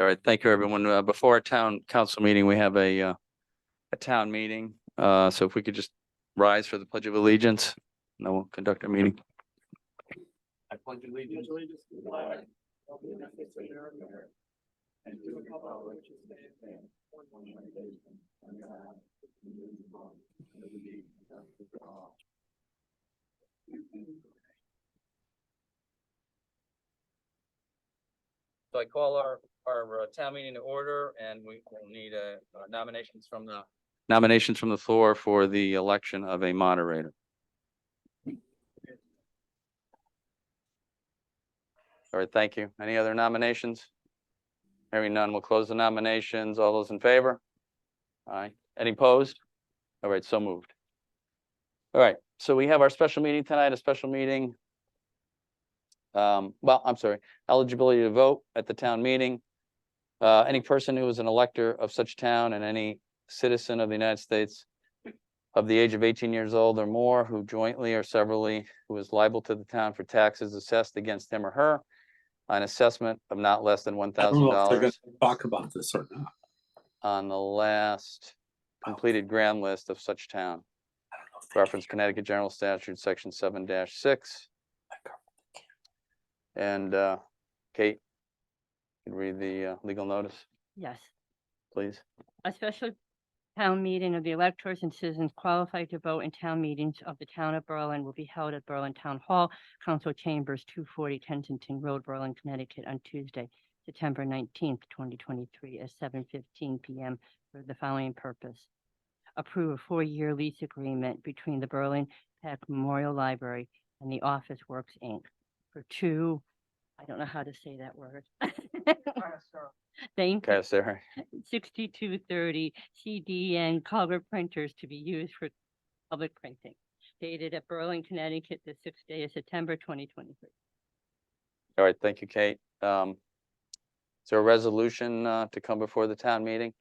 All right, thank you, everyone. Before our town council meeting, we have a town meeting. So if we could just rise for the Pledge of Allegiance, and then we'll conduct our meeting. I pledge allegiance to the flag of the United States of America and to the republic which stands one nation under God, indivisible, with liberty and justice for all. So I call our town meeting to order, and we will need nominations from the floor for the election of a moderator. All right, thank you. Any other nominations? Hearing none, we'll close the nominations. All those in favor? Aye. Any opposed? All right, so moved. All right, so we have our special meeting tonight, a special meeting. Well, I'm sorry, eligibility to vote at the town meeting. Any person who is an elector of such town and any citizen of the United States of the age of 18 years old or more who jointly or severally who is liable to the town for taxes assessed against him or her, an assessment of not less than $1,000 They're going to talk about this or not. on the last completed grand list of such town. Reference Connecticut General Statute, Section 7-6. And Kate, you can read the legal notice, Yes. please. A special town meeting of the electors and citizens qualified to vote in town meetings of the town of Berlin will be held at Berlin Town Hall, Council Chambers, 240 Kensington Road, Berlin, Connecticut, on Tuesday, September 19th, 2023, at 7:15 p.m. for the following purpose. Approve a 4-year lease agreement between the Berlin Peck Memorial Library and the Office Works, Inc. for two, I don't know how to say that word. Thank you. Okay, sir. 6230 CDN color printers to be used for public printing, dated at Berlin, Connecticut, the 6th day of September, 2023. All right, thank you, Kate. Is there a resolution to come before the town meeting?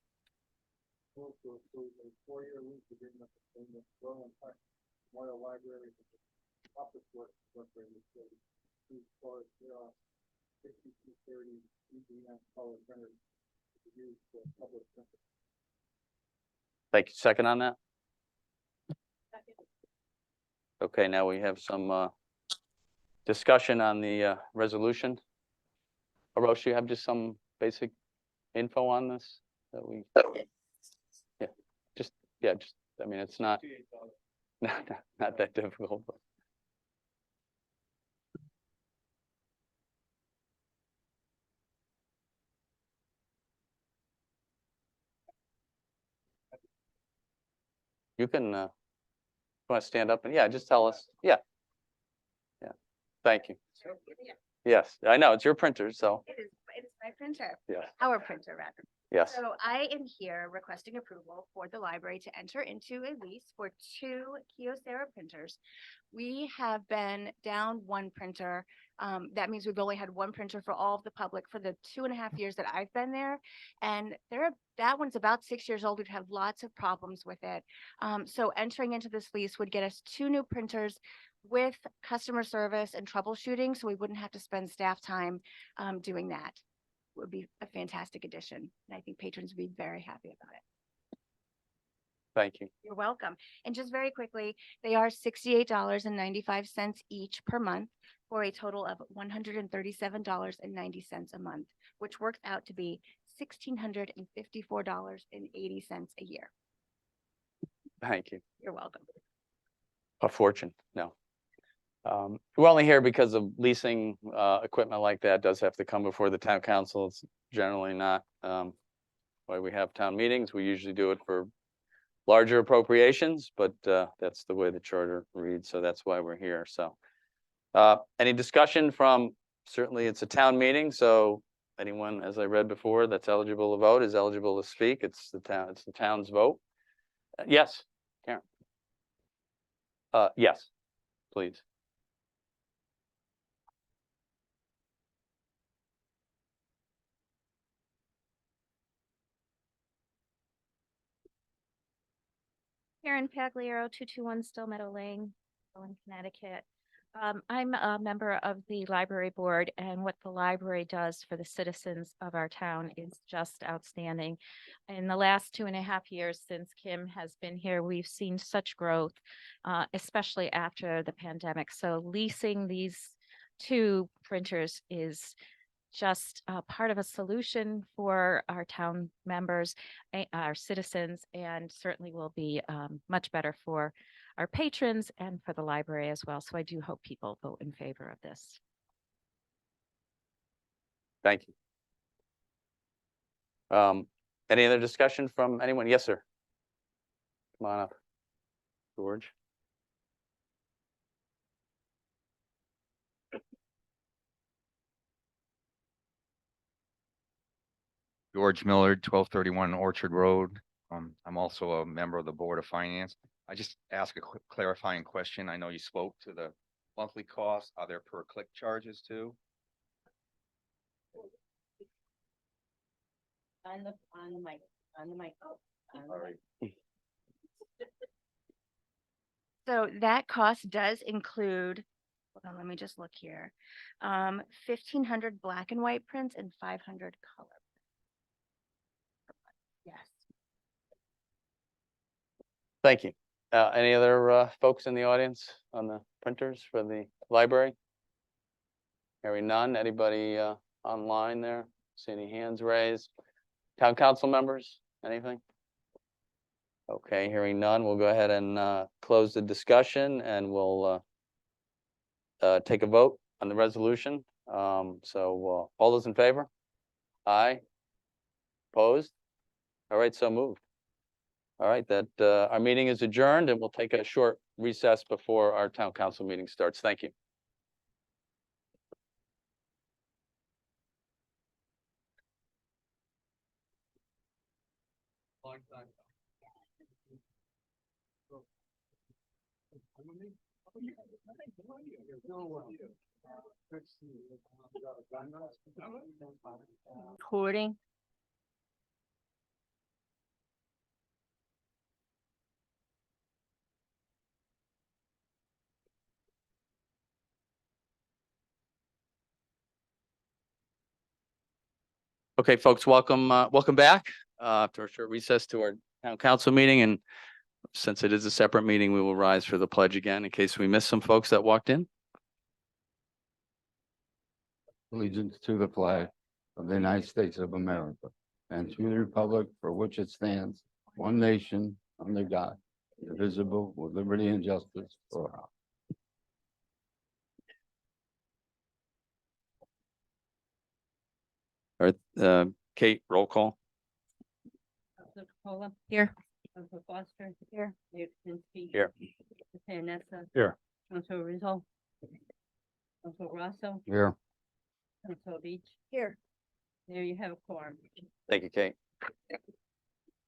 Thank you. Second on that? Okay, now we have some discussion on the resolution. Arosh, you have just some basic info on this that we, I mean, it's not not that difficult. But. You can want to stand up and just tell us. Yeah. Thank you. Yes, I know it's your printer, so. It is my printer. Yeah. Our printer, rather. Yes. So I am here requesting approval for the library to enter into a lease for 2 Kyocera printers. We have been down one printer. That means we've only had one printer for all of the public for the 2.5 years that I've been there. And that one's about 6 years old. We've had lots of problems with it. So entering into this lease would get us 2 new printers with customer service and troubleshooting, so we wouldn't have to spend staff time doing that. It would be a fantastic addition, and I think patrons would be very happy about it. Thank you. You're welcome. And just very quickly, they are $68.95 each per month for a total of $137.90 a month, which works out to be $1,654.80 a year. Thank you. You're welcome. A fortune. No. We're only here because of leasing equipment like that does have to come before the town council. It's generally not why we have town meetings. We usually do it for larger appropriations, but that's the way the charter reads. So that's why we're here. So any discussion from, certainly it's a town meeting. So anyone, as I read before, that's eligible to vote is eligible to speak. It's the town's vote. Yes, Karen. Yes, please. Karen Pagliaro, 221 Still Meadow Lane, Berlin, Connecticut. I'm a member of the library board, and what the library does for the citizens of our town is just outstanding. In the last 2.5 years since Kim has been here, we've seen such growth, especially after the pandemic. So leasing these two printers is just part of a solution for our town members, our citizens, and certainly will be much better for our patrons and for the library as well. So I do hope people vote in favor of this. Thank you. Any other discussion from anyone? Yes, sir. Come on up. George. George Millard, 1231 Orchard Road. I'm also a member of the Board of Finance. I just ask a quick clarifying question. I know you spoke to the monthly costs. Are there per click charges too? On the mic, on the mic. All right. So that cost does include, hold on, let me just look here. 1,500 black and white prints and 500 color. Yes. Thank you. Any other folks in the audience on the printers for the library? Hearing none. Anybody online there? See any hands raised? Town council members, anything? Okay, hearing none, we'll go ahead and close the discussion and we'll take a vote on the resolution. So all those in favor? Aye. Opposed? All right, so moved. All right, that our meeting is adjourned and we'll take a short recess before our town council meeting starts. Thank you. Recording. Okay, folks, welcome back after a short recess to our town council meeting. And since it is a separate meeting, we will rise for the pledge again in case we missed some folks that walked in. Allegiance to the flag of the United States of America and to the republic for which it stands, one nation, under God, indivisible, with liberty and justice for all. All right, Kate, roll call. Counselor Capola. Here. Counselor Foster. Here. Mayor Kaczynski. Here. Mayor Nessa. Here. Counselor Rizzo. Counselor Rosso. Here, Counselor Beach. Here. There you have a quorum. Thank you, Kate.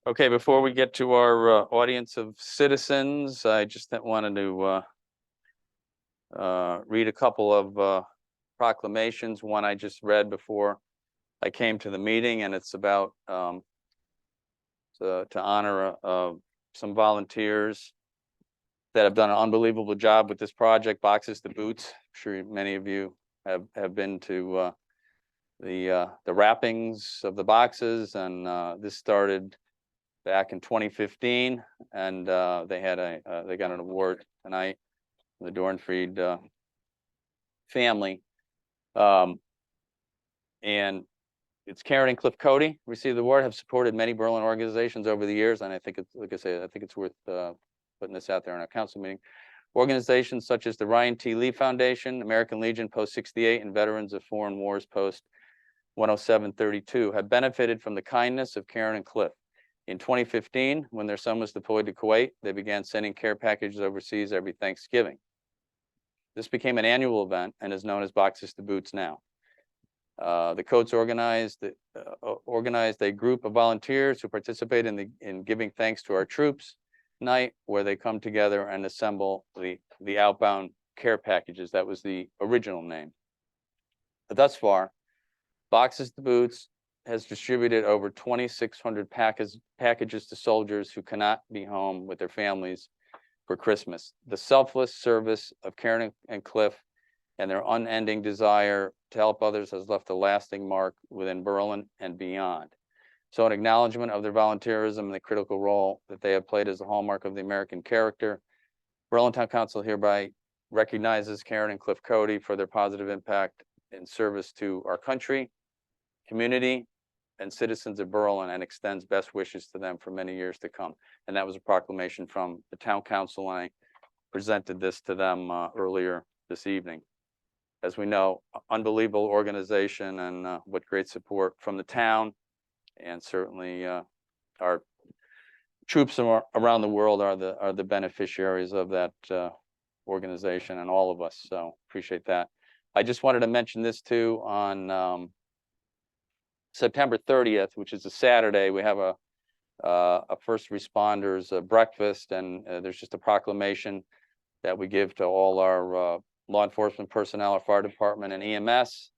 Okay, before we get to our audience of citizens, I just wanted to read a couple of proclamations. One I just read before I came to the meeting, and it's about to honor some volunteers that have done an unbelievable job with this project, Boxes to Boots. I'm sure many of you have been to the wrappings of the boxes, and this started back in 2015, and they got an award tonight, the Dornfried family. And it's Karen and Cliff Cody received the award, have supported many Berlin organizations over the years, and I think it's, like I say, I think it's worth putting this out there in our council meeting. Organizations such as the Ryan T. Lee Foundation, American Legion Post 68, and Veterans of Foreign Wars Post 10732 have benefited from the kindness of Karen and Cliff. In 2015, when their son was deployed to Kuwait, they began sending care packages overseas every Thanksgiving. This became an annual event and is known as Boxes to Boots now. The Coats organized a group of volunteers who participate in giving thanks to our troops night, where they come together and assemble the outbound care packages. That was the original name. But thus far, Boxes to Boots has distributed over 2,600 packages to soldiers who cannot be home with their families for Christmas. The selfless service of Karen and Cliff and their unending desire to help others has left a lasting mark within Berlin and beyond. So in acknowledgement of their volunteerism and the critical role that they have played as a hallmark of the American character, Berlin Town Council hereby recognizes Karen and Cliff Cody for their positive impact in service to our country, community, and citizens of Berlin, and extends best wishes to them for many years to come. And that was a proclamation from the Town Council, and I presented this to them earlier this evening. As we know, unbelievable organization and with great support from the town, and certainly our troops around the world are the beneficiaries of that organization, and all of us. So appreciate that. I just wanted to mention this too. On September 30th, which is a Saturday, we have a first responders breakfast, and there's just a proclamation that we give to all our law enforcement personnel, our fire department and EMS.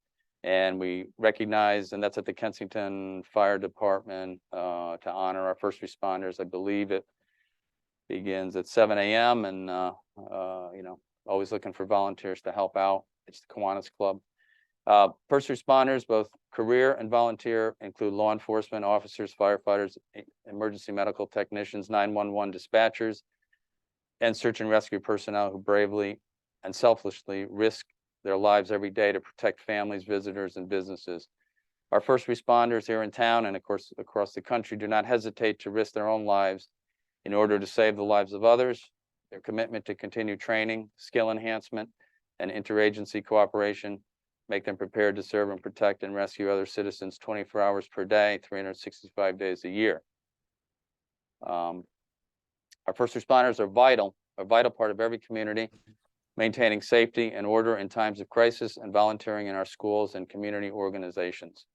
And we recognize, and that's at the Kensington Fire Department to honor our first responders. I believe it begins at 7 a.m. and you know, always looking for volunteers to help out. It's the Kiwanis Club. First responders, both career and volunteer, include law enforcement officers, firefighters, emergency medical technicians, 911 dispatchers, and search and rescue personnel who bravely and selflessly risk their lives every day to protect families, visitors, and businesses. Our first responders here in town and of course across the country do not hesitate to risk their own lives in order to save the lives of others. Their commitment to continue training, skill enhancement, and interagency cooperation make them prepared to serve and protect and rescue other citizens 24 hours per day, 365 days a year. Our first responders are a vital part of every community, maintaining safety and order in times of crisis and volunteering in our schools and community organizations.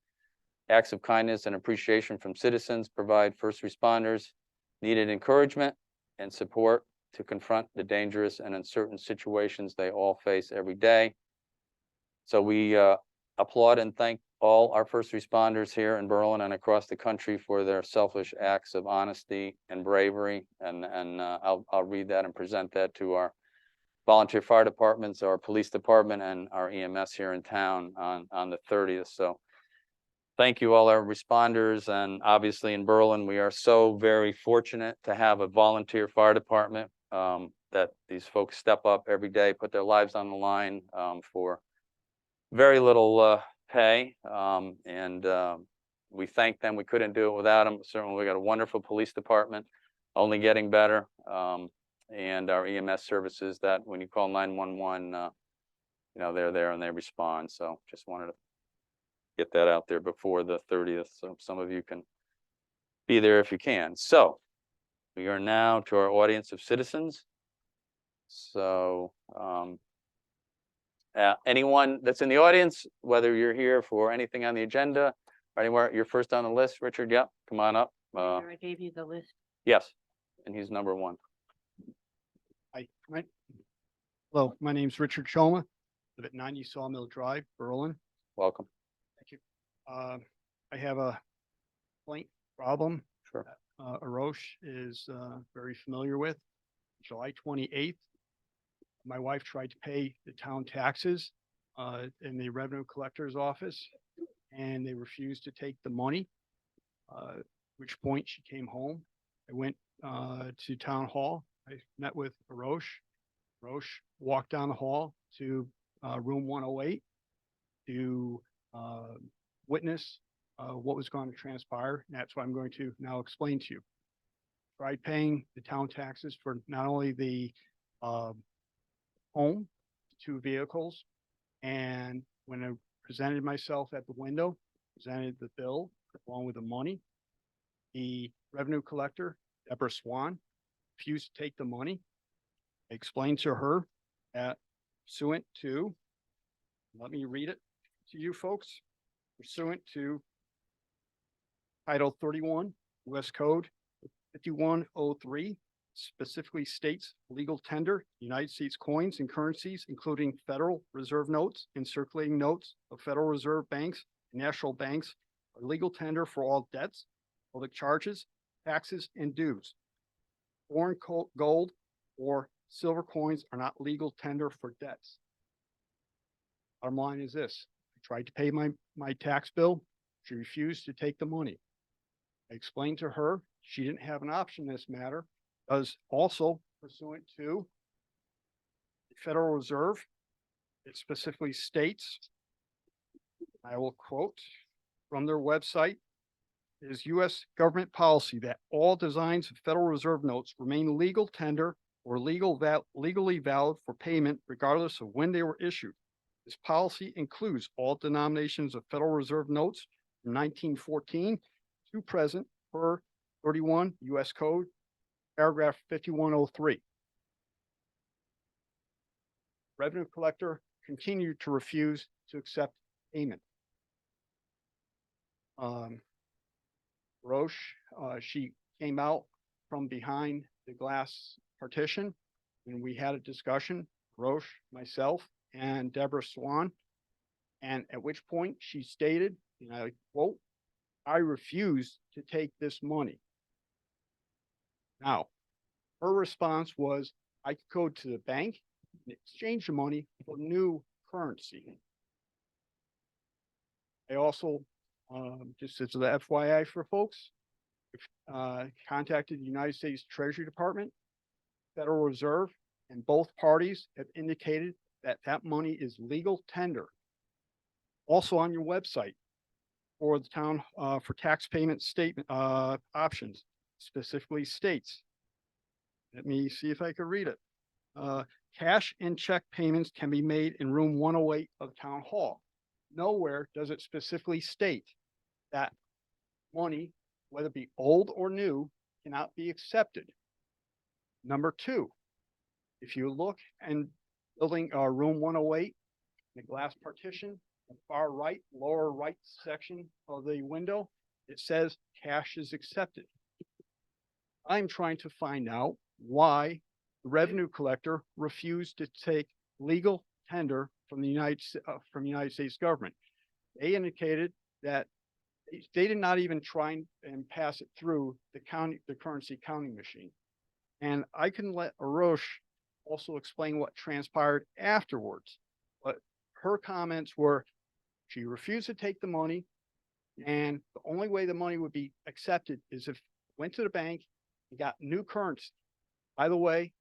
Acts of kindness and appreciation from citizens provide first responders needed encouragement and support to confront the dangerous and uncertain situations they all face every day. So we applaud and thank all our first responders here in Berlin and across the country for their selfless acts of honesty and bravery. And I'll read that and present that to our volunteer fire departments, our police department, and our EMS here in town on the 30th. So thank you all our responders. And obviously in Berlin, we are so very fortunate to have a volunteer fire department that these folks step up every day, put their lives on the line for very little pay. We thank them. We couldn't do it without them. Certainly we got a wonderful police department, only getting better. And our EMS services that when you call 911, you know, they're there and they respond. So just wanted to get that out there before the 30th. So some of you can be there if you can. So we are now to our audience of citizens. So anyone that's in the audience, whether you're here for anything on the agenda or anywhere, you're first on the list. Richard, yep, come on up. I gave you the list. Yes, and he's number one. Hello, my name's Richard Shoma, live at 90 Sawmill Drive, Berlin. Welcome. Thank you. I have a complaint problem. Sure. Arosh is very familiar with. July 28th, my wife tried to pay the town taxes in the revenue collector's office, and they refused to take the money. Which point she came home. I went to town hall. I met with Arosh. Arosh walked down the hall to room 108 to witness what was going to transpire. And that's what I'm going to now explain to you. Tried paying the town taxes for not only the home, 2 vehicles, and when I presented myself at the window, presented the bill along with the money, the revenue collector, Deborah Swan, refused to take the money. I explained to her that pursuant to, let me read it to you folks, pursuant to Title 31, US Code 5103, specifically states legal tender, United States coins and currencies, including Federal Reserve notes and circulating notes of Federal Reserve banks and national banks, are legal tender for all debts, public charges, taxes, and dues. Foreign gold, or silver coins are not legal tender for debts. Bottom line is this, I tried to pay my tax bill. She refused to take the money. I explained to her she didn't have an option in this matter, because also pursuant to the Federal Reserve, it specifically states, I will quote from their website, "It is U.S. government policy that all designs of Federal Reserve notes remain legal tender or legally valid for payment regardless of when they were issued. This policy includes all denominations of Federal Reserve notes from 1914 to present per 31 U.S. Code, paragraph 5103. Revenue collector continued to refuse to accept payment. Roche, she came out from behind the glass partition and we had a discussion, Roche, myself, and Deborah Swan. And at which point she stated, and I quote, "I refuse to take this money." Now, her response was, I could go to the bank and exchange the money for new currency. I also, just as the FYI for folks, contacted the United States Treasury Department, Federal Reserve, and both parties have indicated that that money is legal tender. Also on your website for the town, for tax payment statement, options specifically states, let me see if I can read it. Cash and check payments can be made in room 108 of Town Hall. Nowhere does it specifically state that money, whether it be old or new, cannot be accepted. Number two, if you look and building room 108, the glass partition, the far right, lower right section of the window, it says cash is accepted. I'm trying to find out why the revenue collector refused to take legal tender from the United States government. They indicated that they did not even try and pass it through the currency counting machine. And I can let Arosh also explain what transpired afterwards. But her comments were, she refused to take the money, and the only way the money would be accepted is if went to the bank and got new currency. By the way,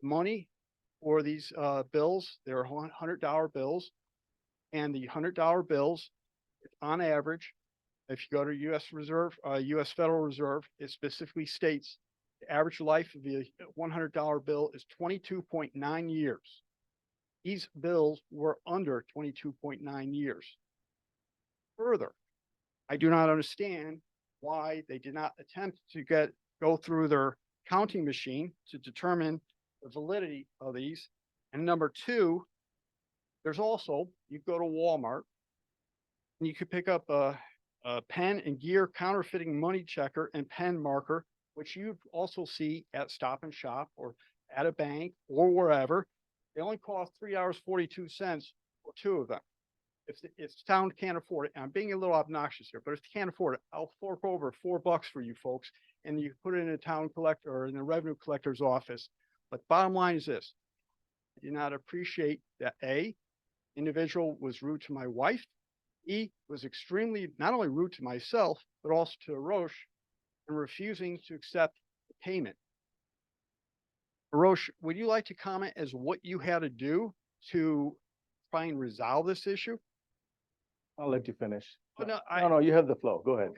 money for these bills, they're $100 bills, and the $100 bills, on average, if you go to U.S. Reserve, U.S. Federal Reserve, it specifically states the average life of the $100 bill is 22.9 years. These bills were under 22.9 years. Further, I do not understand why they did not attempt to go through their counting machine to determine the validity of these. And number two, there's also, you go to Walmart and you could pick up a pen and gear counterfeiting money checker and pen marker, which you also see at Stop and Shop or at a bank or wherever. They only cost $3.42 for two of them. If the town can't afford it, and I'm being a little obnoxious here, but if they can't afford it, I'll fork over $4 for you folks, and you put it in a town collector or in the revenue collector's office. But bottom line is this: I do not appreciate that individual was rude to my wife. He was extremely not only rude to myself, but also to Roche, and refusing to accept the payment. Roche, would you like to comment as what you had to do to try and resolve this issue? I'll let you finish. But no, No, you have the flow. Go ahead.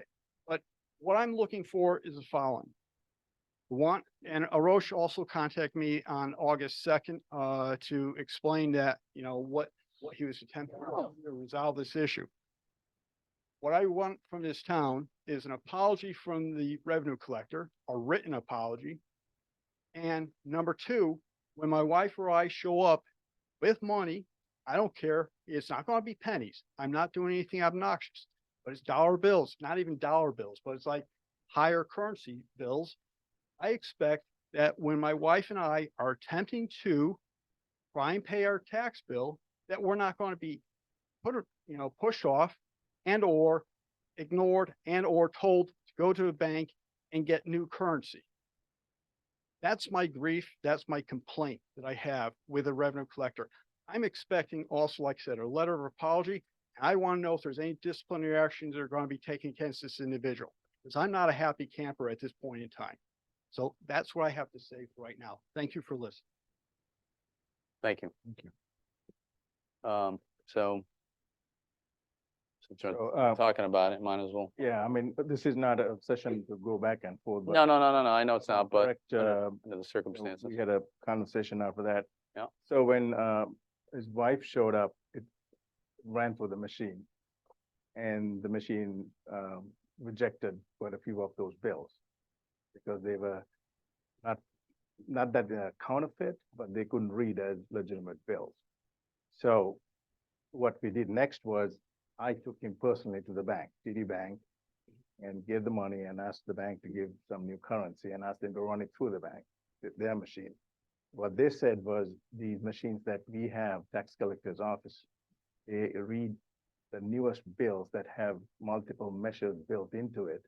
But what I'm looking for is the following. One, and Arosh also contacted me on August 2nd to explain that, what he was attempting to resolve this issue. What I want from this town is an apology from the revenue collector, a written apology. And number two, when my wife or I show up with money, I don't care. It's not going to be pennies. I'm not doing anything obnoxious, but it's dollar bills, not even dollar bills, but it's like higher currency bills. I expect that when my wife and I are attempting to try and pay our tax bill, that we're not going to be pushed off and or ignored and or told to go to a bank and get new currency. That's my grief. That's my complaint that I have with the revenue collector. I'm expecting also, like I said, a letter of apology. I want to know if there's any disciplinary actions that are going to be taken against this individual, because I'm not a happy camper at this point in time. So that's what I have to say for right now. Thank you for listening. Thank you. So. Since we're So, talking about it, might as well. yeah, I mean, but this is not a session to go back and forth, but. No, no, I know it's not, but correct, under you the know, circumstances. we had a conversation after that. Yeah. So when his wife showed up, it ran through the machine. And the machine rejected quite a few of those bills. Because they were not that they're counterfeit, but they couldn't read as legitimate bills. So what we did next was I took him personally to the bank, TD Bank, and gave the money and asked the bank to give some new currency and asked them to run it through the bank, their machine. What they said was these machines that we have, tax collector's office, they read the newest bills that have multiple measures built into it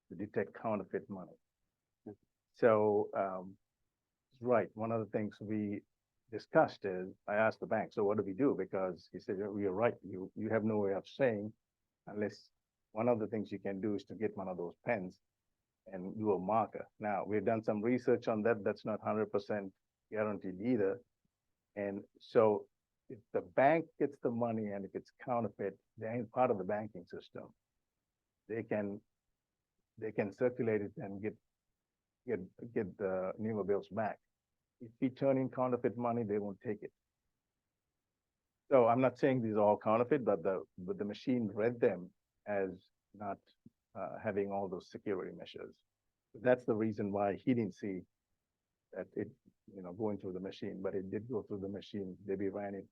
to detect counterfeit money. So, right, one of the things we discussed is, I asked the bank, so what do we do? Because he said, you're right, you have no way of saying, unless, one of the things you can do is to get one of those pens and do a marker. Now, we've done some research on that, that's not 100% guaranteed either. And so if the bank gets the money and if it's counterfeit, they ain't part of the banking system. They can circulate it and get the newer bills back. If we turn in counterfeit money, they won't take it. So I'm not saying these are all counterfeit, but the machine read them as not having all those security measures. That's the reason why he didn't see that it, going through the machine, but it did go through the machine. Debbie ran it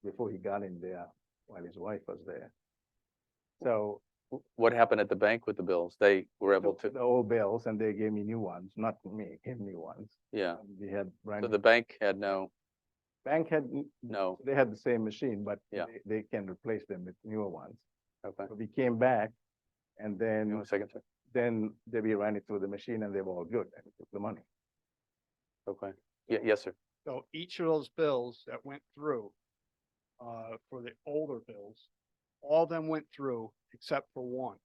before he got in there while his wife was there. So What happened at the bank with the bills? They were able took to, the old bills and they gave me new ones, not me, gave me new ones. yeah. We had So brand the bank had no, bank had no, they had the same machine, but Yeah. they can replace them with newer ones. okay. So we came back and Give me then one second, sir. Debbie ran it through the machine and they were all good and we took the money. Okay. Yeah, yes, sir. So each of those bills that went through, for the older bills, all of them went through except for one.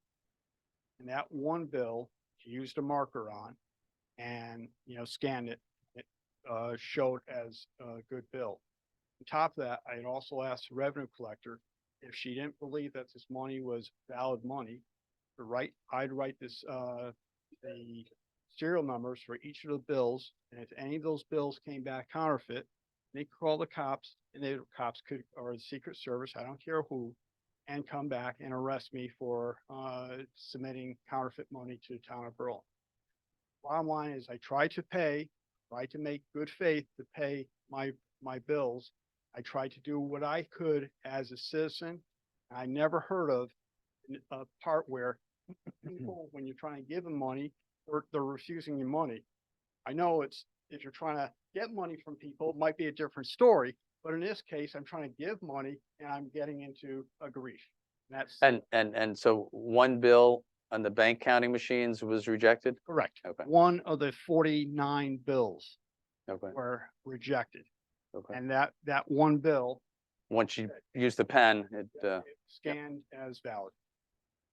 And that one bill, she used a marker on and, scanned it. It, showed as a good bill. On top of that, I had also asked the revenue collector if she didn't believe that this money was valid money, I'd write this, the serial numbers for each of the bills. And if any of those bills came back counterfeit, they could call the cops and the cops could, or the Secret Service, I don't care who, and come back and arrest me for submitting counterfeit money to the town of Berlin. Bottom line is I tried to make good faith to pay my bills. I tried to do what I could as a citizen. I never heard of a part where people, when you're trying to give them money, they're refusing you money. I know if you're trying to get money from people, it might be a different story. But in this case, I'm trying to give money and I'm getting into a grief. That's And so one bill on the bank counting machines was rejected? correct. Okay. One of the 49 bills Okay, were rejected. okay. And that one bill Once you use the pen, it, scanned as valid.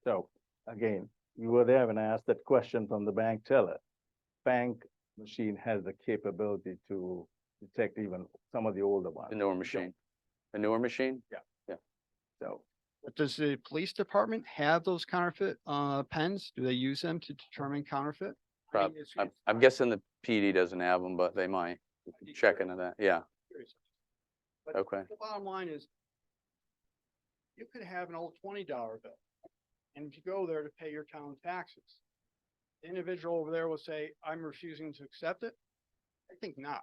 So again, you were there when I asked that question from the bank teller. Bank machine has the capability to detect even some of the older ones. the newer machine. The newer machine? So But does the police department have those counterfeit pens? Do they use them to determine counterfeit? I mean, I'm guessing the PD doesn't have them, but they might. We can check into that. Yeah, curious. But okay. the bottom line is, you could have an old $20 bill, and if you go there to pay your town taxes, the individual over there will say, I'm refusing to accept it. I think not.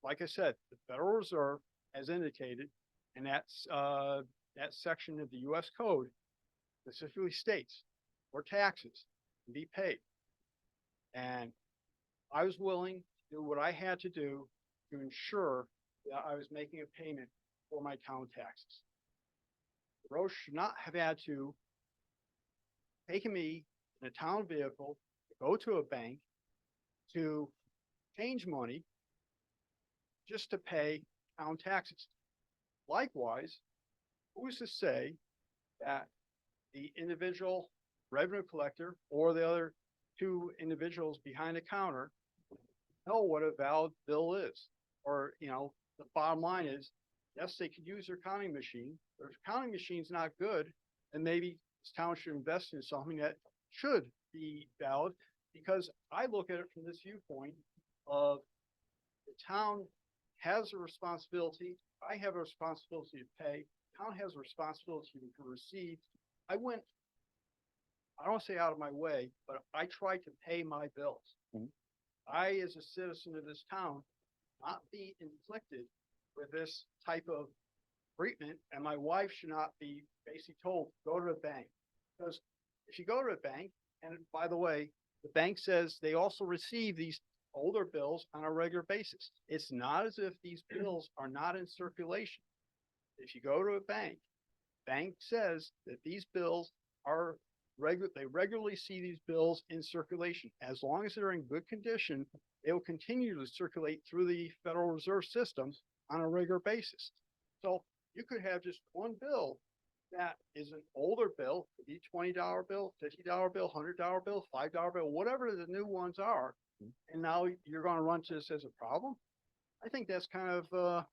Like I said, the Federal Reserve has indicated, and that's that section of the US code specifically states for taxes to be paid. And I was willing to do what I had to do to ensure that I was making a payment for my town taxes. Rose should not have had to take me in a town vehicle, to go to a bank to change money just to pay town taxes. Likewise, who's to say that the individual revenue collector or the other two individuals behind the counter know what a valid bill is? Or, the bottom line is, yes, they could use their counting machine. Their counting machine's not good, and maybe this town should invest in something that should be valid, because I look at it from this viewpoint of the town has a responsibility. I have a responsibility to pay. Town has a responsibility to receive. I don't say out of my way, but I try to pay my bills. Mhm. I, as a citizen of this town, not be inflicted with this type of treatment, and my wife should not be basically told, go to the bank. Because if you go to the bank, and by the way, the bank says they also receive these older bills on a regular basis. It's not as if these bills are not in circulation. If you go to a bank says that these bills are they regularly see these bills in circulation. As long as they're in good condition, they will continue to circulate through the Federal Reserve System on a regular basis. So you could have just one bill that is an older bill, could be $20 bill, $50 bill, $100 bill, $5 bill, whatever the new ones are. And now you're going to run to this as a problem. I think that's kind of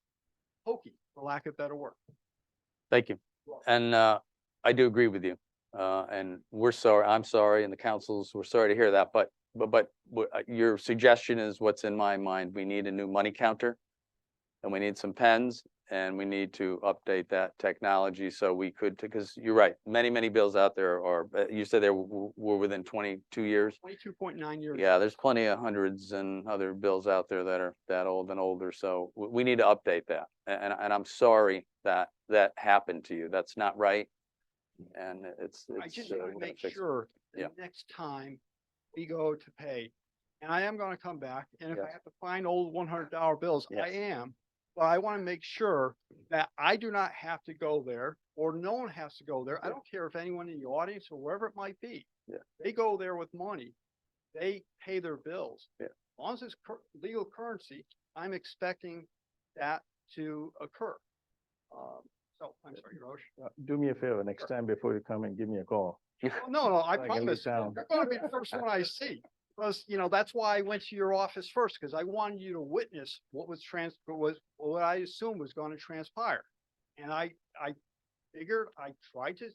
hokey, for lack of better word. Thank you. And I do agree with you. And we're sorry, I'm sorry, and the we're sorry to hear that, but your suggestion is what's in my mind. We need a new money counter, and we need some pens, and we need to update that technology so we could, because you're right, many bills out there are, you said were within 22 years. 22.9 years. Yeah, there's plenty of hundreds and other bills out there that are that old and older, so we need to update that. And I'm sorry that happened to you. That's not right. And I just we're want to gonna make fix it. sure Yeah. the next time we go to pay, and I am going to come back, and if I Yes. have to find old $100 bills, I Yes. am. But I want to make sure that I do not have to go there, or no one has to go there. I don't care if anyone in the audience or wherever it might be. Yeah. They go there with money. They pay their bills. Yeah. As long as it's legal currency, I'm expecting that to occur. So I'm sorry, Roche. Do me a favor, next time before you come and give me a call. Oh, no, I I can promise. leave town. You're gonna be the first one I see. Because, that's why I went to your office first, because I wanted you to witness what what I assumed was gonna transpire. And I figured I tried to,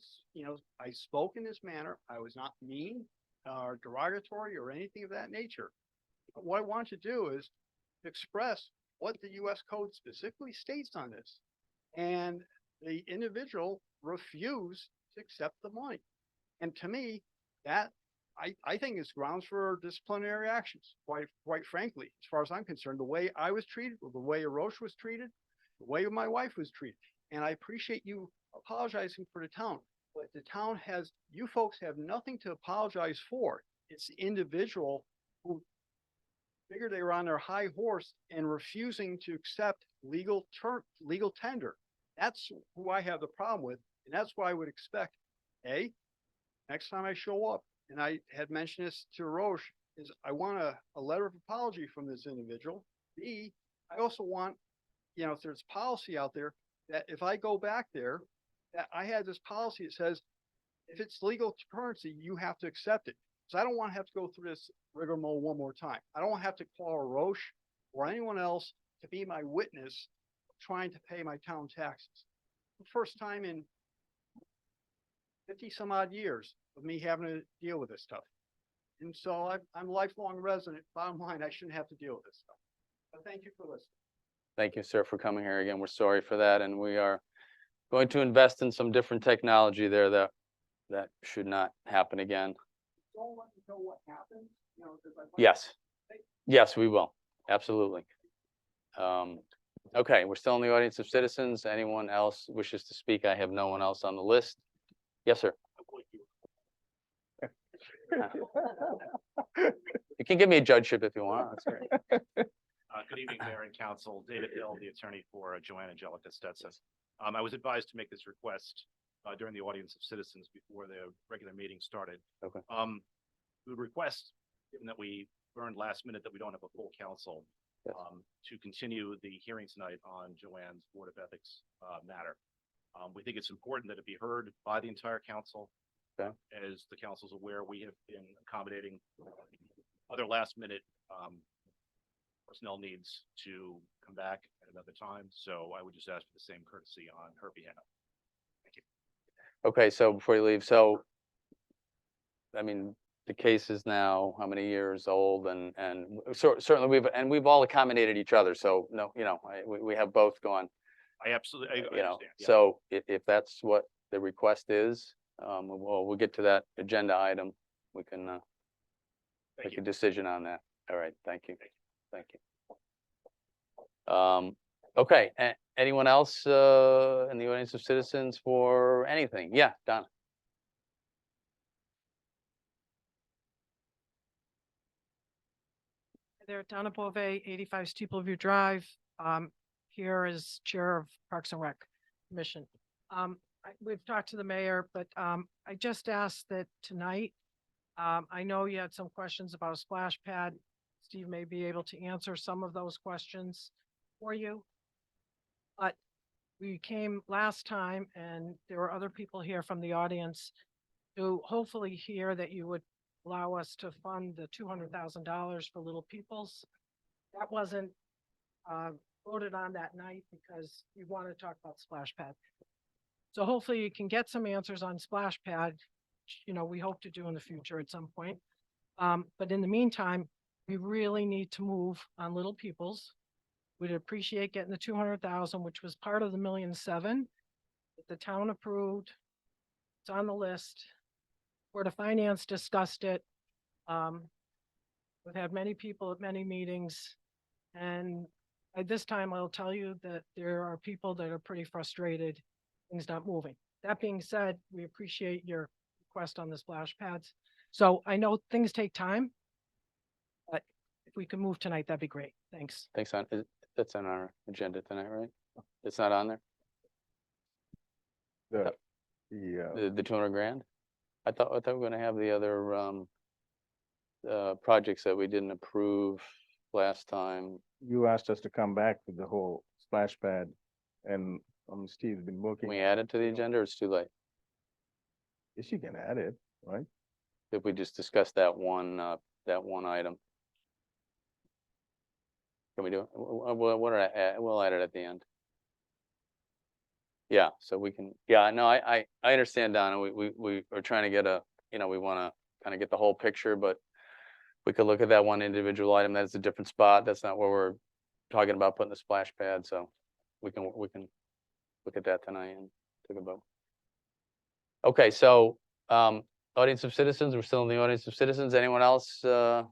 I spoke in this manner. I was not mean or derogatory or anything of that nature. But what I want to do is express what the US code specifically states on this. And the individual refused to accept the money. And to me, that I think is grounds for disciplinary actions, quite frankly, as far as I'm concerned, the way I was treated, or the way Roche was treated, the way my wife was treated. And I appreciate you apologizing for the town, but the town you folks have nothing to apologize for. It's the individual who figured they were on their high horse and refusing to accept legal tender. That's who I have the problem with. And that's why I would expect, next time I show up, and I had mentioned this to Roche, is I want a letter of apology from this individual. B, I also want, if there's policy out there, that if I go back there, that I had this policy that says, if it's legal currency, you have to accept it. So I don't want to have to go through this rigmarole one more time. I don't want to have to call a Roche or anyone else to be my witness trying to pay my town taxes. The first time in 50 some odd years of me having to deal with this stuff. And so I'm a lifelong resident. Bottom line, I shouldn't have to deal with this stuff. But thank you for listening. Thank you, sir, for coming here again. We're sorry for that, and we are going to invest in some different technology there that should not happen again. Don't let me know what happens, 'cause I'd like to- Yes. Yes, we will. Absolutely. Okay, we're still in the audience of citizens. Anyone else wishes to speak? I have no one else on the list. Yes, sir. You can give me a judgeship if you want. That's great. Good evening, Mayor and Council. David Hill, the attorney for Joanne Angelica Stetson. I was advised to make this request during the audience of citizens before the regular meeting started. Okay. We would request, given that we learned last minute that we don't have a full council Yes. to continue the hearing tonight on Joanne's Board of Ethics matter. We think it's important that it be heard by the entire council. Okay. As the council's aware, we have been accommodating other last minute personnel needs to come back at another time. So I would just ask for the same courtesy on her behalf. Thank you. Okay, so before you leave, so, I mean, the case is now how many years old, and certainly we've all accommodated each other, so no, we have both gone, I absolutely, I you know, understand. Yeah. so if that's what the request is, we'll get to that agenda item. We can Thank make a you. decision on that. All right, thank you. Thank you. Okay, anyone else in the audience of citizens for anything? Yeah, Donna. There, Donna Bove, 85 Steeple View Drive. Here is Chair of Parks and Rec Commission. We've talked to the mayor, but I just asked that tonight, I know you had some questions about a splash pad. Steve may be able to answer some of those questions for you. But we came last time and there were other people here from the audience to hopefully hear that you would allow us to fund the $200,000 for Little Peoples. That wasn't voted on that night because we want to talk about splash pad. So hopefully you can get some answers on splash pad, we hope to do in the future at some point. But in the meantime, we really need to move on Little Peoples. We'd appreciate getting the 200,000, which was part of the $1.7 million that the town approved. It's on the list. Board of Finance discussed it. We've had many people at many meetings. And at this time, I'll tell you that there are people that are pretty frustrated, things not moving. That being said, we appreciate your request on the splash pads. So I know things take time, but if we can move tonight, that'd be great. Thanks. Thanks, that's on our agenda tonight, right? It's not on there? The 200 grand? I thought we were gonna have the other projects that we didn't approve last time. You asked us to come back with the whole splash pad and Steve's been Can working. we add it to the agenda, or it's too late? Yes, you can add it, right? If we just discuss that one item? Can we do it? What did I add? We'll add it at the end. Yeah, so we can, yeah, no, I understand, Donna, we are trying to get we wanna kind of get the whole picture, but we could look at that one individual item. That's a different spot. That's not where we're talking about putting the splash pad, so we can look at that tonight and take a vote. Okay, so, audience of citizens, we're still in the audience of citizens. Anyone else, on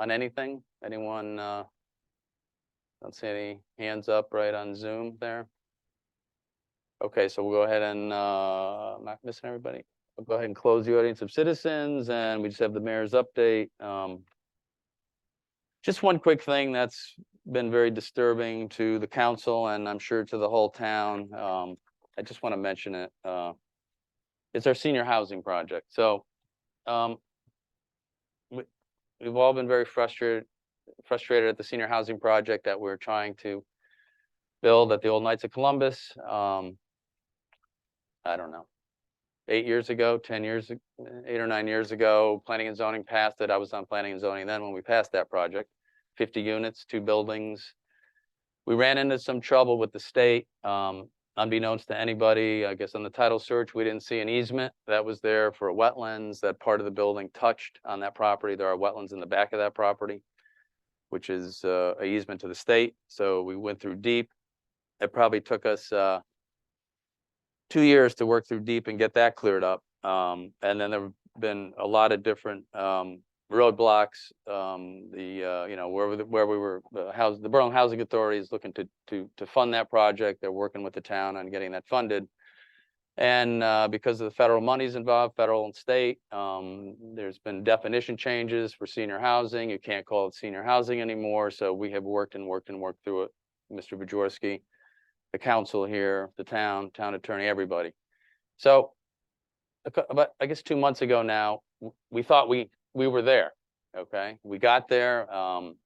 anything? Anyone, don't see any hands up right on Zoom there? Okay, so we'll go ahead and, not missing everybody. We'll go ahead and close the audience of citizens, and we just have the mayor's update. Just one quick thing that's been very disturbing to the council, and I'm sure to the whole town. I just want to mention it. It's our senior housing project. So, we've all been very frustrated at the senior housing project that we're trying to build at the old Knights of Columbus. I don't know, 8 years ago, 10 years, 8 or 9 years ago, planning and zoning passed it. I was on planning and zoning then when we passed that project, 50 units, 2 buildings. We ran into some trouble with the state, unbeknownst to anybody. I guess on the title search, we didn't see an easement that was there for wetlands. That part of the building touched on that property. There are wetlands in the back of that property, which is a easement to the state. So we went through deep. It probably took us 2 years to work through deep and get that cleared up. And then there have been a lot of different roadblocks. Where we were, the Berlin Housing Authority is looking to fund that project. They're working with the town on getting that funded. And because of the federal monies involved, federal and state, there's been definition changes for senior housing. You can't call it senior housing anymore. So we have worked through it. Mr. Bajorski, the council here, the town attorney, everybody. So about, I guess 2 months ago now, we thought we were there. Okay, we got there, Mr.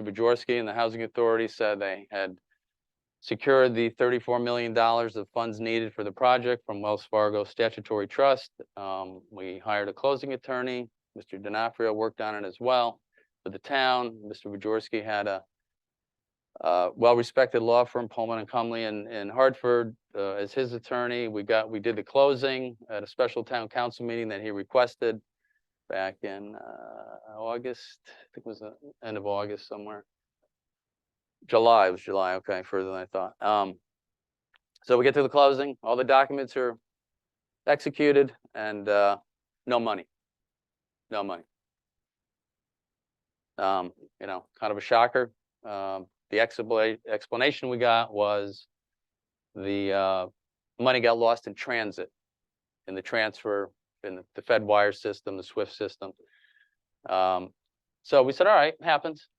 Bajorski and the Housing Authority said they had secured the $34 million of funds needed for the project from Wells Fargo Statutory Trust. We hired a closing attorney. Mr. D'Onofrio worked on it as well for the town. Mr. Bajorski had a well-respected law firm, Pullman and Cumley in Hartford, as his attorney. We did the closing at a special town council meeting that he requested back in August. I think it was the end of August somewhere. July, it was July, okay, further than I thought. So we get to the closing, all the documents are executed, and no money. No money. You know, kind of a shocker. The explanation we got was the money got lost in transit, in the transfer, in the Fedwire system, the SWIFT system. So we said, all right, happens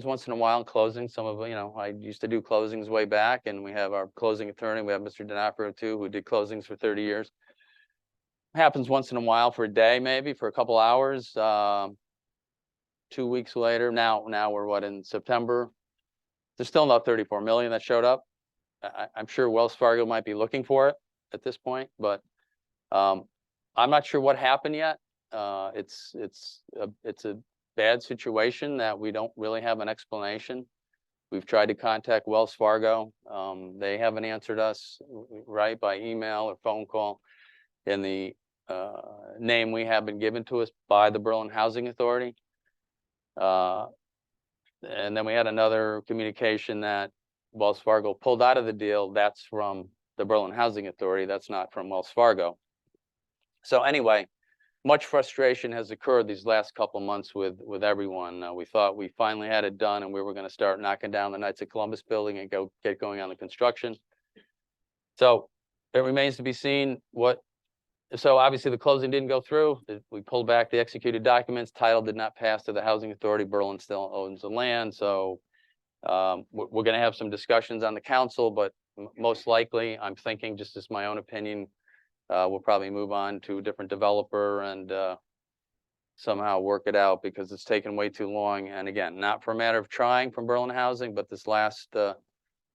once in a while in closing. Some of, you know, I used to do closings way back, and we have our closing attorney. We have Mr. D'Onofrio too, who did closings for 30 years. Happens once in a while, for a day, maybe for a couple hours. 2 weeks later, now we're what, in September? There's still not 34 million that showed up. I'm sure Wells Fargo might be looking for it at this point, but I'm not sure what happened yet. It's a bad situation that we don't really have an explanation. We've tried to contact Wells Fargo. They haven't answered us, right, by email or phone call. And the name we have been given to us by the Berlin Housing Authority. And then we had another communication that Wells Fargo pulled out of the deal. That's from the Berlin Housing Authority. That's not from Wells Fargo. So anyway, much frustration has occurred these last couple months with everyone. We thought we finally had it done, and we were going to start knocking down the Knights of Columbus building and get going on the construction. So it remains to be seen what. So obviously the closing didn't go through. We pulled back the executed documents. Title did not pass to the Housing Authority. Berlin still owns the land. So we're going to have some discussions on the council, but most likely, I'm thinking, just as my own opinion, we'll probably move on to a different developer and somehow work it out, because it's taken way too long. And again, not for a matter of trying from Berlin Housing, but this last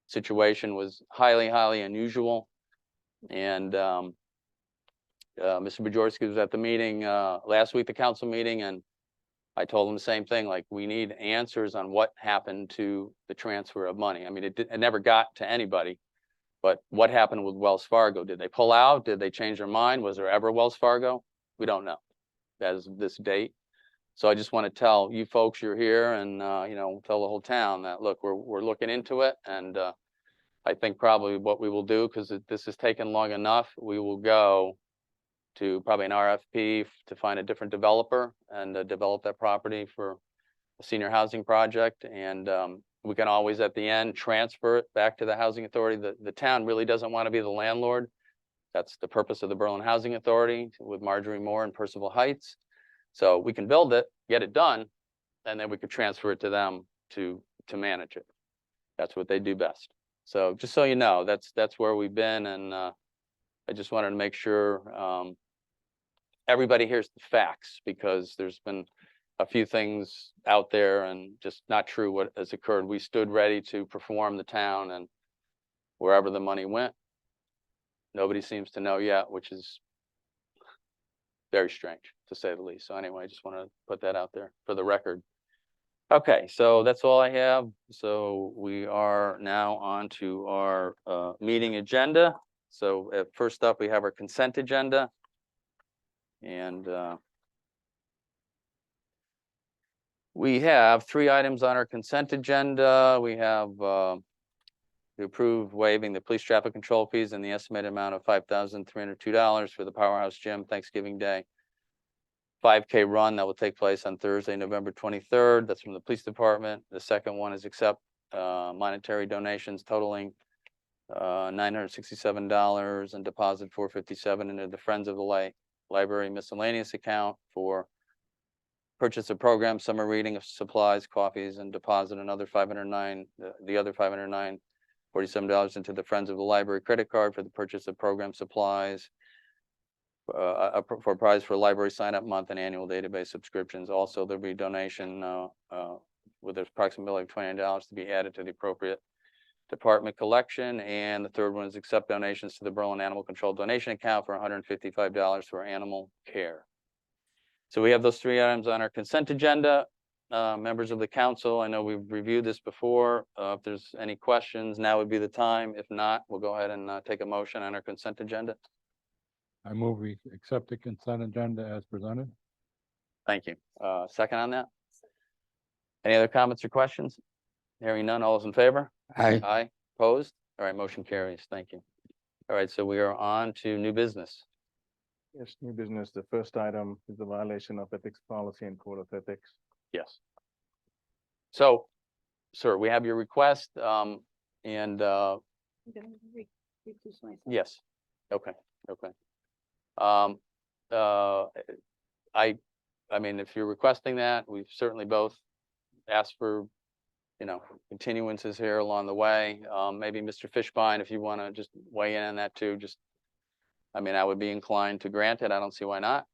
situation was highly, highly unusual. And Mr. Bajorski was at the meeting last week, the council meeting, and I told him the same thing, like, we need answers on what happened to the transfer of money. I mean, it never got to anybody, but what happened with Wells Fargo? Did they pull out? Did they change their mind? Was there ever Wells Fargo? We don't know as of this date. So I just want to tell you folks, you're here, and you know, tell the whole town that, look, we're looking into it, and I think probably what we will do, because this has taken long enough, we will go to probably an RFP to find a different developer and develop that property for a senior housing project. And we can always, at the end, transfer it back to the Housing Authority. The town really doesn't want to be the landlord. That's the purpose of the Berlin Housing Authority with Marjorie Moore and Percival Heights. So we can build it, get it done, and then we could transfer it to them to manage it. That's what they do best. So just so you know, that's where we've been, and I just wanted to make sure everybody hears the facts, because there's been a few things out there and just not true what has occurred. We stood ready to perform the town, and wherever the money went, nobody seems to know yet, which is very strange, to say the least. So anyway, I just want to put that out there for the record. Okay, so that's all I have. So we are now on to our meeting agenda. So first up, we have our consent agenda. And we have 3 items on our consent agenda. We have to approve waiving the police traffic control fees in the estimated amount of $5,302 for the Powerhouse Gym Thanksgiving Day 5K run that will take place on Thursday, November 23rd. That's from the police department. The second one is accept monetary donations totaling $967 and deposit $457 into the Friends of the Library miscellaneous account for purchase of program, summer reading of supplies, coffees, and deposit another $509, the other $509, $47 into the Friends of the Library credit card for the purchase of program supplies, for a prize for library sign-up month and annual database subscriptions. Also, there'll be donation, with approximately $20 to be added to the appropriate department collection. And the third one is accept donations to the Berlin Animal Control donation account for $155 for animal care. So we have those 3 items on our consent agenda. Members of the council, I know we've reviewed this before. If there's any questions, now would be the time. If not, we'll go ahead and take a motion on our consent agenda. I move we accept the consent agenda as presented. Thank you. Second on that? Any other comments or questions? Hearing none, all those in favor? Aye. Aye, opposed? All right, motion carries. Thank you. All right, so we are on to new business. Yes, new business. The first item is the violation of ethics policy and code of ethics. Yes. So, sir, we have your request, and, yes, okay, okay. I mean, if you're requesting that, we've certainly both asked for, continuances here along the way. Maybe Mr. Fishbein, if you want to just weigh in on that too, I mean, I would be inclined to grant it. I don't see why not.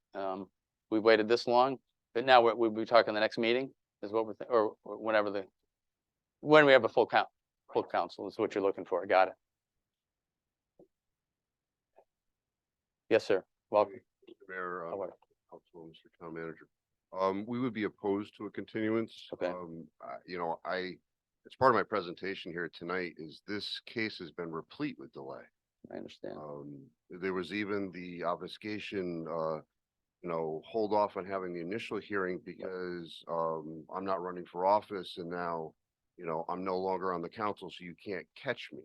We waited this long, but now we'll be talking the next meeting is what we're, or whenever when we have a full council is what you're looking for. Got it. Yes, sir. Welcome. Mayor, How are you? Council, Mr. Town Manager. We would be opposed to a continuance. Okay. As part of my presentation here tonight is this case has been replete with delay. I understand. There was even the obfuscation, hold off on having the initial hearing because, I'm not running for office and now, I'm no longer on the council, so you can't catch me.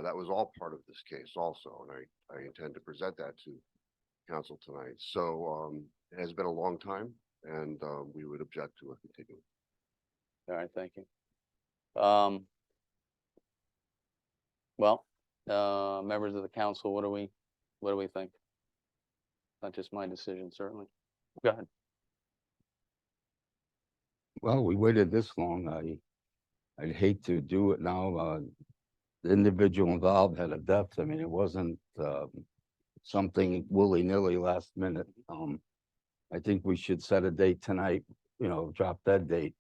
That was all part of this case also, and I intend to present that to council tonight. So, it has been a long time and, we would object to a continuance. All right, thank you. Well, members of the council, what do we think? Not just my decision, certainly. Go ahead. Well, we waited this long. I'd hate to do it now. The individual involved had a death. I mean, it wasn't, something willy-nilly last minute. I think we should set a date tonight, drop that date.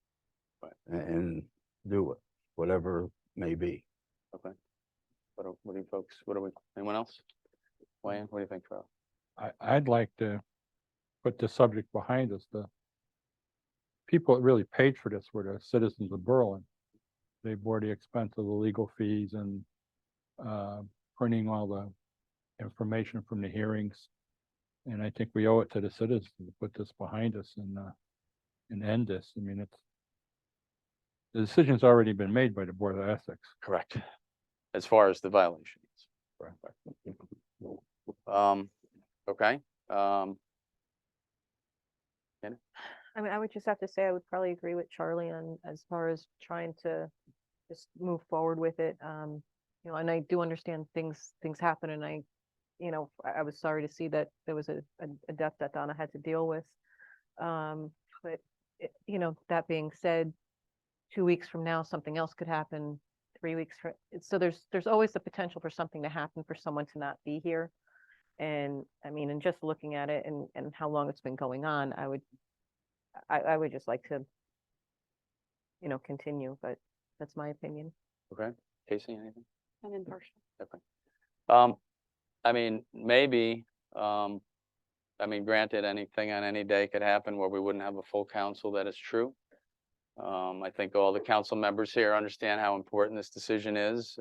Right. And do it, whatever may be. Okay. What do you folks, anyone else? Wayne, what do you think, Charles? I'd like to put the subject behind us. The people that really paid for this were the citizens of Berlin. They bore the expense of the legal fees and printing all the information from the hearings. And I think we owe it to the citizens to put this behind us and end this. I mean, the decision's already been made by the Board of Ethics. Correct. As far as the violation is. Correct. Okay. I mean, I would just have to say, I would probably agree with Charlie on as far as trying to just move forward with it. And I do understand things happen and I was sorry to see that there was a death that Donna had to deal with. But that being said, 2 weeks from now, something else could happen, 3 weeks. So there's always the potential for something to happen, for someone to not be here. And I mean, and just looking at it and how long it's been going on, I would just like to, continue, but that's my opinion. Okay. Casey, anything? I'm impartial. Okay. I mean, maybe, granted, anything on any day could happen where we wouldn't have a full council. That is true. I think all the council members here understand how important this decision is.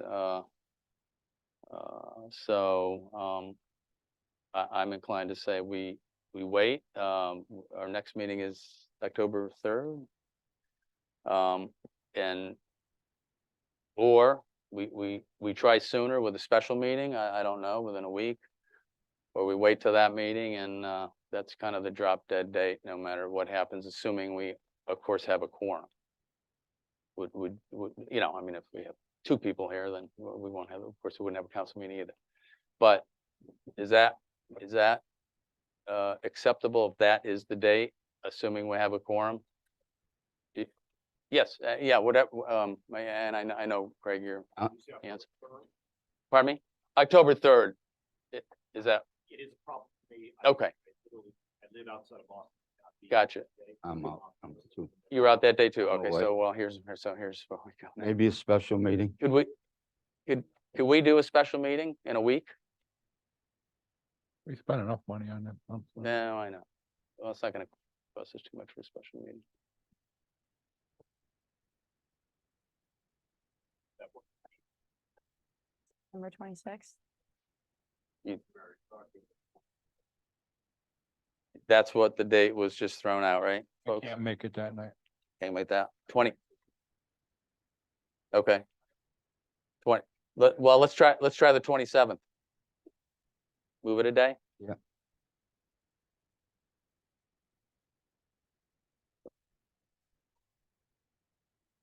I'm inclined to say we wait. Our next meeting is October 3rd. Or we try sooner with a special meeting. I don't know, within a week. Or we wait till that meeting and that's kind of the drop dead date, no matter what happens, assuming we, of course, have a quorum. Would if we have 2 people here, then we won't have, of course, we wouldn't have a council meeting either. But is that acceptable if that is the date, assuming we have a quorum? Yes, yeah, whatever, and I know, Craig, your answer. Pardon me? October 3rd. Is that? It is a problem. Okay. I live outside of Boston. Gotcha. I'm out. I'm too. You were out that day too? I'm Okay, away. so well, here's what we go. now. Maybe a special meeting. Could we do a special meeting in a week? We spent enough money on that. pump, so. No, I know. Well, it's not gonna cost us too much for a special meeting. Number 26th. That's what the date was just thrown out, right, I folks? can't make it that night. Can't make that. 20. Okay. Well, let's try the 27th. Move it a day? Yeah.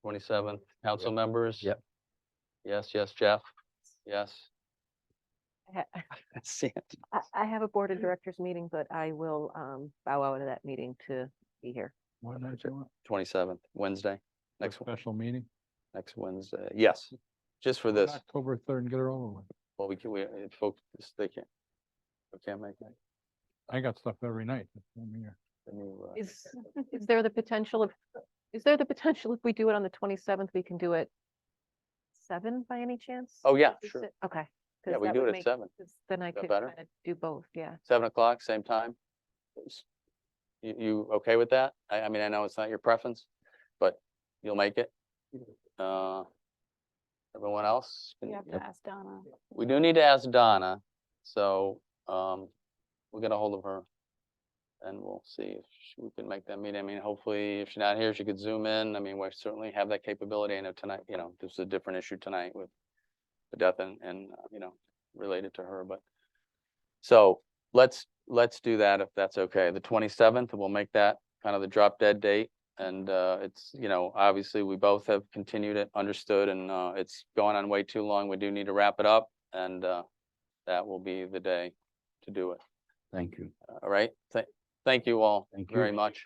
Twenty-seventh, council members? Yep. Yes, yes, Jeff? Yes. That's it. I have a board of directors meeting, but I will bow out of that meeting to be here. What night you want? 27th, Wednesday, A next, special meeting? next Wednesday. Yes, just for this. October 3rd and get it over with. Well, if folks, they can't. We can't make that. I got stuff every night. I'm here. Then you, Is there the potential if we do it on the 27th, we can do it 7 by any chance? Oh, yeah, Is sure. it- Okay. Yeah, 'cause we that do would it at make- 7. 'cause Then I that could better? kind of do both, yeah. 7 o'clock, same time? You okay with that? I mean, I know it's not your preference, but you'll make it? Everyone else? You have to ask Donna. We do need to ask Donna, so, we'll get a hold of her. And we'll see if we can make that meeting. I mean, hopefully, if she's not here, she could zoom in. I mean, we certainly have that capability. I know tonight, this is a different issue tonight with the death and, related to her, but. So let's do that if that's okay. The 27th, we'll make that kind of the drop dead date. And, it's, obviously we both have continued it, understood, and, it's going on way too long. We do need to wrap it up, and, that will be the day to do it. Thank you. All right. Thank you all Thank you. very much.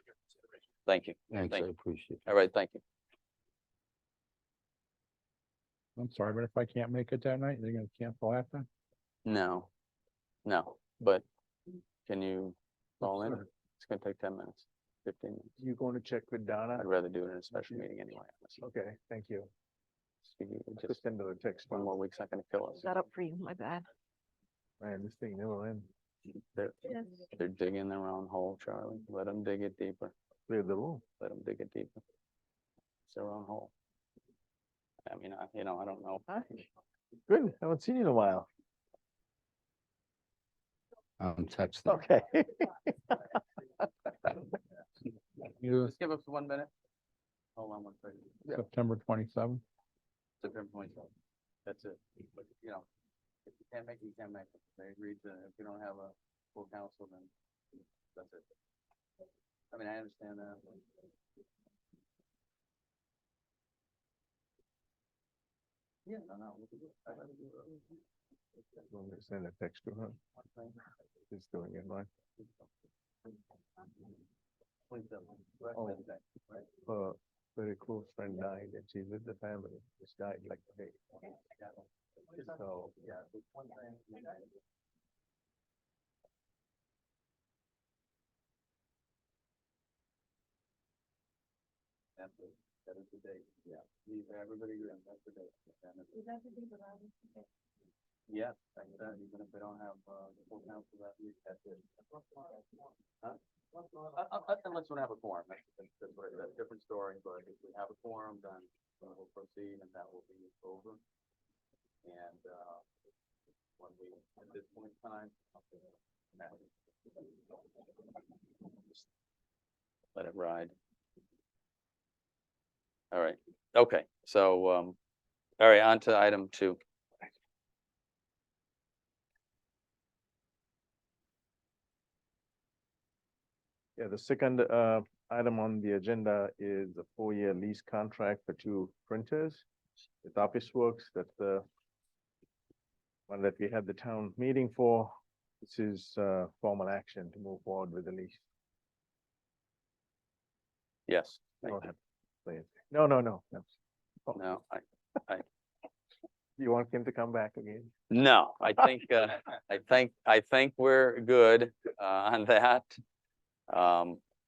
Thank you. Thanks, I Thank you. appreciate it. All right. Thank you. I'm sorry, but if I can't make it that night, they're gonna cancel after? No, but can you call in? Sure. It's gonna take 10 minutes, 15 minutes. You going to check with Donna? I'd rather do it in a special meeting anyway. honestly. Okay, thank you. Just Just send her a text. one more week's not gonna kill us. Is that up for you? My bad. Man, this thing never ends. They're digging their own hole, Charlie. Let them dig it deeper. Clear the room. Let them dig it deeper. It's their own hole. I mean, I don't know. Good, haven't seen you in a while. I'm texting. Okay. You, Just give us 1 minute. Hold on 1 second. September 27th? September 27th. That's it. But, if you can't make it, you can't make it. They agreed to, if you don't have a full council, then that's it. I mean, I understand that. Yeah, no, we can do it. I'd rather do it early. Want me to send a text to her? Just doing it, right? 27th. Oh. Wednesday, right? Her very close friend died and she's with the family. Just died like today. So, Yeah, it's one thing. That is the date, yeah. Everybody agrees, that's the date. Yeah, like that, even if they don't have, the full council that week, that's it. Huh? Unless we don't have a quorum, that's what, that's a different story, but if we have a quorum, then we'll proceed and that will be over. And, when we, at this point in time. Let it ride. All right, okay, so, all right, on to item 2. yeah, the second item on the agenda is a 4-year lease contract for 2 printers with Office Works. That's the one that we had the town meeting for. This is formal action to move forward with the lease. Yes. You thank don't you. have to say it. No. No, You want him to come back again? No, I think, I think we're good, on that.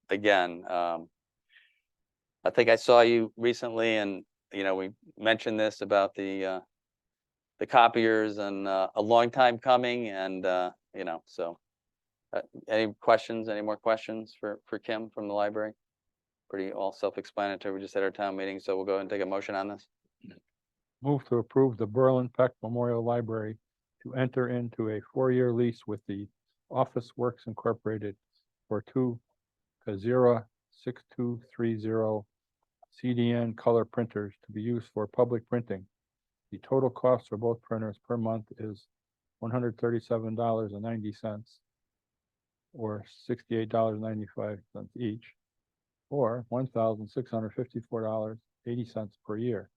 Again, I think I saw you recently and, we mentioned this about the copiers and, a long time coming and, so. Any questions, any more questions for Kim from the library? Pretty all self-explanatory. We just had our town meeting, so we'll go ahead and take a motion on this. Move to approve the Berlin Peck Memorial Library to enter into a 4-year lease with the Office Works Incorporated for 2 Kazira 6230 CDN color printers to be used for public printing. The total cost for both printers per month is $137.90 or $68.95 each, or $1,654.80 per year.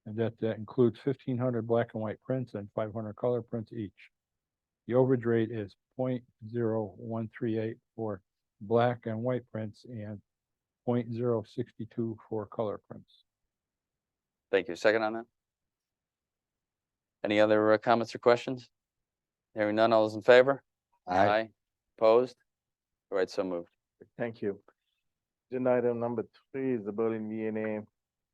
And that includes 1,500 black and white prints and 500 color prints each. The overage rate is 0.0138 for black and white prints and 0.062 for color prints. Thank you. Second on that? Any other comments or questions? Hearing none, all those in favor? Aye. Opposed? All right, so moved. Thank you. Agenda item number 3 is the Berlin VNA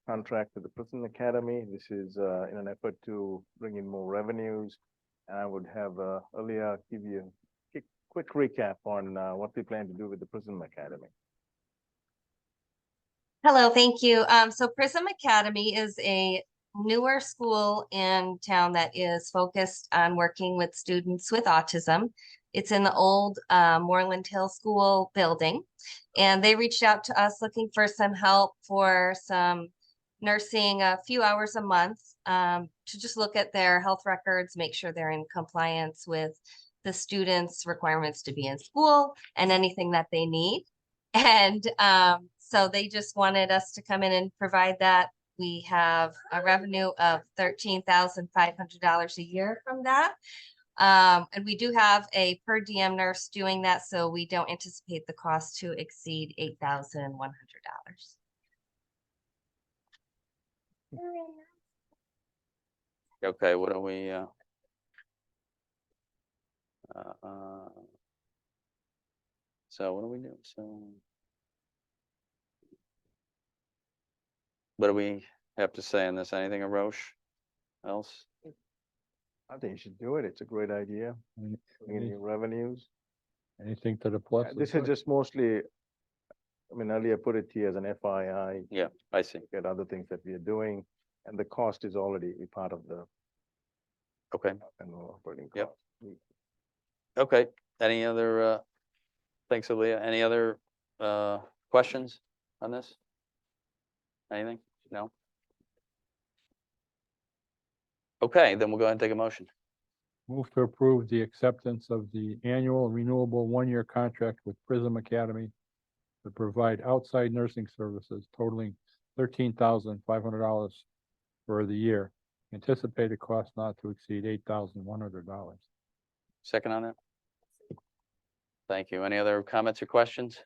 contract with the Prison Academy. This is in an effort to bring in more revenues. And I would have Aaliyah give you a quick recap on what we plan to do with the Prison Academy. Hello, thank you. So Prism Academy is a newer school in town that is focused on working with students with autism. It's in the old Moreland Hill School building. And they reached out to us looking for some help for some nursing a few hours a month to just look at their health records, make sure they're in compliance with the students' requirements to be in school and anything that they need. And so they just wanted us to come in and provide that. We have a revenue of $13,500 a year from that. And we do have a per diem nurse doing that, so we don't anticipate the cost to exceed $8,100. Okay, what are we, so what do we do? So. What do we have to say on this? Anything, Arosh? Else? I think you should do it. It's a great idea. Bring in new revenues. Anything to the plus? of This that? is just mostly, I mean, earlier put it here as an FYI. Yeah, I see. Get other things that we are doing, and the cost is already a part of the Okay, annual operating Yep. cost. okay. Any other, thanks, Aaliyah. Any other, questions on this? Anything? No? Okay, then we'll go ahead and take a motion. Move to approve the acceptance of the annual renewable 1-year contract with Prism Academy to provide outside nursing services totaling $13,500 for the year. Anticipated cost not to exceed $8,100. Second on that? Thank you. Any other comments or questions?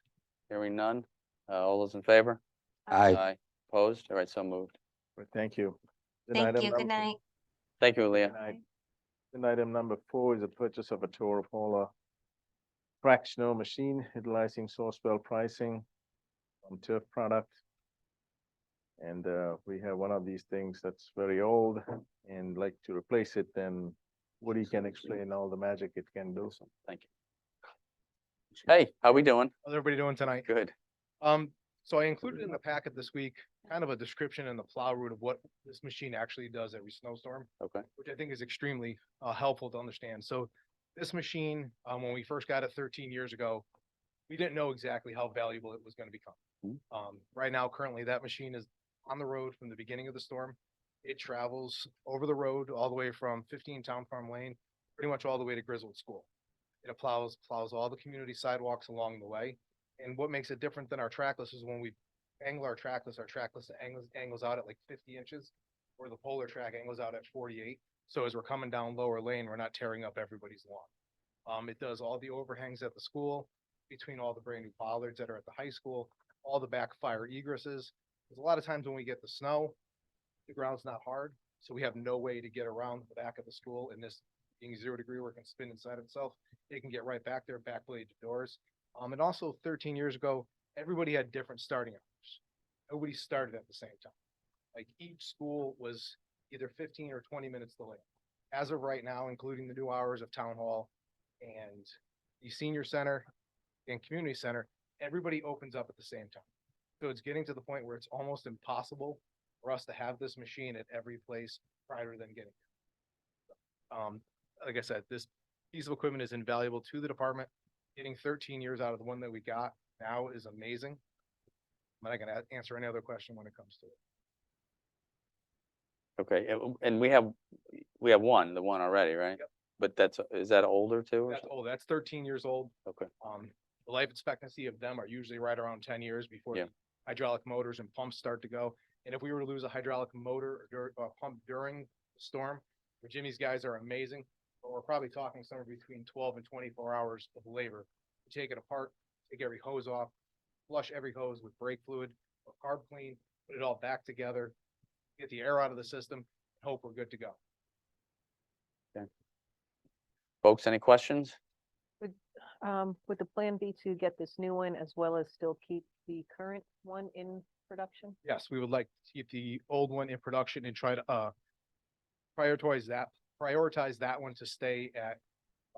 Hearing none. All those in favor? Aye. Opposed? All right, so moved. Right, thank you. Thank Item you. Good number- night. Thank you, Aaliyah. Good night. Agenda item number 4 is a purchase of a Toropola crack snow machine utilizing Sourcewell pricing from Turf product. And we have one of these things that's very old and like to replace it, then Woody can explain all the magic it can do. Thank you. Hey, how we doing? How's everybody doing tonight? Good. So I included in the packet this week, kind of a description in the plow route of what this machine actually does every snowstorm, Okay. which I think is extremely helpful to understand. So this machine, when we first got it 13 years ago, we didn't know exactly how valuable it was going to become. Right now, currently, that machine is on the road from the beginning of the storm. It travels over the road all the way from 15 Town Farm Lane, pretty much all the way to Griswold School. It plows all the community sidewalks along the way. And what makes it different than our trackless is when we angle our trackless angles out at like 50 inches, where the polar track angles out at 48. So as we're coming down lower lane, we're not tearing up everybody's lawn. It does all the overhangs at the school, between all the brand new bollards that are at the high school, all the back fire egresses. There's a lot of times when we get the snow, the ground's not hard, So we have no way to get around the back of the school, and this being 0 degree where it can spin inside itself, it can get right back there, backbladed doors. And also 13 years ago, everybody had different starting hours. Nobody started at the same time. Like each school was either 15 or 20 minutes delayed. As of right now, including the new hours of town hall and the senior center and community center, everybody opens up at the same time. So it's getting to the point where it's almost impossible for us to have this machine at every place prior to them getting here. Like I said, this piece of equipment is invaluable to the department. Getting 13 years out of the one that we got now is amazing. I'm not gonna answer any other question when it comes to it. Okay, and we have the one already, right? Yep. But is that older too? or That's something? old, that's 13 years old. Okay, The life expectancy of them are usually right around 10 years before Yeah. the hydraulic motors and pumps start to go. And if we were to lose a hydraulic motor or pump during the storm, Jimmy's guys are amazing, but we're probably talking somewhere between 12 and 24 hours of labor to take it apart, take every hose off, flush every hose with brake fluid or carb clean, put it all back together, get the air out of the system, and hope we're good to go. folks, any questions? Would the plan be to get this new one as well as still keep the current one in production? Yes, we would like to keep the old one in production and try to prioritize that one to stay at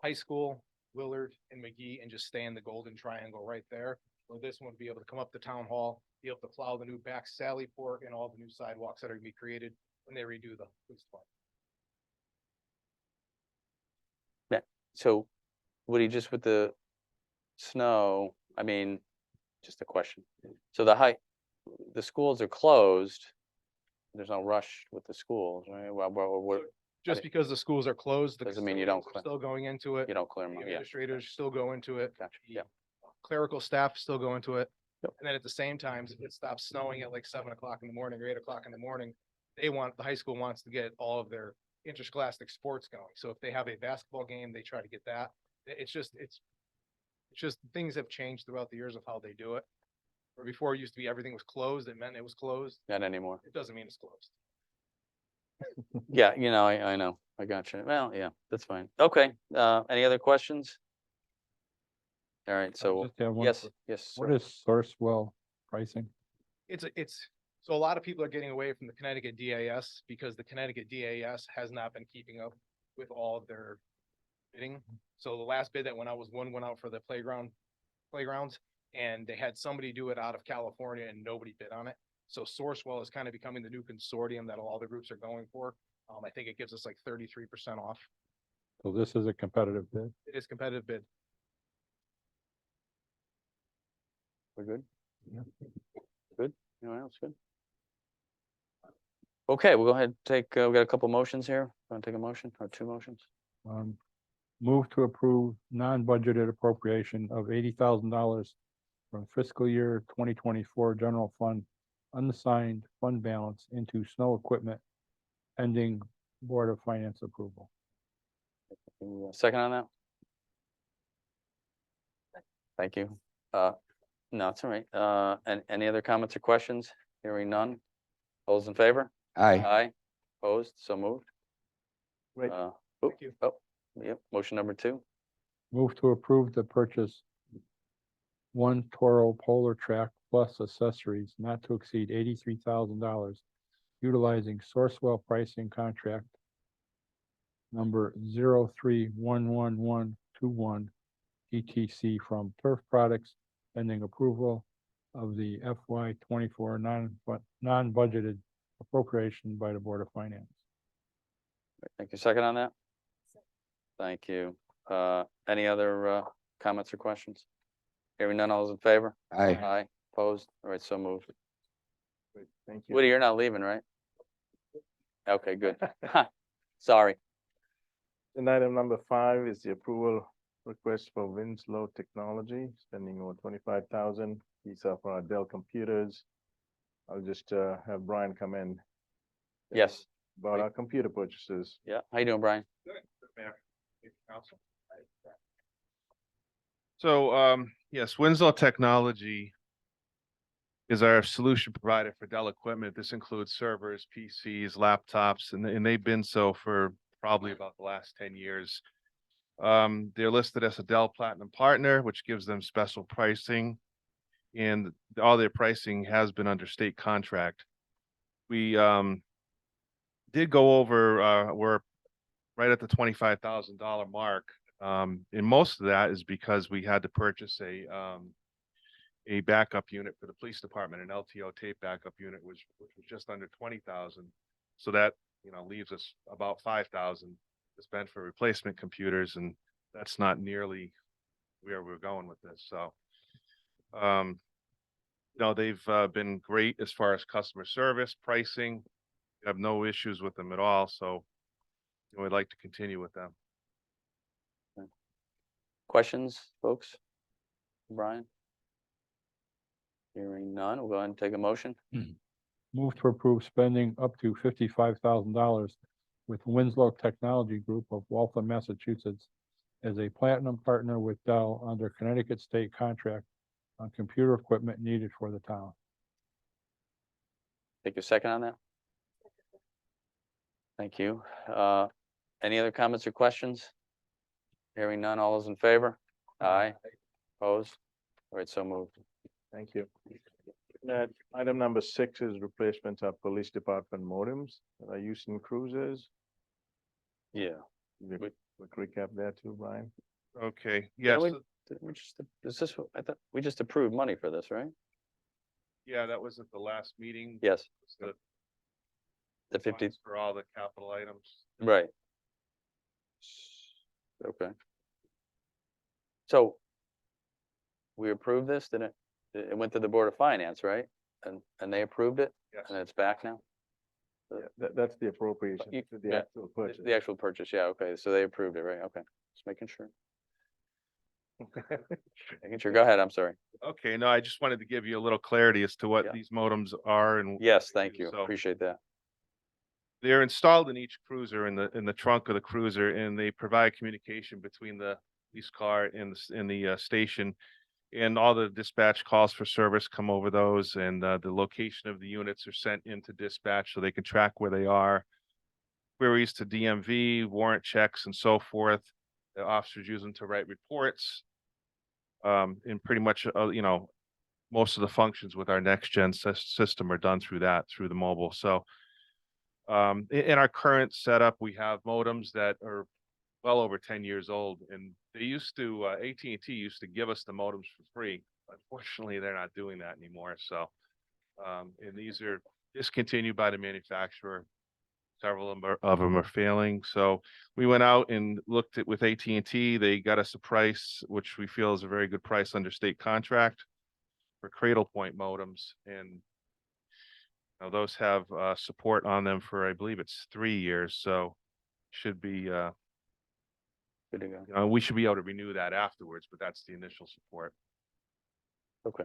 high school, Willard and McGee, and just stay in the golden triangle right there. Where this one would be able to come up to town hall, be able to plow the new back Sally Port and all the new sidewalks that are gonna be created when they redo the police department. So, Woody, just with the snow, I mean, just a question. So the schools are closed. There's no rush with the schools, right? Well, Just because the schools are closed, the Doesn't mean you don't custodians are still going into it. you don't clear The them, yeah, administrators still go into it. gotcha, the yeah. Clerical staff still go into it. Yep. And then at the same time, if it stops snowing at like 7 o'clock in the morning or 8 o'clock in the morning, the high school wants to get all of their interscholastic sports going. So if they have a basketball game, they try to get that. It's just things have changed throughout the years of how they do it. Where before it used to be everything was closed, it meant it was closed. Not anymore. It doesn't mean it's closed. Yeah, I know, I got you. Well, yeah, that's fine. Okay, any other questions? All right, so, just have one yes, quick- yes. What sir. is Sourcewell pricing? So a lot of people are getting away from the Connecticut DAS because the Connecticut DAS has not been keeping up with all of their bidding. So the last bid that went out went out for the playgrounds, and they had somebody do it out of California and nobody bid on it. So Sourcewell is kind of becoming the new consortium that all the groups are going for. I think it gives us like 33% off. So this is a competitive bid. It is competitive bid. We're good? Yeah. Good? Anyone else good? Okay, we'll go ahead and take, we got a couple motions here. Want to take a motion or two motions? Move to approve non-budgeted appropriation of $80,000 from fiscal year 2024 general fund unassigned fund balance into snow equipment pending Board of Finance approval. Second on that? Thank you. No, it's all right. And any other comments or questions? Hearing none. Those in favor? Aye. Aye. Opposed? So moved. Great. Thank you. Oh, yep, motion number 2. Move to approve the purchase one Toro Polar Track plus accessories not to exceed $83,000 utilizing Sourcewell pricing contract number 03-11121 ETC from Turf Products pending approval of the FY 24 non-budgeted appropriation by the Board of Finance. Thank you. Second on that? Thank you. Any other comments or questions? Hearing none, all those in favor? Aye. Aye. Opposed? All right, so moved. Great, thank you. Woody, you're not leaving, right? Okay, good. Sorry. And item number 5 is the approval request for Winslow Technology, spending over 25,000. These are for our Dell computers. I'll just have Brian come in. Yes. About our computer purchases. Yeah. How you doing, Brian? So, yes, Winslow Technology is our solution provider for Dell equipment. This includes servers, PCs, laptops, and they've been so for probably about the last 10 years. They're listed as a Dell Platinum Partner, which gives them special pricing, and all their pricing has been under state contract. We did go over, we're right at the $25,000 mark. And most of that is because we had to purchase a backup unit for the police department, an LTO tape backup unit, which was just under 20,000. So that, leaves us about 5,000 to spend for replacement computers, and that's not nearly where we're going with this. So, they've been great as far as customer service, pricing. We have no issues with them at all. So, we'd like to continue with them. Questions, folks? Brian? Hearing none, we'll go ahead and take a motion. Move to approve spending up to $55,000 with Winslow Technology Group of Waltham, Massachusetts as a platinum partner with Dell under Connecticut State contract on computer equipment needed for the town. Take a second on that. Thank you. Any other comments or questions? Hearing none, all those in favor? Aye. Opposed? All right, so moved. Thank you. Item number 6 is replacement of police department modems that are used in cruisers. Yeah. Quick recap there too, Brian. Okay, Yeah, yes, is this, I thought we just approved money for this, right? yeah, that was at the last meeting. Yes, The the 50, funds for all the capital items. right. Okay. So we approved this, didn't it? It went to the Board of Finance, right? And they approved it, Yes. and it's back now? That's the appropriation You- to the yeah, actual purchase. The actual purchase, yeah, okay, so they approved it, right? Okay, just making sure. Making sure, go ahead, I'm sorry. Okay, no, I just wanted to give you a little clarity as to what Yeah. these modems are and. Yes, what they thank do. you, So appreciate that. they're installed in each cruiser in the trunk of the cruiser, and they provide communication between the police car and the station. And all the dispatch calls for service come over those, and the location of the units are sent into dispatch so they can track where they are. Queries to DMV, warrant checks, and so forth. The officers use them to write reports. And pretty much, most of the functions with our next gen system are done through the mobile. So, in our current setup, we have modems that are well over 10 years old, and they used to, AT&T used to give us the modems for free. Unfortunately, they're not doing that anymore. So, and these are discontinued by the manufacturer. Several of them are failing. So we went out and looked at with AT&T. They got us a price, which we feel is a very good price under state contract for Cradle Point modems. And those have support on them for, I believe it's 3 years. So should be, Good to go. we should be able to renew that afterwards, but that's the initial support. Okay.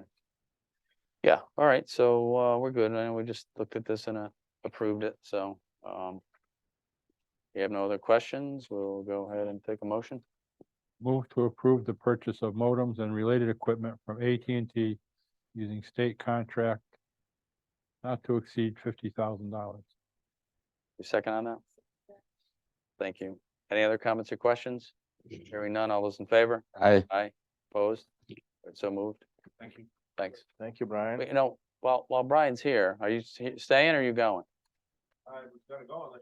Yeah, all right, so we're good. I know we just looked at this and approved it, so you have no other questions, we'll go ahead and take a motion. Move to approve the purchase of modems and related equipment from AT&T using state contract not to exceed $50,000. You second on that? Thank you. Any other comments or questions? Hearing none, all those in favor? Aye. Aye, opposed? So moved. Thank you. Thanks. Thank you, Brian. Wait, while Brian's here, are you staying or are you going? I was gonna go.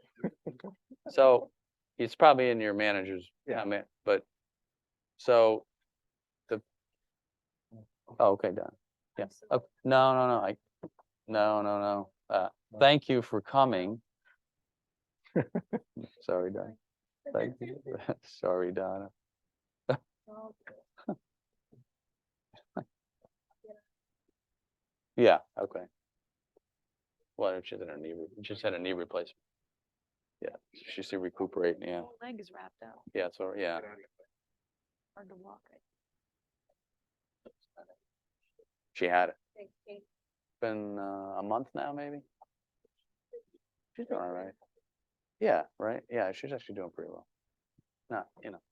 So it's probably in your manager's Yeah. comment, but so okay, done. Yeah. No. No. Thank you for coming. Sorry, Donna. Thank you. Sorry, Donna. Yeah, okay. Well, she had just had a knee replacement. Yeah, she's still recuperating, yeah. Leg is wrapped up, Yeah, so, yeah. hard to walk it. She had it. Been a month now, maybe? She's doing all right. Yeah, right? Yeah, she's actually doing pretty well. Not,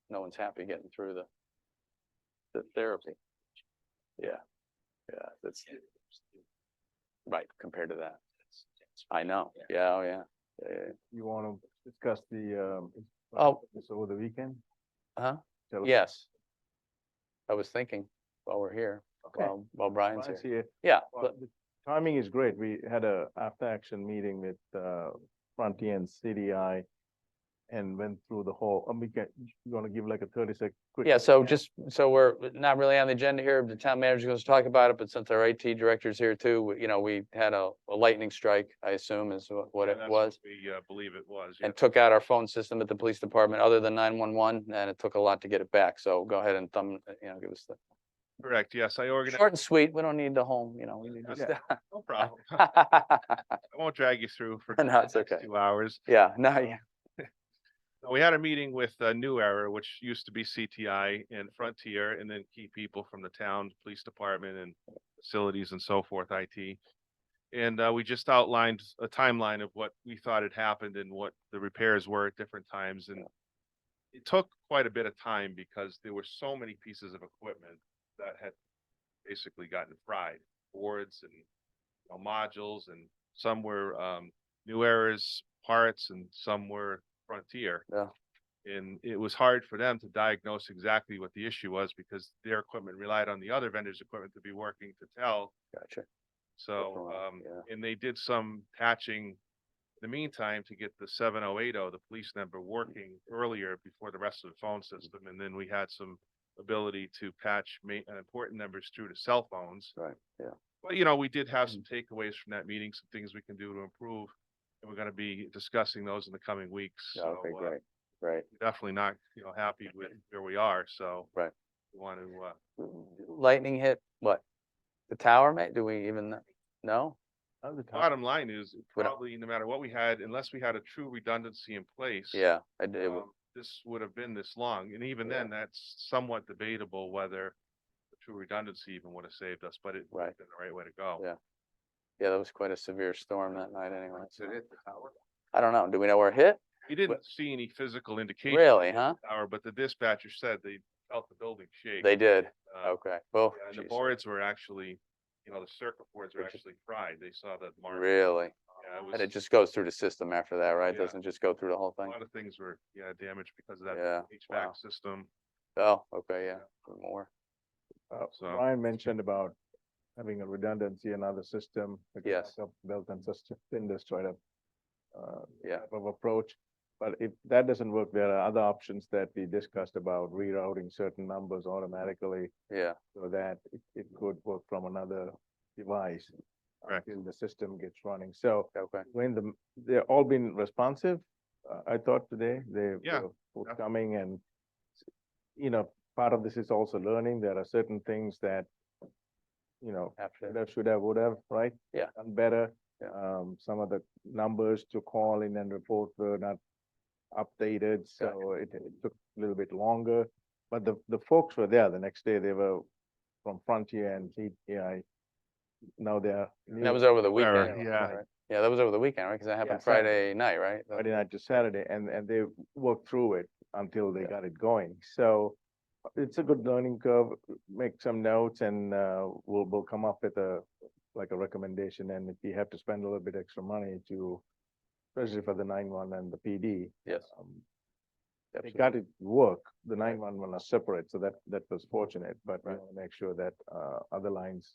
no one's happy getting through the therapy. Yeah, that's, right, compared to that. I know, yeah, oh, yeah. Yeah. You want to discuss the, Oh. this over the weekend? Huh? Tell us- Yes. I was thinking while we're here, Okay. while Brian's Brian's here. here. Yeah, Well, but- the timing is great. We had a after-action meeting with Frontier and CDI and went through the whole, you want to give like a 30-second quick? yeah, so just, so we're not really on the agenda here. The town manager's going to talk about it, but since our IT director's here too, we had a lightning strike, I assume is what Yeah, it that's was. We believe it was. And took out our phone system at the police department other than 911, and it took a lot to get it back. So go ahead and give us the Correct, yes, I organized. short and sweet. We don't need the whole, we need just. No problem. I won't drag you through for No, the it's next okay. 2 hours. Yeah, no, yeah, We had a meeting with New Era, which used to be CTI and Frontier, and then key people from the town, police department and facilities and so forth, IT. And we just outlined a timeline of what we thought had happened and what the repairs were at different times. And it took quite a bit of time because there were so many pieces of equipment that had basically gotten fried, boards and modules, and some were New Era's parts and some were Frontier. Yeah. And it was hard for them to diagnose exactly what the issue was because their equipment relied on the other vendor's equipment to be working to tell. gotcha. So, Yeah. and they did some patching in the meantime to get the 7080, the police number, working earlier before the rest of the phone system. And then we had some ability to patch important numbers through to cell phones. Right, yeah. But, we did have some takeaways from that meeting, some things we can do to improve. And we're going to be discussing those in the coming weeks. Yeah, okay, So, great, great. definitely not, happy with where we are. So Right. we want to, Lightning hit what? The tower, mate? Do we even know? bottom line is What- probably no matter what we had, unless we had a true redundancy in place. Yeah, I did. This would have been this long. And even Yeah. then, that's somewhat debatable whether the true redundancy even would have saved us, but it would have been the right way to go. Yeah. Yeah, that was quite a severe storm that night anyway. so- Did it hit the tower? I don't know. Do we know where it hit? We didn't see any physical indication. Really, huh? But the dispatcher said they felt the building shake. They did. Uh, Okay. Well, And the geez. boards were actually, the circuit boards were Which is- actually fried. They saw the mark. Really? Yeah, it And it was, just goes through the system after that, right? Yeah. Doesn't just go through the whole a thing? lot of things were, damaged because of that Yeah, HVAC wow. system. Oh, okay, yeah, more. So- Brian mentioned about having a redundancy in other system. like a Yes. backup Belt and suspenders try to Yeah. type of approach. But if that doesn't work, there are other options that we discussed about rerouting certain numbers automatically Yeah, so that it could work from another device Correct. until the system gets running. So okay. when they're all been responsive, I thought today, they Yeah, were forthcoming and, part of this is also learning. There are certain things that, After, should have, would have, right? Yeah. Done better. Yeah. Some of the numbers to call in and report were not updated, so it took a little bit longer. But the folks were there the next day. They were from Frontier and CTI. Now they're. that was over the Where, weekend. yeah. right? Yeah, that was over the weekend, right? Because that happened Saturday. Friday night, right? Friday night to Saturday, and they worked through it until they Yeah. got it going. So it's a good learning curve. Make some notes and we'll come up with a recommendation. And if we have to spend a little bit extra money to, especially for the 911 and the PD. Yes. They Absolutely. got it work. The 911 are separate, so that was fortunate, but we Right. want to make sure that other lines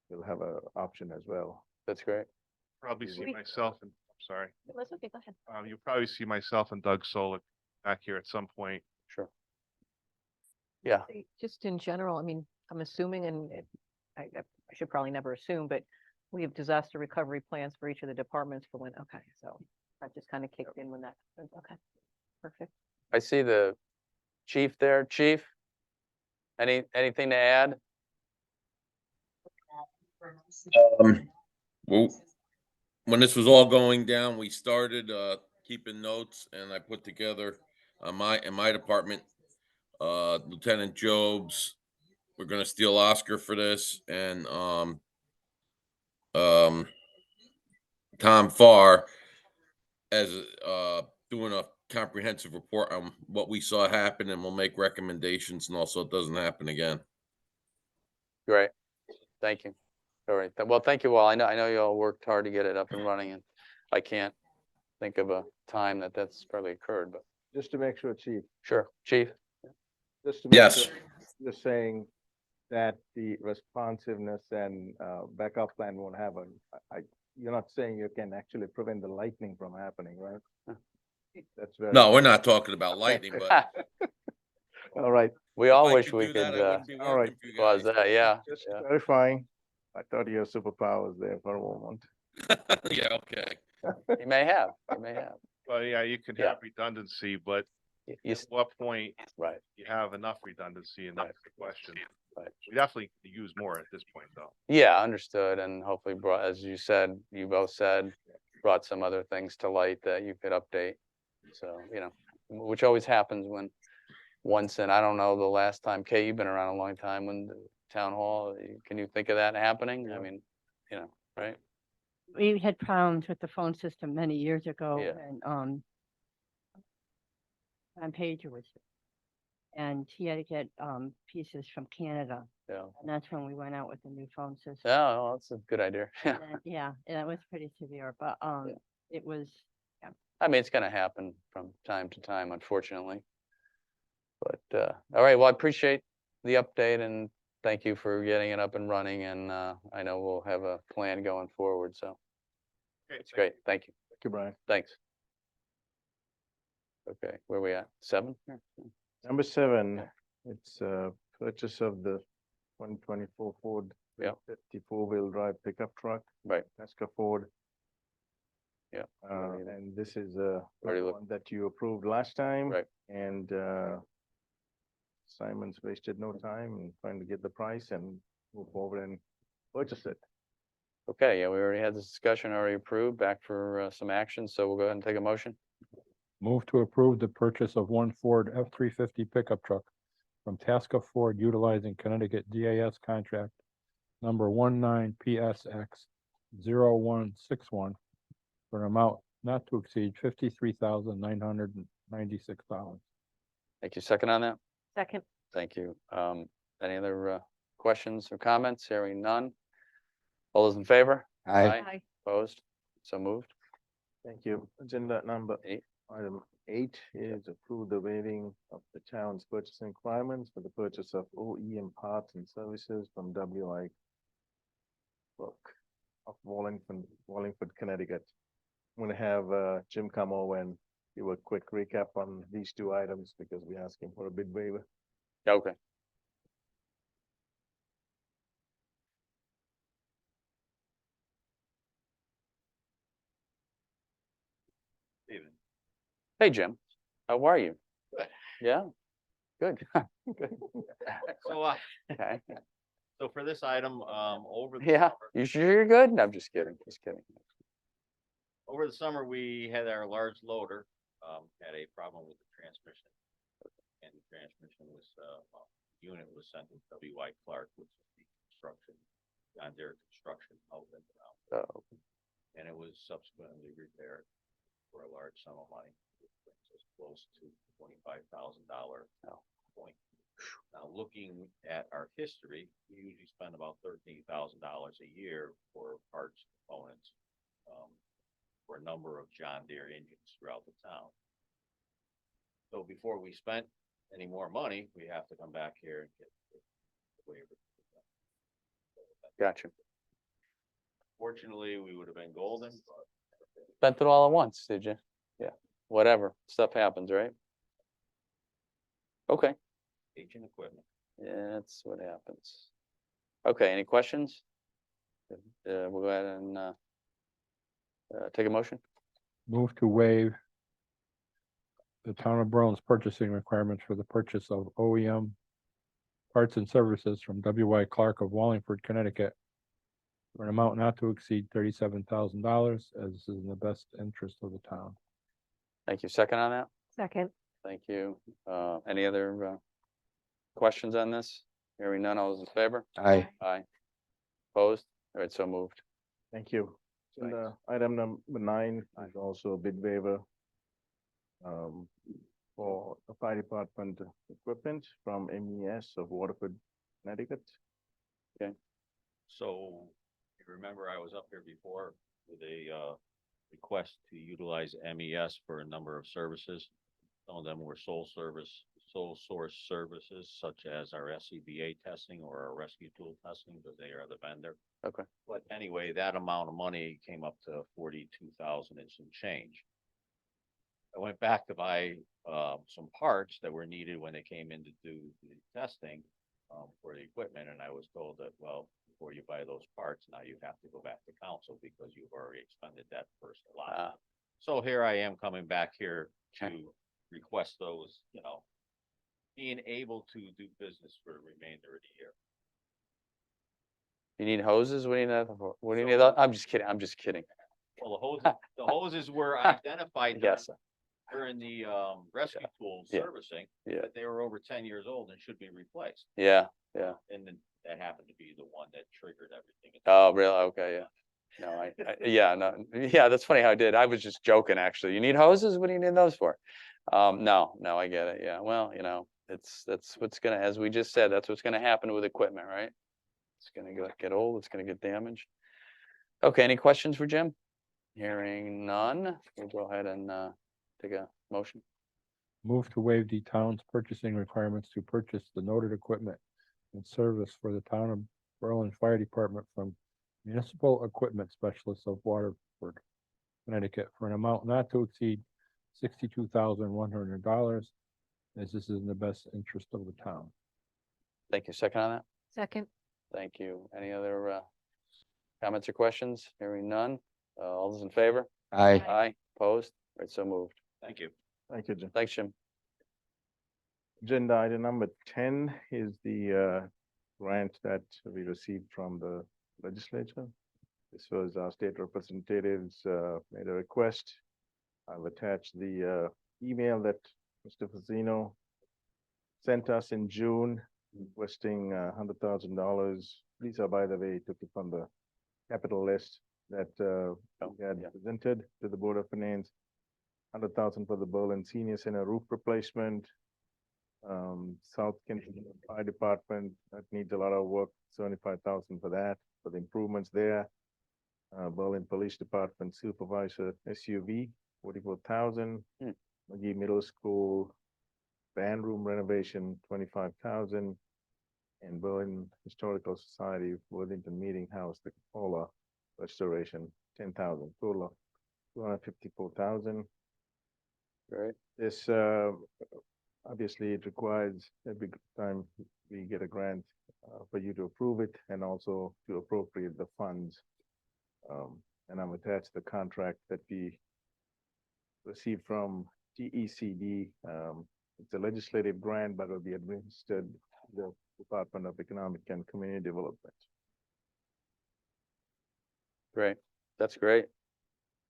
will have a option as well. That's great. Probably see We- myself and, I'm sorry, That's okay, go ahead. you'll probably see myself and Doug Solik back here at some point. Sure. Yeah, Just in general, I mean, I'm assuming, and I should probably never assume, but we have disaster recovery plans for each of the departments for when, okay, so that just kind of kicked in when that, happens. Okay, perfect. I see the chief there. Chief? Anything to add? Well, when this was all going down, we started keeping notes, and I put together in my department, Lieutenant Jobs. We're gonna steal Oscar for this, and Tom Farr as doing a comprehensive report on what we saw happen, and we'll make recommendations, and also it doesn't happen again. Great. Thank you. All right, well, thank you all. I know you all worked hard to get it up and running, and I can't think of a time that that's probably occurred, but Just to make sure, chief, sure, chief. just to make Yes. sure, you're saying that the responsiveness and backup plan won't happen. You're not saying you can actually prevent the lightning from happening, right? That's very. No, we're not talking about lightning, but All right, We if all I wish could we do that, could, I wouldn't be all right. working for you cause guys. that, yeah. just yeah. clarifying. I thought your superpower was there for a moment. Yeah, okay. You may have, you may have. Well, yeah, you could Yeah. have redundancy, but You, at what point right, you have enough redundancy and that's the question. right. We definitely could use more at this point, though. Yeah, understood, and hopefully brought, as you said, you both said, brought some other things to light that you could update. So, which always happens when once in, I don't know, the last time, Kay, you've been around a long time, when the town hall, can you think of that happening? I mean, right? We had problems with the phone system many years ago Yeah. and, on Pager was, and he had to get, pieces from Canada. Yeah. And that's when we went out with the new phone system. Yeah, well, that's a good idea. Yeah. Yeah, and it was pretty severe, but, it was, I mean, it's gonna happen from time to time, unfortunately. But, all right, well, I appreciate the update and thank you for getting it up and running, and, I know we'll have a plan going forward, so it's great. Thank you. Thank you, Brian. Thanks. Okay, where we at? 7? Number 7, it's purchase of the 2024 Ford Yeah. 54-wheel drive pickup truck. Right. Pesca Ford. Yeah. And this is Already the look- one that you approved last time. Right. And Simon's wasted no time in trying to get the price and move forward and purchase it. Okay, yeah, we already had this discussion, already approved, back for, some action, so we'll go ahead and take a motion. Move to approve the purchase of one Ford F-350 pickup truck from Tasca Ford utilizing Connecticut DAS contract number 19PSX 0161 for an amount not to exceed $53,996. Thank you. Second on that? Second, Thank you. Any other, questions or comments? Hearing none. All those in favor? Aye. Opposed? So moved. Thank you. Agenda number 8. Item 8 is approve the waiving of the town's purchasing requirements for the purchase of OEM parts and services from WI Book of Wallingford, Connecticut. I'm gonna have Jim come over and give a quick recap on these 2 items because we're asking for a bid waiver. Okay. Hey, Jim. How are you? Good. Yeah? Good. Good. So, Okay. so for this item, over the Yeah, summer- you sure you're good? No, I'm just kidding, just kidding. over the summer, we had our large loader, had a problem with the transmission. And the transmission was, unit was sent to W.I. Clark, which is the construction, John Deere construction outfit. Oh, And it was subsequently repaired for a large sum of money. Which brings us close to $25,000 point. Now, looking at our history, we usually spend about $13,000 a year for parts, components, for a number of John Deere engines throughout the town. So before we spent any more money, we have to come back here and get the waiver. gotcha. Fortunately, we would have been golden, but Spent it all at once, did you? Yeah, whatever. Stuff happens, right? Okay. aging equipment. Yeah, that's what happens. Okay, any questions? We'll go ahead and, take a motion. Move to waive the town of Berlin's purchasing requirements for the purchase of OEM parts and services from WI Clark of Wallingford, Connecticut for an amount not to exceed $37,000, as this is in the best interest of the town. Thank you. Second on that? second, Thank you. Any other, questions on this? Hearing none, all those in favor? Aye. Aye. Opposed? All right, so moved. Thank you. Agenda item number 9 is also a bid waiver for the fire department equipment from MES of Waterford, Connecticut. So You remember I was up here before with a request to utilize MES for a number of services. Some of them were sole source services such as our SCBA testing or our rescue tool testing, because they are the vendor. Okay. But anyway, that amount of money came up to 42,000 and some change. I went back to buy some parts that were needed when they came in to do the testing for the equipment, and I was told that, well, before you buy those parts, now you have to go back to council because you've already expended that first lot. So here I am coming back here to request those, being able to do business for the remainder of the year. You need hoses? What do you need? What do you need? I'm just kidding. I'm just kidding. Well, the hoses were identified Yes. during the rescue tool Yeah. servicing, Yeah. that they were over 10 years old and should be replaced. Yeah. Yeah. And then that happened to be the one that triggered everything. Oh, really? Okay. Yeah. No, yeah, no, yeah, that's funny how I did. I was just joking, actually. You need hoses? What do you need those for? No, I get it. Yeah. Well, that's what's gonna, as we just said, that's what's gonna happen with equipment, right? It's gonna get old, it's gonna get damaged. Okay, any questions for Jim? Hearing none, we'll go ahead and take a motion. Move to waive the town's purchasing requirements to purchase the noted equipment and service for the town of Berlin Fire Department from Municipal Equipment Specialists of Waterford, Connecticut, for an amount not to exceed $62,100, as this is in the best interest of the town. Thank you. Second on that? Second. Thank you. Any other comments or questions? Hearing none. All those in favor? Aye. Aye. Opposed? Right, so moved. Thank you. Thank you, Jim. Thanks, Jim. Agenda item number 10 is the grant that we received from the legislature. This was our state representatives made a request. I've attached the email that Mr. Fazzino sent us in June requesting $100,000. These are, by the way, took it from the capital list that we had presented to the Board of Finance. $100,000 for the Berlin Senior Center roof replacement. South Kensington Fire Department, that needs a lot of work, $75,000 for that, for the improvements there. Berlin Police Department Supervisor SUV, $44,000. McGee Middle School band room renovation, $25,000. And Berlin Historical Society Worthington Meeting House, the Cupola restoration, $10,000. Total of $254,000. Great. This obviously it requires every time we get a grant for you to approve it and also to appropriate the funds. And I'm attached the contract that we received from TECD. It's a legislative grant, but will be administered the Department of Economic and Community Development. Great. That's great.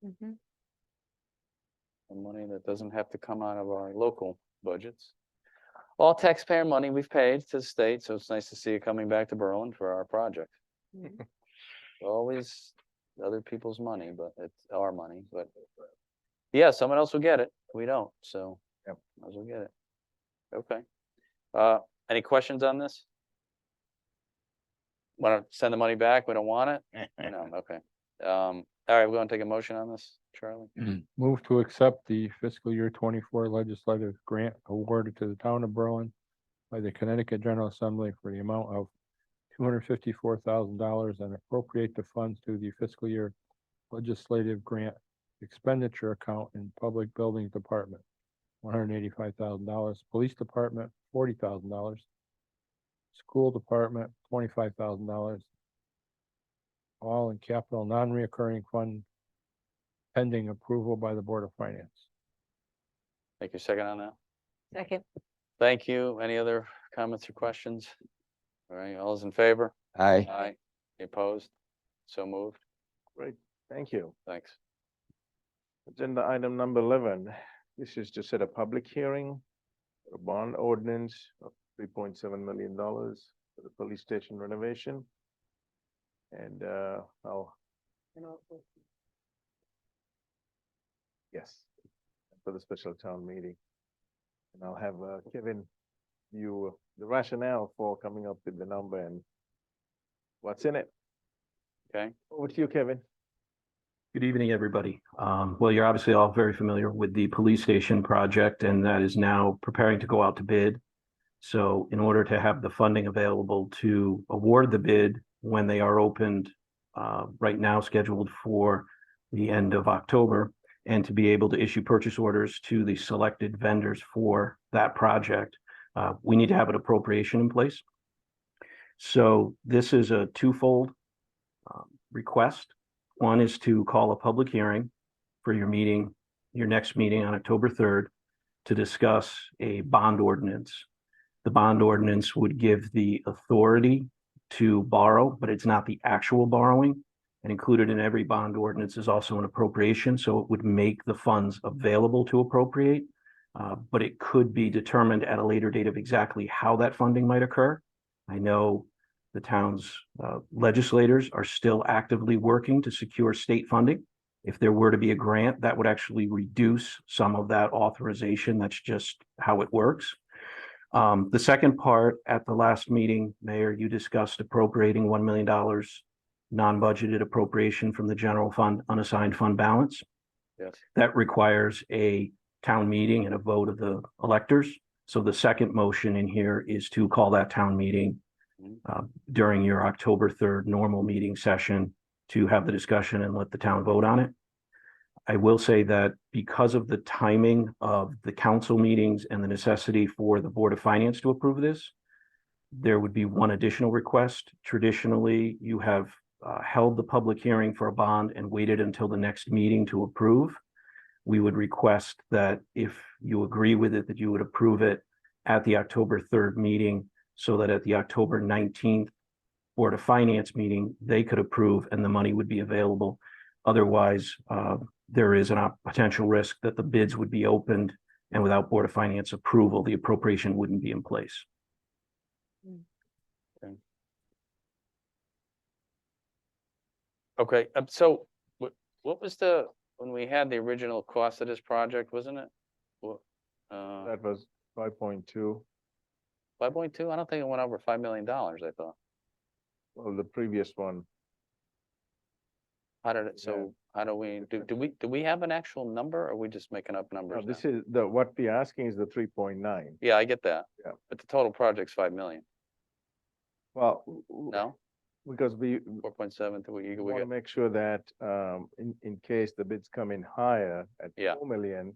Mm-hmm. The money that doesn't have to come out of our local budgets. All taxpayer money we've paid to the state, so it's nice to see it coming back to Berlin for our project. Always other people's money, but it's our money, but yeah, someone else will get it. We don't, so yep, might as well get it. Okay. Any questions on this? Want to send the money back? We don't want it? No, okay. All right, we're going to take a motion on this, Charlie. Move to accept the fiscal year 24 legislative grant awarded to the town of Berlin by the Connecticut General Assembly for the amount of $254,000 and appropriate the funds to the fiscal year legislative grant expenditure account in Public Buildings Department, $185,000, Police Department, $40,000, School Department, $25,000, all in capital non-reoccurring fund pending approval by the Board of Finance. Thank you. Second on that. Second. Thank you. Any other comments or questions? All right, all those in favor? Aye. Aye. Any opposed? So moved. Great, thank you. Thanks. Agenda item number 11. This is to set a public hearing, a bond ordinance of $3.7 million for the police station renovation. And yes, for the special town meeting. And I'll have Kevin view the rationale for coming up with the number and what's in it. Okay, Over to you, Kevin. Good evening, everybody. Well, you're obviously all very familiar with the police station project, and that is now preparing to go out to bid. So in order to have the funding available to award the bid when they are opened, right now scheduled for the end of October, and to be able to issue purchase orders to the selected vendors for that project, we need to have an appropriation in place. So this is a twofold request. One is to call a public hearing for your meeting, your next meeting on October 3rd, to discuss a bond ordinance. The bond ordinance would give the authority to borrow, but it's not the actual borrowing. And included in every bond ordinance is also an appropriation, so it would make the funds available to appropriate. But it could be determined at a later date of exactly how that funding might occur. I know the town's legislators are still actively working to secure state funding. If there were to be a grant, that would actually reduce some of that authorization. That's just how it works. The second part, at the last meeting, Mayor, you discussed appropriating $1 million non-budgeted appropriation from the general fund unassigned fund balance. yes, That requires a town meeting and a vote of the electors. So the second motion in here is to call that town meeting during your October 3rd normal meeting session to have the discussion and let the town vote on it. I will say that because of the timing of the council meetings and the necessity for the Board of Finance to approve this, there would be one additional request. Traditionally, you have held the public hearing for a bond and waited until the next meeting to approve. We would request that if you agree with it, that you would approve it at the October 3rd meeting, so that at the October 19th Board of Finance meeting, they could approve and the money would be available. Otherwise, there is a potential risk that the bids would be opened, and without Board of Finance approval, the appropriation wouldn't be in place. okay, so what was when we had the original cost of this project, wasn't it? That was 5.2. 5.2? I don't think it went over $5 million, I thought. Well, the previous one. How did it, so how do we have an actual number, or are we just making up No, numbers now? this is what we're asking is the 3.9. Yeah, I get that. Yeah. But the total project's 5 million, Well, no? because we 4.7, we want to get, make sure that in case the bids come in higher at Yeah. 4 million,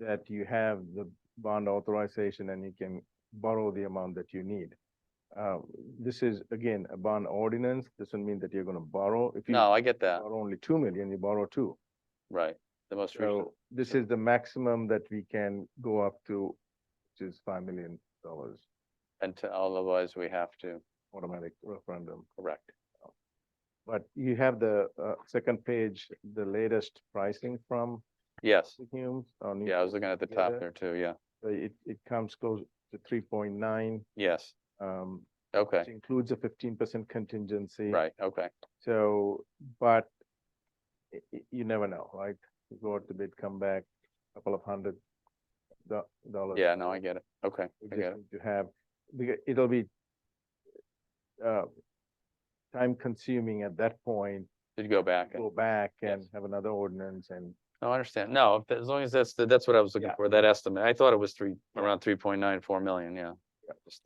that you have the bond authorization and you can borrow the amount that you need. This is again a bond ordinance. Doesn't mean that you're going to borrow. If you no, I get that, borrow only 2 million, you borrow 2. right, the most recent, So this is the maximum that we can go up to, which is $5 million and otherwise we have to, automatic referendum. correct. But you have the second page, the latest pricing from Yes, Humes on. yeah, I was looking at the top together. there too, yeah, It comes close to 3.9. yes, okay, Which includes a 15% contingency. right, okay, So, but you never know, right? You go out to bid, come back, couple of $100. yeah, no, I get it, okay, We I just get it, need to have, because it'll be time consuming at that point, did you go back? go back and Yes. have another ordinance and. No, I understand, no, as long as that's what I was looking Yeah. for, that estimate, I thought it was around 3.94 million, yeah.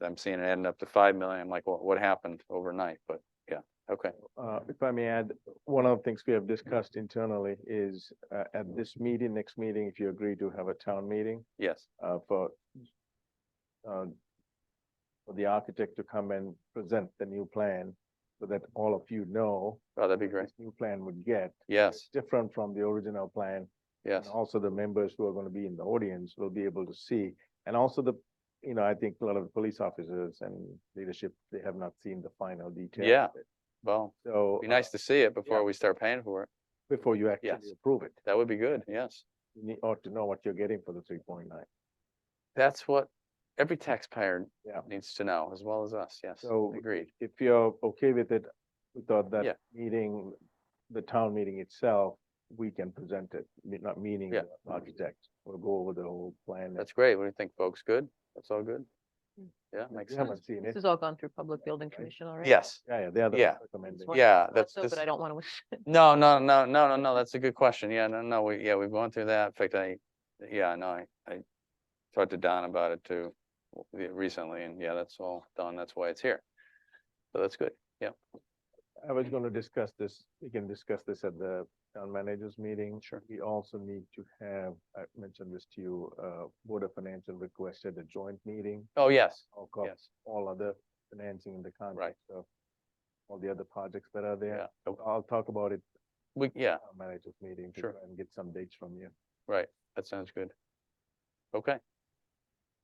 I'm seeing it adding up to 5 million, I'm like, what happened overnight, but, yeah, okay, If I may add, one of the things we have discussed internally is at this meeting, next meeting, if you agree to have a town meeting yes, for the architect to come and present the new plan so that all of you know oh, that'd be great, this new plan would get. yes, It's different from the original plan. yes, And also the members who are going to be in the audience will be able to see. And also I think a lot of the police officers and leadership, they have not seen the final details. Yeah. of it. well, So. be nice to see it before yeah. we start paying for it, Before you actually Yes. approve it, that would be good, yes. you ought to know what you're getting for the 3.9. That's what every taxpayer Yeah. needs to know, as well as us, yes, So agreed, if you're okay with it, we thought Yeah. that meeting, the town meeting itself, we can present it, not meaning Yeah. the architect. We'll go over the whole plan. that's great, what do you think, folks, good, that's all good? Yeah, makes We sense. haven't seen This it. has all gone through Public Building Commission already? Yes, Yeah, they are the yeah. ones recommending. Yeah, that's So, this. but I don't want to. No, that's a good question. Yeah, no, we've gone through that. In fact, I talked to Don about it too recently, and yeah, that's all done. That's why it's here. So that's good. Yeah, I was gonna discuss this, we can discuss this at the town managers meeting. Sure. We also need to have, I mentioned this to you, Board of Financial requested a joint meeting. oh, yes, Of course, yes, all other financing in the Right. context of all the other projects that are there. yeah. I'll talk about it Yeah, at town managers meeting to Sure. try and get some dates from you. right. That sounds good. Okay.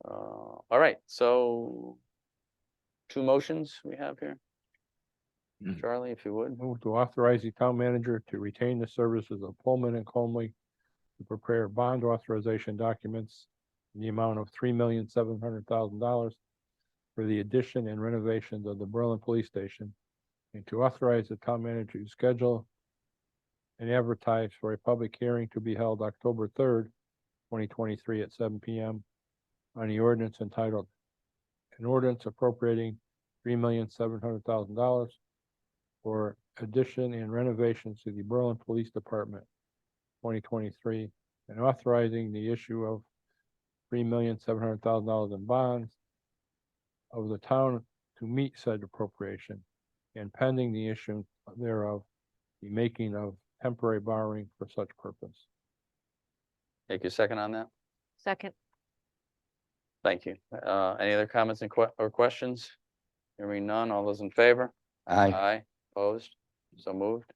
All right, so 2 motions we have here. Charlie, if you would. Move to authorize the town manager to retain the services of Pullman and Comley to prepare bond authorization documents in the amount of $3,700,000 for the addition and renovations of the Berlin Police Station, and to authorize the town manager to schedule and advertise for a public hearing to be held October 3rd, 2023 at 7 PM on the ordinance entitled, an ordinance appropriating $3,700,000 for addition and renovations to the Berlin Police Department 2023, and authorizing the issue of $3,700,000 in bonds of the town to meet said appropriation, and pending the issuance thereof, the making of temporary borrowing for such purpose. Take your second on that. Second. Thank you. Any other comments and or questions? Hearing none, all those in favor? Aye. Aye, opposed, so moved.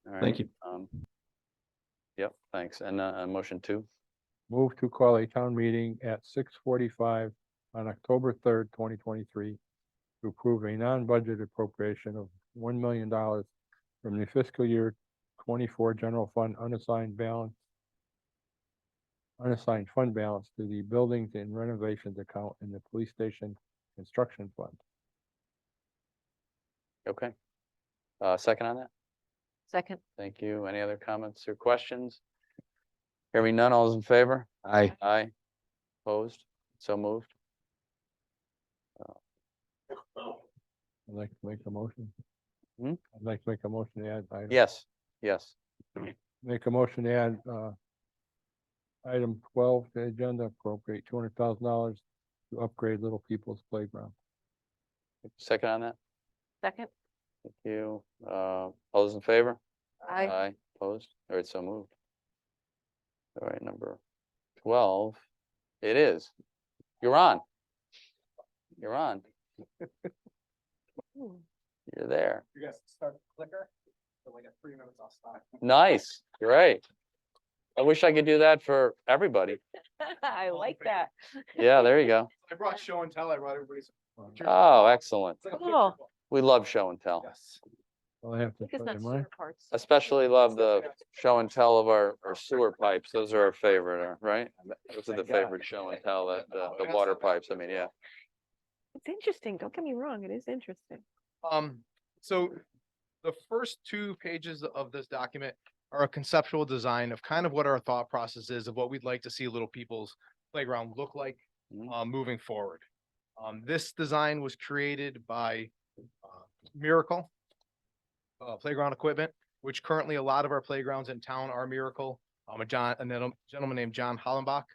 All right, Thank you. Yep, thanks. And, motion 2, Move to call a town meeting at 6:45 on October 3rd, 2023 to approve a non-budget appropriation of $1 million from the fiscal year 24 general fund unassigned fund balance to the buildings and renovations account in the police station construction fund. okay. Second on that? Second. Thank you. Any other comments or questions? Hearing none, all those in favor? Aye. Aye, opposed, so moved. I'd like to make a motion. Hmm? I'd like to make a motion to add. Yes. Make a motion to add, item 12 to the agenda, appropriate $200,000 to upgrade Little People's Playground. Second on that? Second. Thank you. All those in favor? Aye. Aye, opposed, all right, so moved. All right, number 12, it is. You're on. You're on. You're there. You guys start the clicker, so like at 3 minutes, I'll stop. Nice, great. I wish I could do that for everybody. I like that. Yeah, there you go. I brought show and tell, I brought everybody's. pictures. Oh, excellent. It's like a Cool. picture book. We love show and tell. Yes. Well, I have to I think put it's in not mine. sewer parts. Especially love the show and tell of our sewer pipes. Those are our favorite, right? Those are the Thank God. favorite show and tell, that the water pipes, I mean, yeah. It's interesting. Don't get me wrong. It is interesting. So the first 2 pages of this document are a conceptual design of kind of what our thought process is of what we'd like to see Little People's Playground look like moving forward. This design was created by Miracle Playground Equipment, which currently a lot of our playgrounds in town are Miracle. A gentleman named John Hollenbach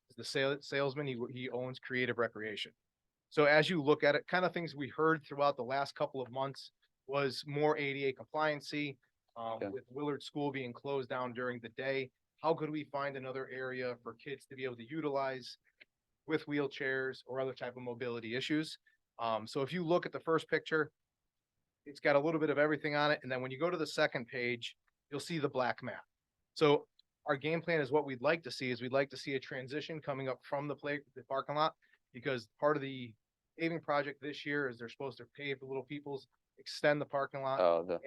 is the salesman. He owns Creative Recreation. So as you look at it, kind of things we heard throughout the last couple of months was more ADA compliancy, with Willard School being closed down during the day. How could we find another area for kids to be able to utilize with wheelchairs or other type of mobility issues? So if you look at the first picture, it's got a little bit of everything on it. And then when you go to the second page, you'll see the black map. So our game plan is what we'd like to see is we'd like to see a transition coming up from the parking lot, because part of the paving project this year is they're supposed to pave the Little People's, extend the parking lot.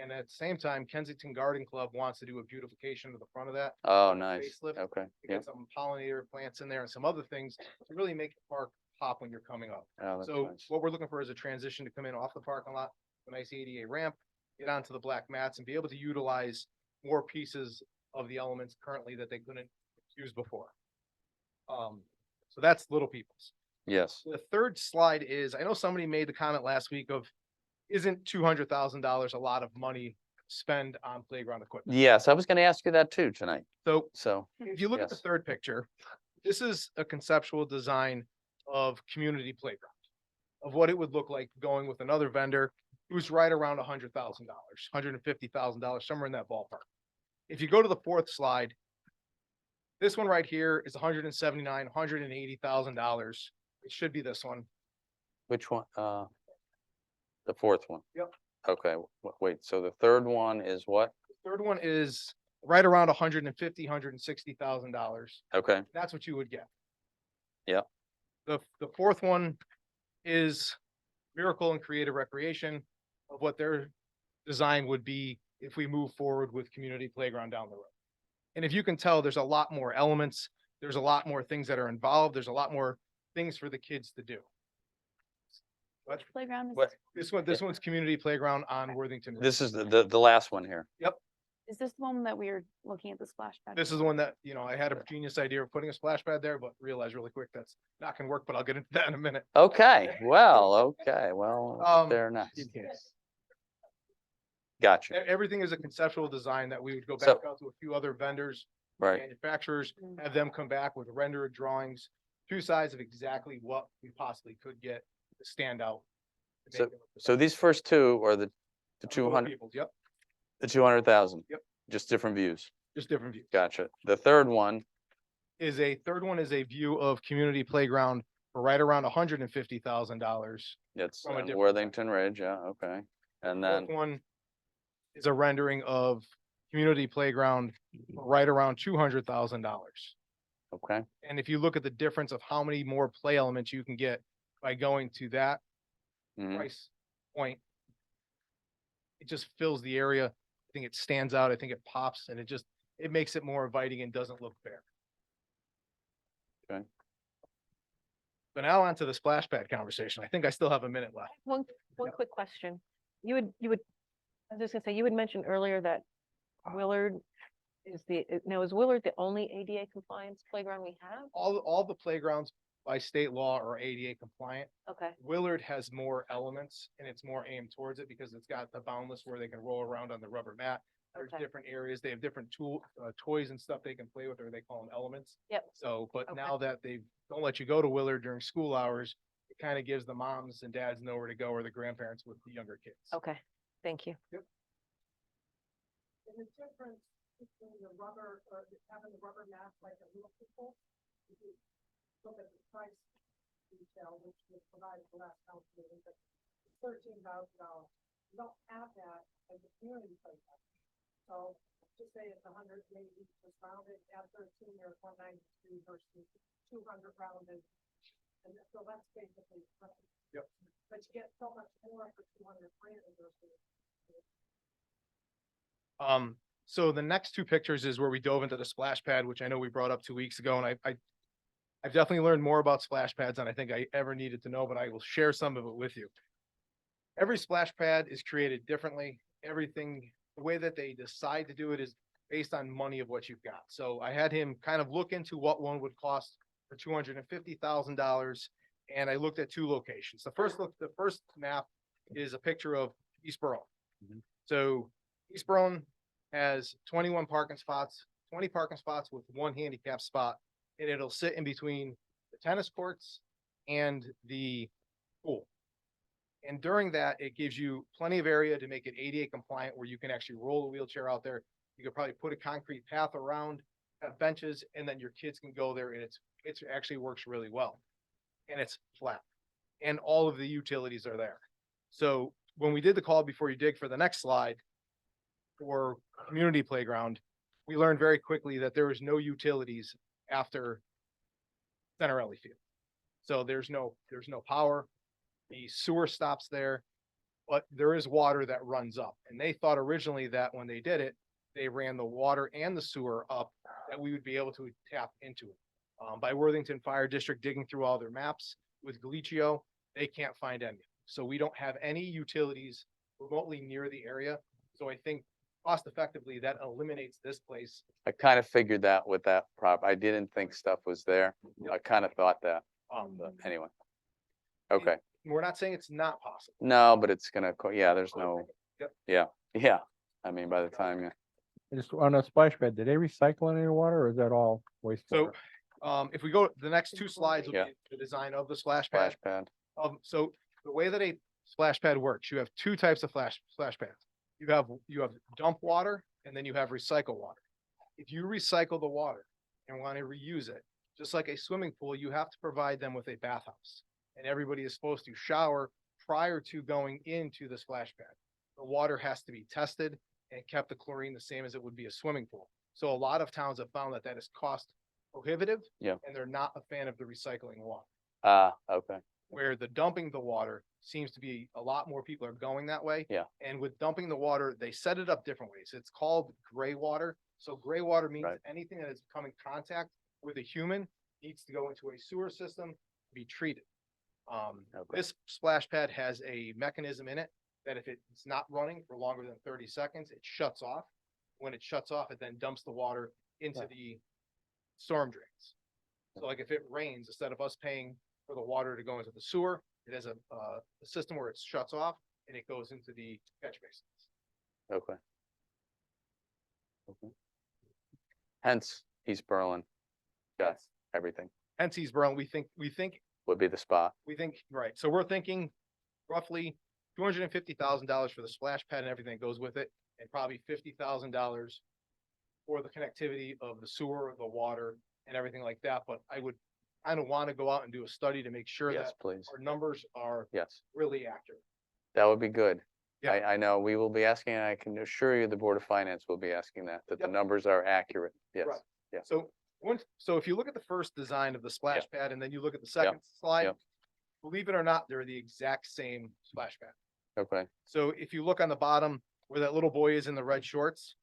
And at the same time, Kensington Garden Club wants to do a beautification of the front of that. Oh, nice. Facelift. Okay, To yeah. get some pollinator plants in there and some other things to really make the park pop when you're coming up. Oh, that's So nice. what we're looking for is a transition to come in off the parking lot, a nice ADA ramp, get onto the black mats and be able to utilize more pieces of the elements currently that they couldn't use before. So that's Little People's. Yes. The third slide is, I know somebody made the comment last week of, isn't $200,000 a lot of money spend on playground equipment? Yes, I was gonna ask you that too tonight. So So, if you look at the yes. third picture, this is a conceptual design of community playground, of what it would look like going with another vendor who's right around $100,000, $150,000, somewhere in that ballpark. If you go to the fourth slide, this one right here is $179,000, $180,000. It should be this one. Which one? The fourth one? Yep. Okay, wait, so the third one is what? Third one is right around $150,000, $160,000. Okay, That's what you would get. yeah, The fourth one is Miracle and Creative Recreation of what their design would be if we move forward with community playground down the road. And if you can tell, there's a lot more elements. There's a lot more things that are involved. There's a lot more things for the kids to do. What Playground what, this one's community playground on Worthington Road. this is the last one here. Yep. is this the one that we were looking at the splash pad? This is the one that, you know, I had a genius idea of putting a splash pad there, but realized really quick that's not gonna work, but I'll get into that in a minute. Okay, well, they're not. Gotcha, Everything is a conceptual design that we would go So- back out to a few other vendors, right. manufacturers, have them come back with rendered drawings, two sides of exactly what we possibly could get to stand out. to So, make it look the so best. these first two are the Both 200, people's, Yep, the 200,000? Yep. Just different views. just different views. Gotcha. The third one, Third one is a view of community playground for right around $150,000. it's From a on different Worthington Ridge, yeah, okay. And then, Fourth one is a rendering of community playground for right around $200,000. okay, And if you look at the difference of how many more play elements you can get by going to that mhm, price point, it just fills the area. I think it stands out. I think it pops and it makes it more inviting and doesn't look fair. Okay. But now onto the splash pad conversation. I think I still have a minute left. One Yeah. quick question. You would, I was just gonna say, you had mentioned earlier that Willard is is Willard the only ADA compliance playground we have? All the playgrounds by state law are ADA compliant. Okay, Willard has more elements and it's more aimed towards it because it's got the boundless where they can roll around on the rubber mat. There's Okay. different areas. They have different toys and stuff they can play with, or they call them elements. Yep. So, but Okay. now that they don't let you go to Willard during school hours, it kind of gives the moms and dads nowhere to go or the grandparents with the younger kids. okay, thank you. And the difference between the rubber, or having the rubber mat like a real people, if you look at the price detail, which was provided the last council meeting, but it's $13,000. You don't have that as a community playground. So just say it's 180 was rounded, add 13, you're at 192 versus 200 rounded. And so that's basically. Yep. But you get so much more for 200 rounded versus. So the next two pictures is where we dove into the splash pad, which I know we brought up 2 weeks ago, and I've definitely learned more about splash pads than I think I ever needed to know, but I will share some of it with you. Every splash pad is created differently. Everything, the way that they decide to do it is based on money of what you've got. So I had him kind of look into what one would cost for $250,000, and I looked at two locations. The first map is a picture of East Berlin. So East Berlin has 21 parking spots, 20 parking spots with one handicap spot, and it'll sit in between the tennis courts and the pool. And during that, it gives you plenty of area to make it ADA compliant where you can actually roll a wheelchair out there. You could probably put a concrete path around, have benches, and then your kids can go there and it actually works really well. And it's flat. And all of the utilities are there. So when we did the call before you dig for the next slide for community playground, we learned very quickly that there was no utilities after Centerelli Field. So there's no power. The sewer stops there, but there is water that runs up. And they thought originally that when they did it, they ran the water and the sewer up, that we would be able to tap into it. By Worthington Fire District digging through all their maps with Galicio, they can't find any. So we don't have any utilities remotely near the area. So I think cost effectively that eliminates this place. I kind of figured that with that prop. I didn't think stuff was there. I kind of thought that. But anyway. Okay, We're not saying it's not possible. no, but it's gonna, yeah, there's no, Yep. yeah. I mean, by the time, Just on a splash pad, did they recycle any water or is that all wastewater? So, if we go, the next two slides will Yeah. be the design of the splash pad. splash pad, So the way that a splash pad works, you have two types of splash pads. You have dump water and then you have recycle water. If you recycle the water and want to reuse it, just like a swimming pool, you have to provide them with a bathhouse. And everybody is supposed to shower prior to going into the splash pad. The water has to be tested and kept the chlorine the same as it would be a swimming pool. So a lot of towns have found that that is cost prohibitive. Yeah. And they're not a fan of the recycling water. okay, Where the dumping the water seems to be a lot more people are going that way. Yeah. And with dumping the water, they set it up different ways. It's called gray water. So gray water means Right. anything that is coming contact with a human needs to go into a sewer system, to be treated. Okay. This splash pad has a mechanism in it that if it's not running for longer than 30 seconds, it shuts off. When it shuts off, it then dumps the water into the storm drains. So like if it rains, instead of us paying for the water to go into the sewer, it has a system where it shuts off and it goes into the catch basins. okay. Okay. Hence, East Berlin, got everything, Hence East Berlin, we think, would be the spot, right. So we're thinking roughly $250,000 for the splash pad and everything that goes with it, and probably $50,000 for the connectivity of the sewer, the water, and everything like that. But I would kind of want to go out and do a study to make sure yes, that please, our numbers are yes, really accurate. that would be good. Yeah. I know we will be asking, and I can assure you the Board of Finance will be asking that the Yep. numbers are accurate, yes, Right. yeah. So if you look at the first design of the splash pad and then you look at the second slide, Yep. believe it or not, they're the exact same splash pad. Okay, So if you look on the bottom where that little boy is in the red shorts,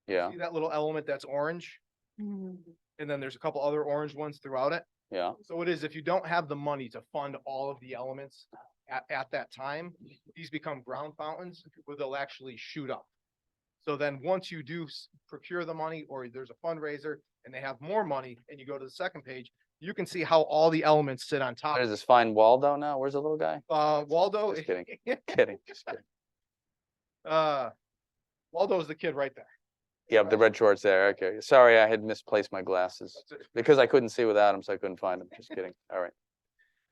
yeah, see that little element that's orange? And then there's a couple other orange ones throughout it. yeah, So it is, if you don't have the money to fund all of the elements at that time, these become ground fountains where they'll actually shoot up. So then once you do procure the money or there's a fundraiser and they have more money and you go to the second page, you can see how all the elements sit on top. does this find Waldo now, where's the little guy? Waldo. Just kidding. Kidding, just kidding. Waldo's the kid right there. Yeah, the red shorts there, okay, sorry, I had misplaced my glasses, because I couldn't see without them, so I couldn't find them, just kidding, all right.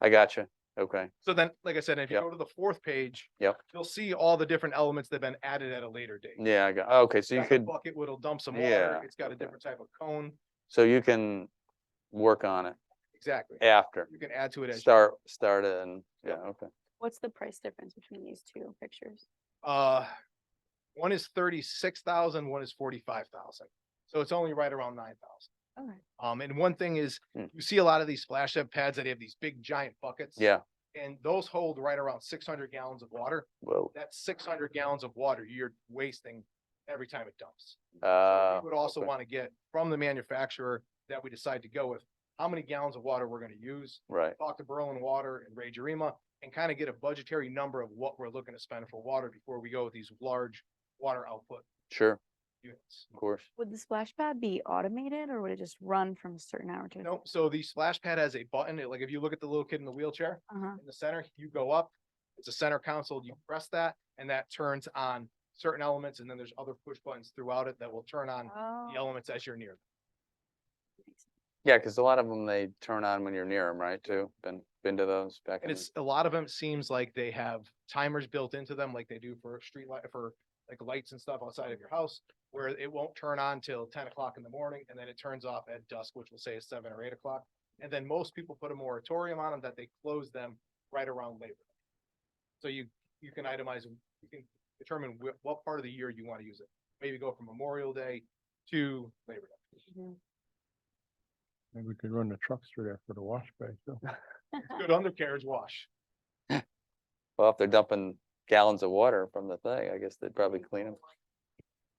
I got you, okay, So then, like I said, if you Yep. go to the fourth page, Yep. you'll see all the different elements that have been added at a later date. yeah, I got, okay, so you Got the could, Bucket will dump some Yeah, water. It's got a okay. different type of cone. so you can work on it Exactly. after, You can add to it as. start it and, yeah, okay. What's the price difference between these two pictures? One is 36,000, one is 45,000. So it's only right around 9,000. Okay. And one thing is, Hmm. you see a lot of these splash pad pads that have these big giant buckets. Yeah, And those hold right around 600 gallons of water. whoa, That's 600 gallons of water you're wasting every time it dumps. We would also okay. want to get from the manufacturer that we decide to go with, how many gallons of water we're going to use. Right, Talk to Berlin Water and Ray Jarima and kind of get a budgetary number of what we're looking to spend for water before we go with these large water output sure, units. of course, Would the splash pad be automated or would it just run from a certain hour to? No, so the splash pad has a button, like if you look at the little kid in the wheelchair Uh-huh. in the center, you go up, it's a center console, you press that and that turns on certain elements and then there's other push buttons throughout it that will turn on the Oh. elements as you're near them. yeah, because a lot of them, they turn on when you're near them, right, too, been to those back in, And it's, a lot of them, it seems like they have timers built into them, like they do for street light, for like lights and stuff outside of your house, where it won't turn on till 10 o'clock in the morning, and then it turns off at dusk, which will say is 7 or 8 o'clock. And then most people put a moratorium on them that they close them right around Labor Day. So you can itemize, you can determine what part of the year you want to use it. Maybe go from Memorial Day to Labor Day. Maybe we could run the trucks through there for the wash bay too. Good undercarriage wash. well, if they're dumping gallons of water from the thing, I guess they'd probably clean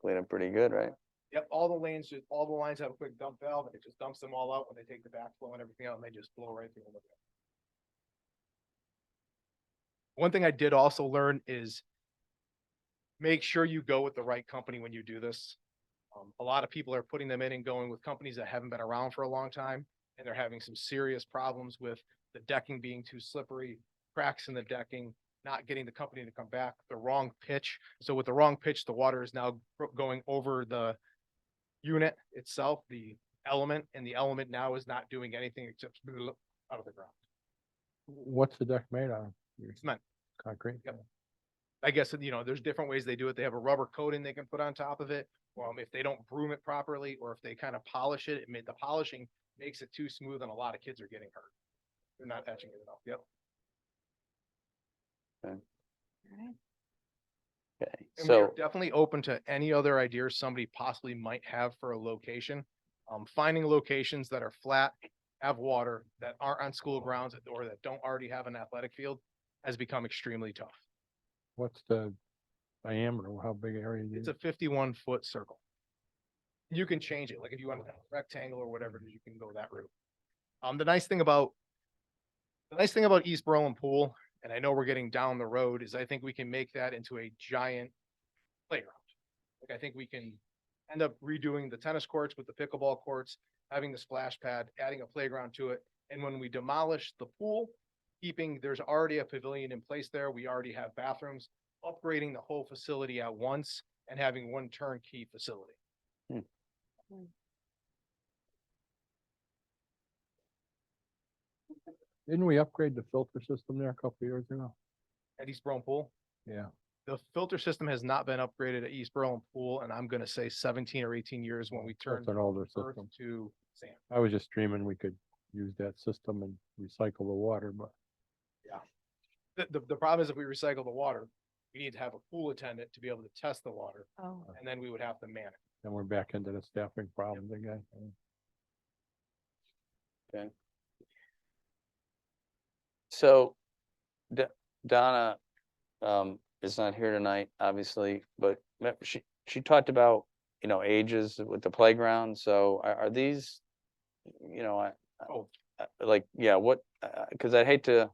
them pretty good, right? Yep, all the lines have a quick dump valve, and it just dumps them all out when they take the backflow and everything out, and they just blow right through them. One thing I did also learn is make sure you go with the right company when you do this. A lot of people are putting them in and going with companies that haven't been around for a long time, and they're having some serious problems with the decking being too slippery, cracks in the decking, not getting the company to come back, the wrong pitch. So with the wrong pitch, the water is now going over the unit itself, the element, and the element now is not doing anything except out of the ground. What's the deck made out of? Cement. Concrete? Yep. I guess, there's different ways they do it. They have a rubber coating they can put on top of it. If they don't broom it properly, or if they kind of polish it, the polishing makes it too smooth and a lot of kids are getting hurt. They're not etching it enough. Yep. Okay, And we are so, definitely open to any other ideas somebody possibly might have for a location. Finding locations that are flat, have water, that aren't on school grounds, or that don't already have an athletic field has become extremely tough. What's the diameter? How big an area? It's a 51-foot circle. You can change it, like if you want a rectangle or whatever, it is, you can go that route. The nice thing about East Berlin Pool, and I know we're getting down the road, is I think we can make that into a giant playground. Like I think we can end up redoing the tennis courts with the pickleball courts, having the splash pad, adding a playground to it. And when we demolish the pool, there's already a pavilion in place there. We already have bathrooms, upgrading the whole facility at once and having one turnkey facility. Didn't we upgrade the filter system there a couple of years ago? At East Berlin Pool, Yeah. the filter system has not been upgraded at East Berlin Pool, and I'm gonna say 17 or 18 years when we turned That's an older earth system. to sand. I was just dreaming we could use that system and recycle the water, but Yeah. The problem is if we recycle the water, we need to have a pool attendant to be able to test the water, Oh. and then we would have to man it. then we're back into the staffing problems again. okay. So Donna, is not here tonight, obviously, but she talked about, ages with the playground. So are these, Oh. like, yeah, what, cause I'd hate to,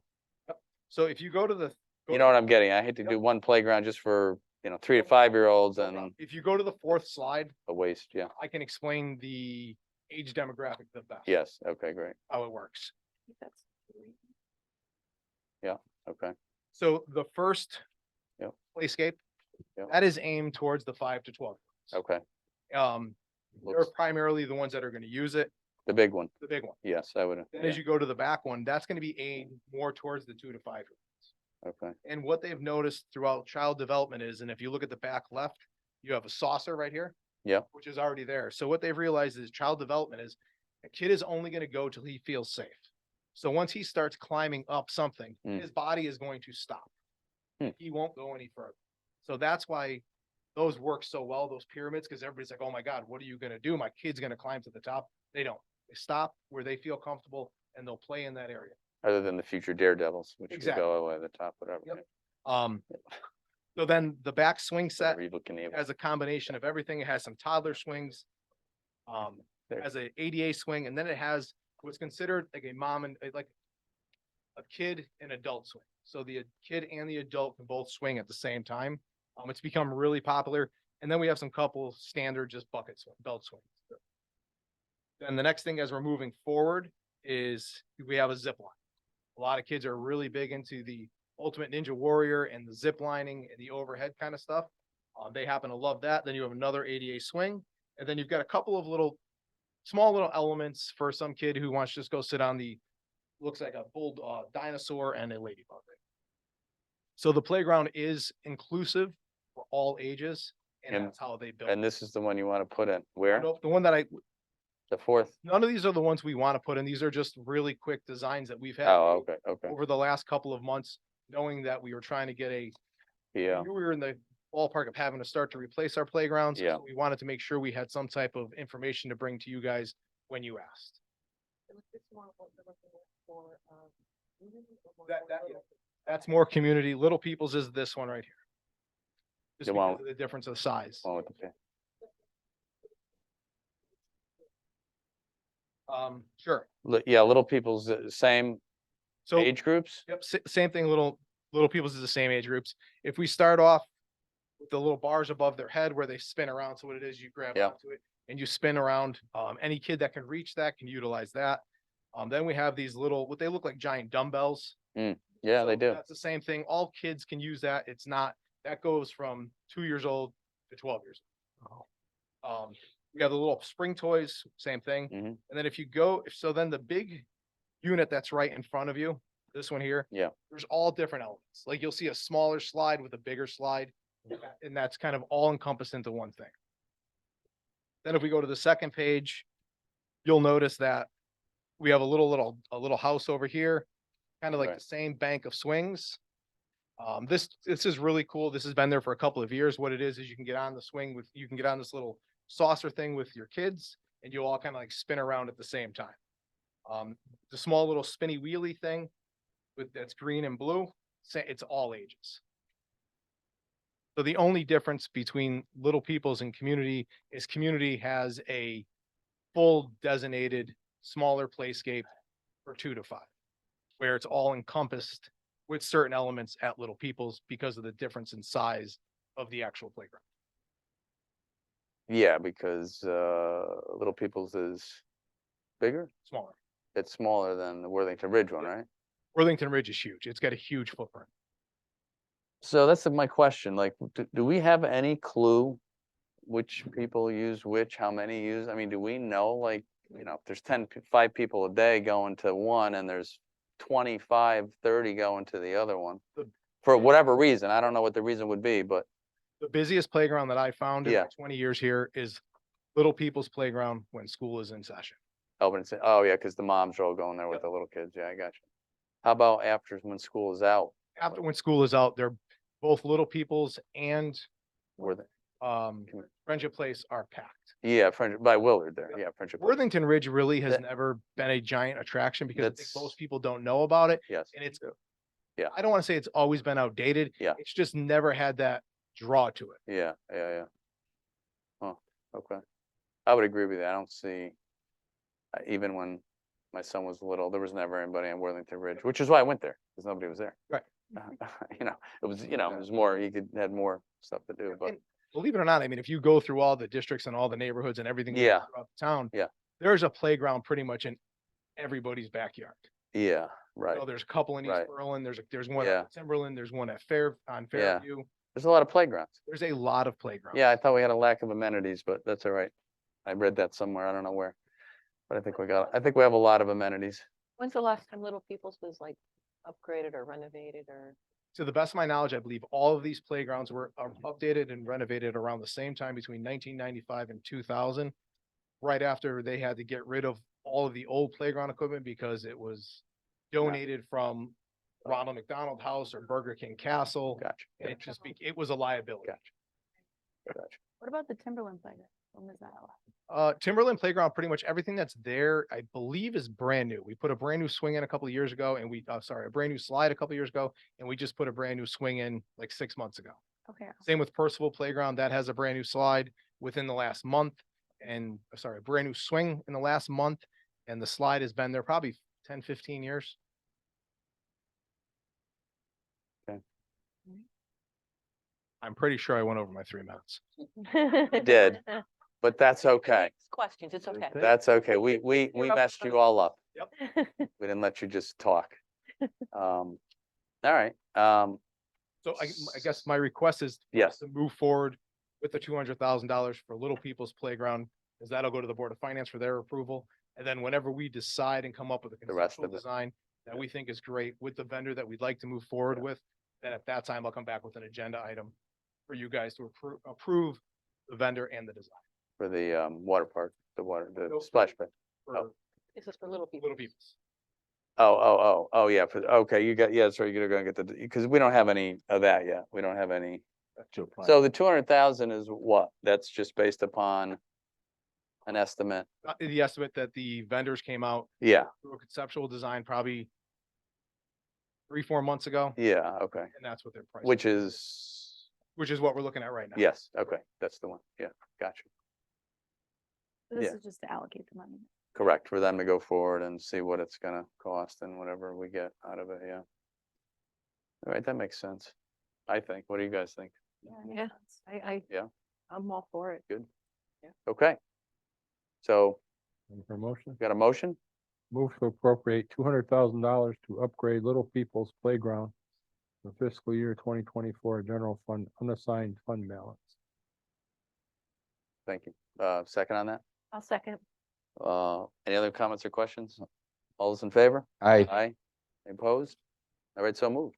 So if you go to the. you know what I'm getting? I hate to do one playground just for, 3 to 5-year-olds and If you go to the fourth slide, a waste. Yeah. I can explain the age demographic the best. Yes. Okay, great. How it works. Yeah. Okay. So the first Yep. playscape, Yep. that is aimed towards the 5 to 12. Okay. They're primarily the ones that are going to use it, The big one. the big one. Yes, I would. Then as you go to the back one, that's going to be aimed more towards the 2 to 5. Okay. And what they've noticed throughout child development is, and if you look at the back left, you have a saucer right here. Yeah. Which is already there. So what they've realized is child development is a kid is only going to go till he feels safe. So once he starts climbing up something, his body is going to stop. He won't go any further. So that's why those work so well, those pyramids, because everybody's like, oh my God, what are you going to do? My kid's going to climb to the top. They don't. They stop where they feel comfortable and they'll play in that area. Other than the future Daredevils, which could Exactly. go all the way to the top, whatever. Yep. So then the back swing set Whatever Evel Knievel. has a combination of everything. It has some toddler swings. It has a ADA swing, and then it has what's considered like a mom and like a kid and adult swing. So the kid and the adult can both swing at the same time. It's become really popular. And then we have some couple standard just bucket swing, belt swings. Then the next thing as we're moving forward is we have a zip line. A lot of kids are really big into the Ultimate Ninja Warrior and the zip lining and the overhead kind of stuff. They happen to love that. Then you have another ADA swing, and then you've got a couple of small little elements for some kid who wants to just go sit on looks like a bull dinosaur and a ladybug. So the playground is inclusive for all ages, and that's how they build. And this is the one you want to put in where? Nope, the one that The fourth? none of these are the ones we want to put in. These are just really quick designs that we've had Oh, okay, okay. over the last couple of months, knowing that we were trying to get Yeah. we were in the ballpark of having to start to replace our playgrounds. Yeah. So we wanted to make sure we had some type of information to bring to you guys when you asked. That's more community. Little People's is this one right here. Just The because one- of the difference of size. One with the pin. Sure. Yeah, Little People's same So age groups? Yep, same thing, little people's is the same age groups. If we start off with the little bars above their head where they spin around, so what it is, you grab Yeah. onto it and you spin around. Any kid that can reach that can utilize that. Then we have these little, what they look like giant dumbbells. Yeah, So they do. That's the same thing. All kids can use that. It's not, that goes from 2 years old to 12 years. old. We have the little spring toys, same thing. Mhm. And then if you go, so then the big unit that's right in front of you, this one here, Yeah, there's all different elements. Like you'll see a smaller slide with a bigger slide, and that's kind of all encompassed into one thing. Then if we go to the second page, you'll notice that we have a little house over here, kind of like Right. the same bank of swings. This is really cool. This has been there for a couple of years. What it is you can get on the swing with, you can get on this little saucer thing with your kids, and you'll all kind of like spin around at the same time. The small little spinny wheelie thing with that's green and blue, it's all ages. So the only difference between Little People's and Community is Community has a full designated smaller playscape for 2 to 5, where it's all encompassed with certain elements at Little People's because of the difference in size of the actual playground. yeah, because Little People's is bigger. Smaller. It's smaller than the Worthington Ridge one, right? Worthington Ridge is huge. It's got a huge footprint. So that's my question, like, do we have any clue which people use which, how many use? I mean, do we know, like, you know, if there's 5 people a day going to one and there's 25, 30 going to the other one? For whatever reason, I don't know what the reason would be, but The busiest playground that I found in Yeah. my 20 years here is Little People's Playground when school is in session. oh yeah, because the moms are all going there with the little kids, yeah, I got you. How about after when school is out? After when school is out, they're both Little People's and Were they? Friendship Place are packed. Yeah, by Willard there, yeah, Friendship. Place. Worthington Ridge really has That- never been a giant attraction because I think That's- most people don't know about it. Yes. And it's, Yeah. I don't want to say it's always been outdated. Yeah. It's just never had that draw to it. Yeah, yeah, yeah. Oh, okay. I would agree with you. I don't see, even when my son was little, there was never anybody on Worthington Ridge, which is why I went there, because nobody was there. Right. You know, it was more, had more stuff to do, but And believe it or not, I mean, if you go through all the districts and all the neighborhoods and everything Yeah. throughout the town, Yeah. there's a playground pretty much in everybody's backyard. yeah, right. So there's a couple in East Right. Berlin, there's one Yeah. at Timberland, there's one at on Yeah. Fairview. There's a lot of playgrounds. There's a lot of playgrounds. Yeah, I thought we had a lack of amenities, but that's all right. I read that somewhere. I don't know where. But I think we have a lot of amenities. When's the last time Little People's was like upgraded or renovated or? To the best of my knowledge, I believe all of these playgrounds were updated and renovated around the same time between 1995 and 2000. Right after they had to get rid of all of the old playground equipment because it was donated from Ronald McDonald House or Burger King Castle. Gotcha. And it was a liability. Gotcha. What about the Timberland playground? When was that allowed? Timberland Playground, pretty much everything that's there, I believe is brand new. We put a brand new swing in a couple of years ago and a brand new slide a couple of years ago, and we just put a brand new swing in like 6 months ago. Okay. Same with Percival Playground, that has a brand new slide within the last month and, a brand new swing in the last month. And the slide has been there probably 10, 15 years. Okay. I'm pretty sure I went over my 3 minutes. You did, but that's okay. Questions, it's okay. That's okay. We You're up messed front. you all up. Yep. We didn't let you just talk. All right. So I guess my request is Yes. to move forward with the $200,000 for Little People's Playground, because that'll go to the Board of Finance for their approval. And then whenever we decide and come up with a The rest conceptual of it. design that we think is great with the vendor that we'd like to move forward with, then at that time, I'll come back with an agenda item for you guys to approve the vendor and the design. For the water park, the Nope. splash pad. For This is for Little People. Little People's. Oh, yeah, okay, sorry, you're gonna get because we don't have any of that yet. We don't have any. So the 200,000 is what? That's just based upon an estimate? The estimate that the vendors came out Yeah, through a conceptual design probably 3-4 months ago, yeah, okay. and that's what their price. Which is, What we're looking at right now. yes, okay, that's the one. Yeah, gotcha. This Yeah. is just to allocate the money. Correct, for them to go forward and see what it's gonna cost and whatever we get out of it, yeah. All right, that makes sense. I think. What do you guys think? Yeah, Yeah. I'm all for it. Good. Okay. So, For motion? got a motion? Move to appropriate $200,000 to upgrade Little People's Playground for fiscal year 2024 general fund unassigned fund balance. Thank you. Second on that? I'll second. Any other comments or questions? All those in favor? Aye. Aye. Any opposed? All right, so moved.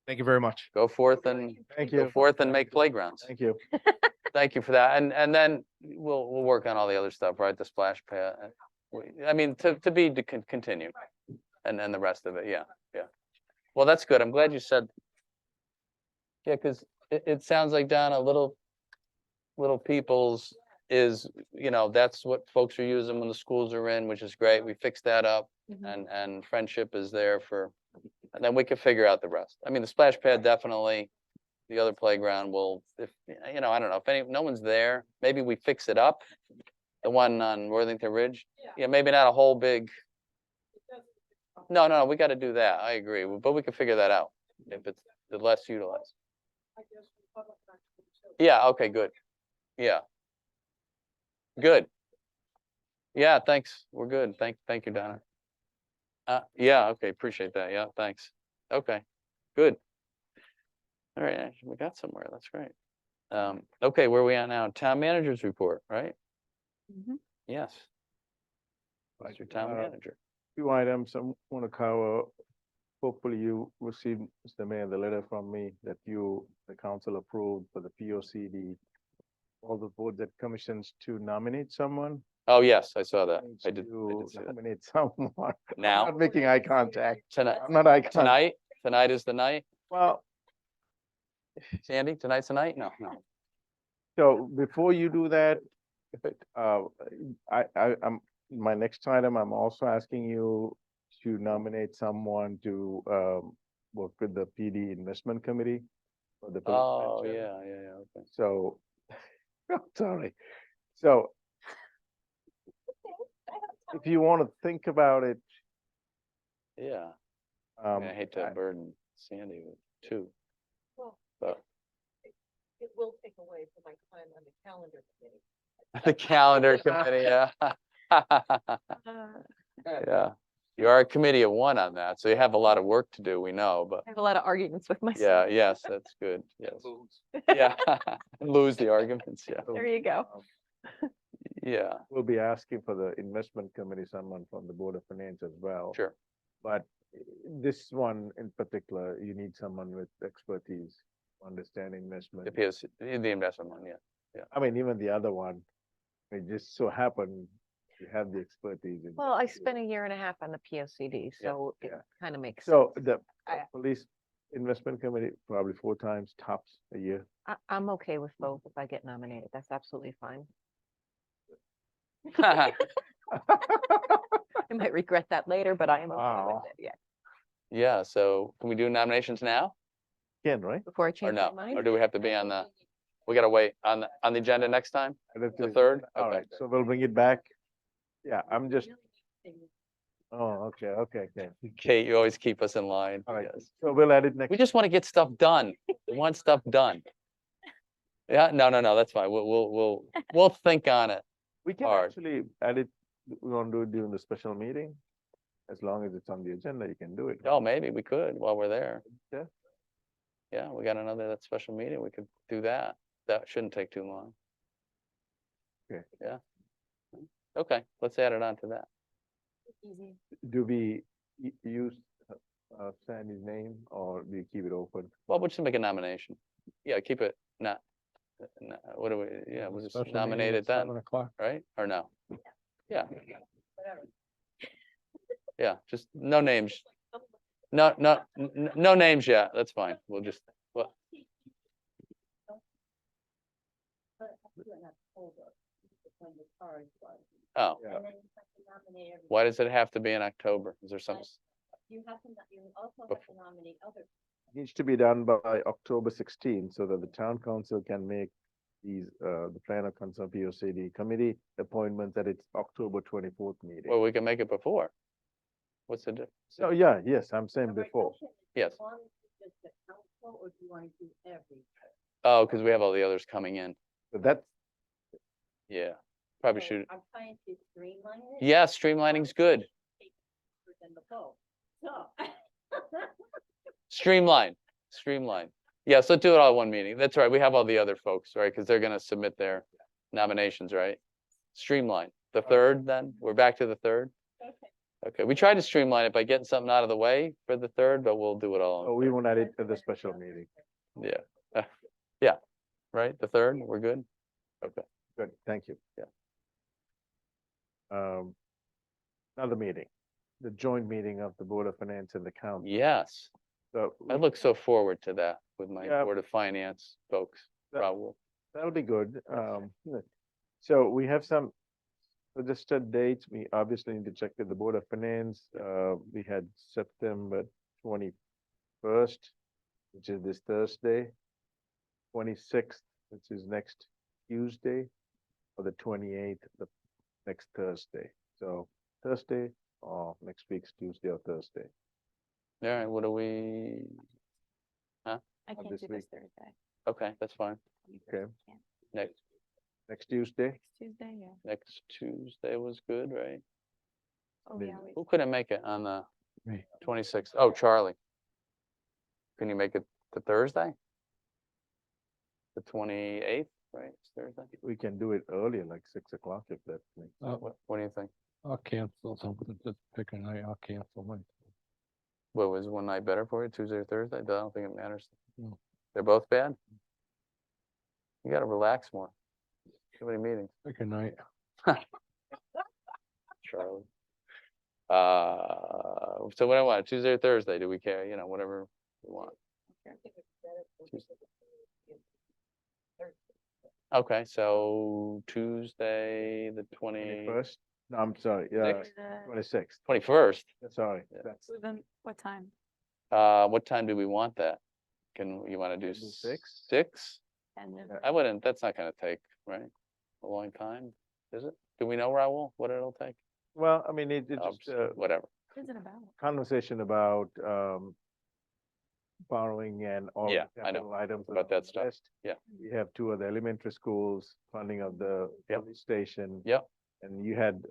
Thank you very much. Go forth and Thank go you. forth and make playgrounds. Thank you. Thank you for that. And then we'll work on all the other stuff, right? The splash pad. I mean, to be continued and the rest of it. Yeah, yeah. Well, that's good. I'm glad you said. Yeah, because it sounds like Donna, Little People's is, that's what folks are using when the schools are in, which is great. We fixed that up and Friendship is there and then we can figure out the rest. I mean, the splash pad definitely. The other playground will, if, I don't know, if no one's there, maybe we fix it up. The one on Worthington Ridge. Yeah, maybe not a whole big. No, we got to do that. I agree, but we can figure that out if it's the less utilized. Yeah, okay, good. Yeah. Good. Yeah, thanks. We're good. Thank you, Donna. Yeah, okay, appreciate that. Yeah, thanks. Okay, good. All right, actually, we got somewhere. That's great. Okay, where are we at now? Town managers report, right? Yes. Mr. Town Manager. Few items I want to cover. Hopefully you received, Mr. Mayor, the letter from me that the council approved for the POCD. All the boards and commissions to nominate someone. Oh, yes, I saw that. I did To see that. nominate someone. I'm Now, not making eye contact. tonight, I'm not eye contact. tonight is the night. Well, Sandy, tonight's the night? No. so before you do that, I'm, my next item, I'm also asking you to nominate someone to, work with the PD Investment Committee. For the police Oh, pension. yeah, okay. So, sorry. So if you want to think about it, Yeah. I um, mean, I hate to burden Sandy with two. Well, But It will take away from my time on the calendar committee. the calendar committee, yeah. Yeah, you are a committee of one on that, so you have a lot of work to do, we know, but I have a lot of arguments with myself. yeah, yes, that's good, yes. Yeah, lose the arguments, yeah, There you go. yeah, we'll be asking for the investment committee, someone from the Board of Finance as well. sure. But this one in particular, you need someone with expertise, understanding investment. The POC, the investment one, yeah. I mean, even the other one, it just so happened you have the expertise. in Well, I that spent a field. year and a half on the POCD, so it yeah. kind of makes sense. So the I- police investment committee, probably 4 times tops a year. I'm okay with both if I get nominated. That's absolutely fine. I might regret that later, but I am okay Wow. with it, yeah. Yeah, so can we do nominations now Ken, right? Before I or change my no? Or mind. do we have to be on we gotta wait on the agenda next time? The third? All Okay. right, so we'll bring it back. Yeah, I'm just. Oh, okay. Kate, you always keep us in line. All right, yes. so we'll add it next. We just want to get stuff done. We want stuff done. Yeah, no, that's fine. We'll think on it. We can hard. actually add it, we want to do it during the special meeting. As long as it's on the agenda, you can do it. Oh, maybe we could while we're there. Yeah. Yeah, we got that special meeting. We could do that. That shouldn't take too long. Okay. Yeah. Okay, let's add it on to that. Easy. Do we use Sandy's name or do you keep it open? Well, we'll just make a nomination. Yeah, keep it not, what do we, yeah, we'll just Special meeting nominate at it then, 7 o'clock. right? Or no? Yeah. Yeah, just no names. No names yet. That's fine. We'll just, well, oh, Yeah. why does it have to be in October? Is there some? You also have to nominate other. Needs to be done by October 16th so that the town council can make these, the plan of concern POCD committee appointments at its October 24th meeting. Well, we can make it before. What's the difference? So, yeah, yes, I'm saying before. Yes. Oh, because we have all the others coming in. But that's, Yeah, probably should. I'm trying to streamline it. Yeah, streamlining's good. Streamline, streamline. Yeah, so do it all in one meeting. That's right. We have all the other folks, right? Because they're gonna submit their nominations, right? Streamline. The third, then? We're back to the third? Okay, we tried to streamline it by getting something out of the way for the third, but we'll do it all. Oh, we won't add it to the special meeting. Yeah. Yeah, right? The third, we're good? Okay, Good, thank you. Yeah. Another meeting, the joint meeting of the Board of Finance and the Council. yes. So I look so forward to that with my Yeah. Board of Finance folks, That- Raul. that'll be good. So we have some suggested dates. We obviously need to check with the Board of Finance. We had September 21st, which is this Thursday, 26th, which is next Tuesday, or the 28th, the next Thursday. So Thursday or next week's Tuesday or Thursday. All right, what do we? I Of can't this do this week. Thursday. Okay, that's fine. Okay, Next, next Tuesday. Next Tuesday, yeah. next Tuesday was good, right? Oh, yeah. wait. Who couldn't make it on the Me. 26th? Oh, Charlie. Can you make it the Thursday? The 28th, right? It's Thursday? We can do it earlier, like 6 o'clock if that makes. What do you think? I'll cancel something, just pick a night, I'll cancel mine. What was one night better for you, Tuesday or Thursday? I don't think it matters. No. They're both bad? You gotta relax more. Too many meetings, Pick a night. Charlie. So what do I want, Tuesday or Thursday? Do we care? You know, whatever you want. Tuesday. Okay, so Tuesday, the 21st? No, I'm sorry, yeah, Sixth? 26th. 21st. Sorry, Yeah. that's So then what time? What time do we want that? You wanna do Do 6? 6? And then- I wouldn't, that's not gonna take, right? A long time, is it? Do we know, Raul, what it'll take? Well, I mean, it Oh, just, Whatever. What is it about? conversation about, borrowing and all Yeah, I know capital items. about on that the stuff. list. Yeah. We have 2 other elementary schools, funding of the Yep. police station. Yep. And you had,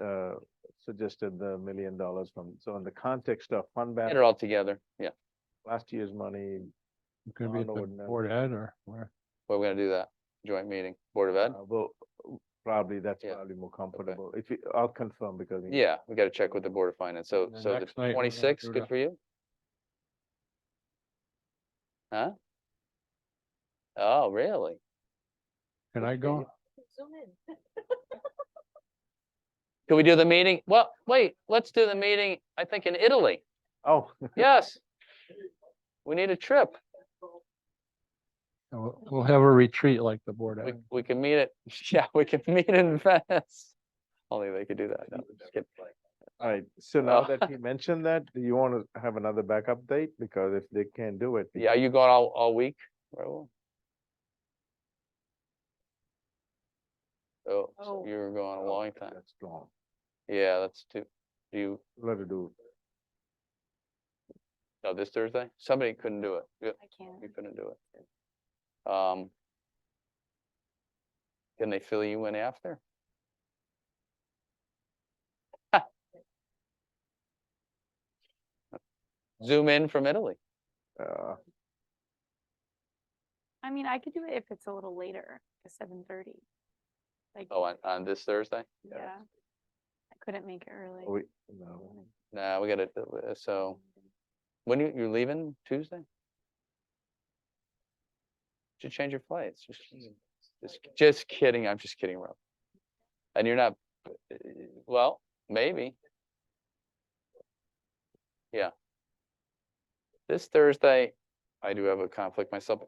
suggested the $1 million from, so in the context of fund Get it balance, all together, yeah. last year's money, You gonna be at the Arnold and, Board of Ed or where? We're gonna do that, joint meeting, Board of Ed? well, probably, that's Yeah. probably more comfortable. If you, I'll confirm because. Yeah, we gotta check with the Board of Finance, so, And then so the next night we're gonna 26th, do good the- for you? Huh? Oh, really? Can I go? Zoom in. Can we do the meeting? Well, wait, let's do the meeting, I think in Italy, Oh. yes. We need a trip, We'll have a retreat like the Board of we, Ed. we can meet it, yeah, we can meet in Venice. Only they could do that, no, just kidding. All right, so now Oh. that you mentioned that, do you want to have another backup date? Because if they can't do it. we Yeah, are you going all week, Raul? Oh, so Oh. you're going a long time. That's long. Yeah, that's too, do you, Let it do. no, this Thursday? Somebody couldn't do it. Yeah, I can't. you couldn't do it. Can they fill you in after? Zoom in from Italy. I mean, I could do it if it's a little later, 7:30. Like, Oh, on this Thursday? yeah. I couldn't make it early. We, no. Nah, we gotta, so, when you're leaving Tuesday? Should change your flights, just kidding, I'm just kidding, Rob. And you're not, well, maybe. Yeah. This Thursday, I do have a conflict myself.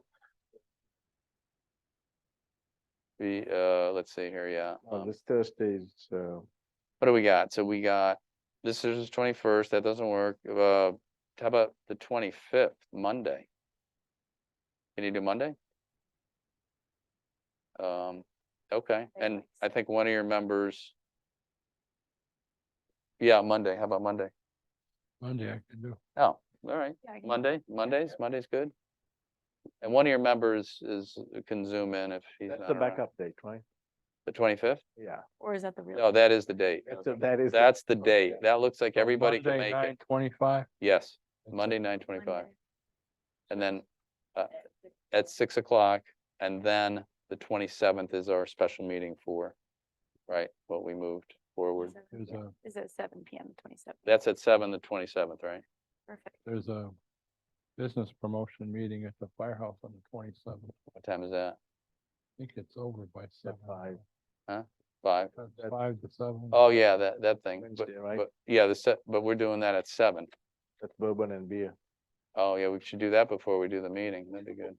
Let's see here, yeah. This Thursday's, What do we got? So we got, this is the 21st, that doesn't work. How about the 25th, Monday? Can you do Monday? Okay, and I think one of your members. Yeah, Monday, how about Monday? Monday I can do. Oh, all right, Yeah, I can- Monday's good. And one of your members can zoom in if he's that's not the around. backup date, right? The 25th? Yeah. Or is that the real? No, that is the date. That is. That's the date. That looks like everybody can Monday, make it. 9:25. Yes, Monday, 9:25. And then at 6 o'clock, and then the 27th is our special meeting for, right, what we moved forward. There's a, Is it 7 p.m. 27th? That's at 7, the 27th, right? Perfect. there's a business promotion meeting at the firehouse on the 27th. What time is that? I think it's over by 7. 5? 5 to 7. Oh, yeah, that thing. But, Wednesday, right? yeah, but we're doing that at 7. That's bourbon and beer. Oh, yeah, we should do that before we do the meeting. That'd be good.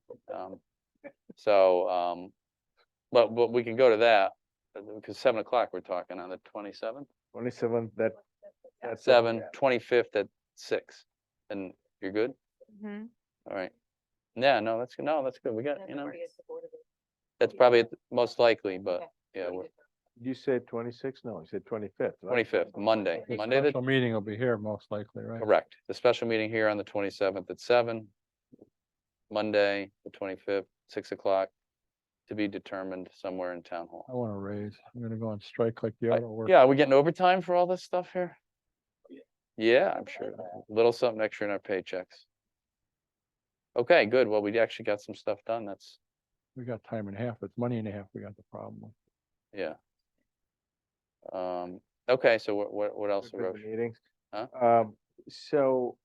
But we can go to that, because 7 o'clock we're talking on the 27th. 27th, that's. 7, 25th at 6. And you're good? Mhm. All right. Yeah, no, that's good. We got, that's probably most likely, but yeah, we're You said 26? No, you said 25th, right? 25th, Monday, The Monday, the special meeting will be here most likely, right? correct. The special meeting here on the 27th at 7. Monday, the 25th, 6 o'clock, to be determined somewhere in town hall. I want to raise. I'm gonna go on strike like the I- auto work. Yeah, are we getting overtime for all this stuff here? Yeah, I'm sure. A little something extra in our paychecks. Okay, good. Well, we actually got some stuff done. That's, We got time and a half. It's money and a half we got the problem with. yeah. Okay, so what else? With the Roche? meetings. Huh? So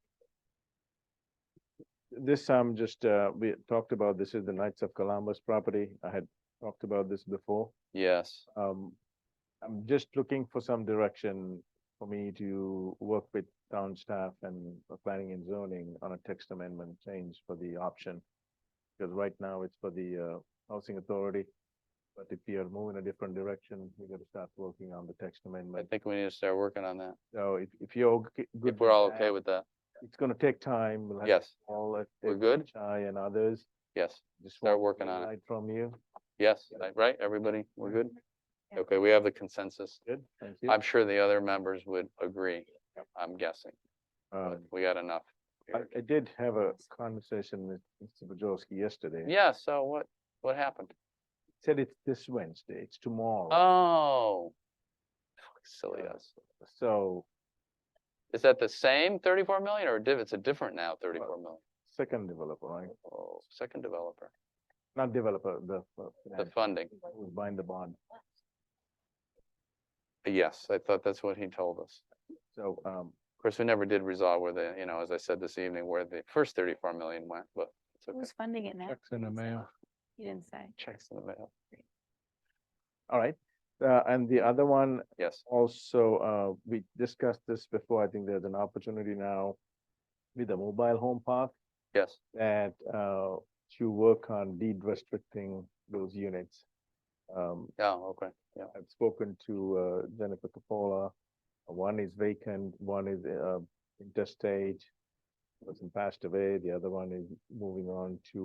this, just, we talked about, this is the Knights of Columbus property. I had talked about this before. Yes, I'm just looking for some direction for me to work with town staff and planning and zoning on a text amendment change for the option. Because right now it's for the housing authority. But if we are moving a different direction, we gotta start working on the text I amendment. think we need to start working on that. So if you're good. If we're all okay with that. It's gonna take time. We'll have Yes. all at We're good? Chai and others. Yes, Just start want working green on it. light from you. Yes, right? Everybody, we're good? Okay, we have the consensus. Good, thank you. I'm sure the other members would agree, I'm guessing. But we got enough. I did have a conversation with Mr. Bajorski yesterday. Yeah, so what happened? Said it's this Wednesday, it's tomorrow. Oh. Silly us. So Is that the same 34 million or it's a different now 34 million? second developer, right? Oh, second developer, Not developer, the finance, funding. who's buying the bond. Yes, I thought that's what he told us. So, Of course, we never did resolve where the, as I said this evening, where the first 34 million went, but it's okay. Who's funding it now? Checks in the mail. You didn't say. Checks in the mail. all right. And the other one, Yes, also, we discussed this before. I think there's an opportunity now with the mobile home park yes, that to work on deed restricting those units. yeah, okay, yeah, I've spoken to Jennifer Capola. One is vacant, one is interstate, person passed away. The other one is moving on to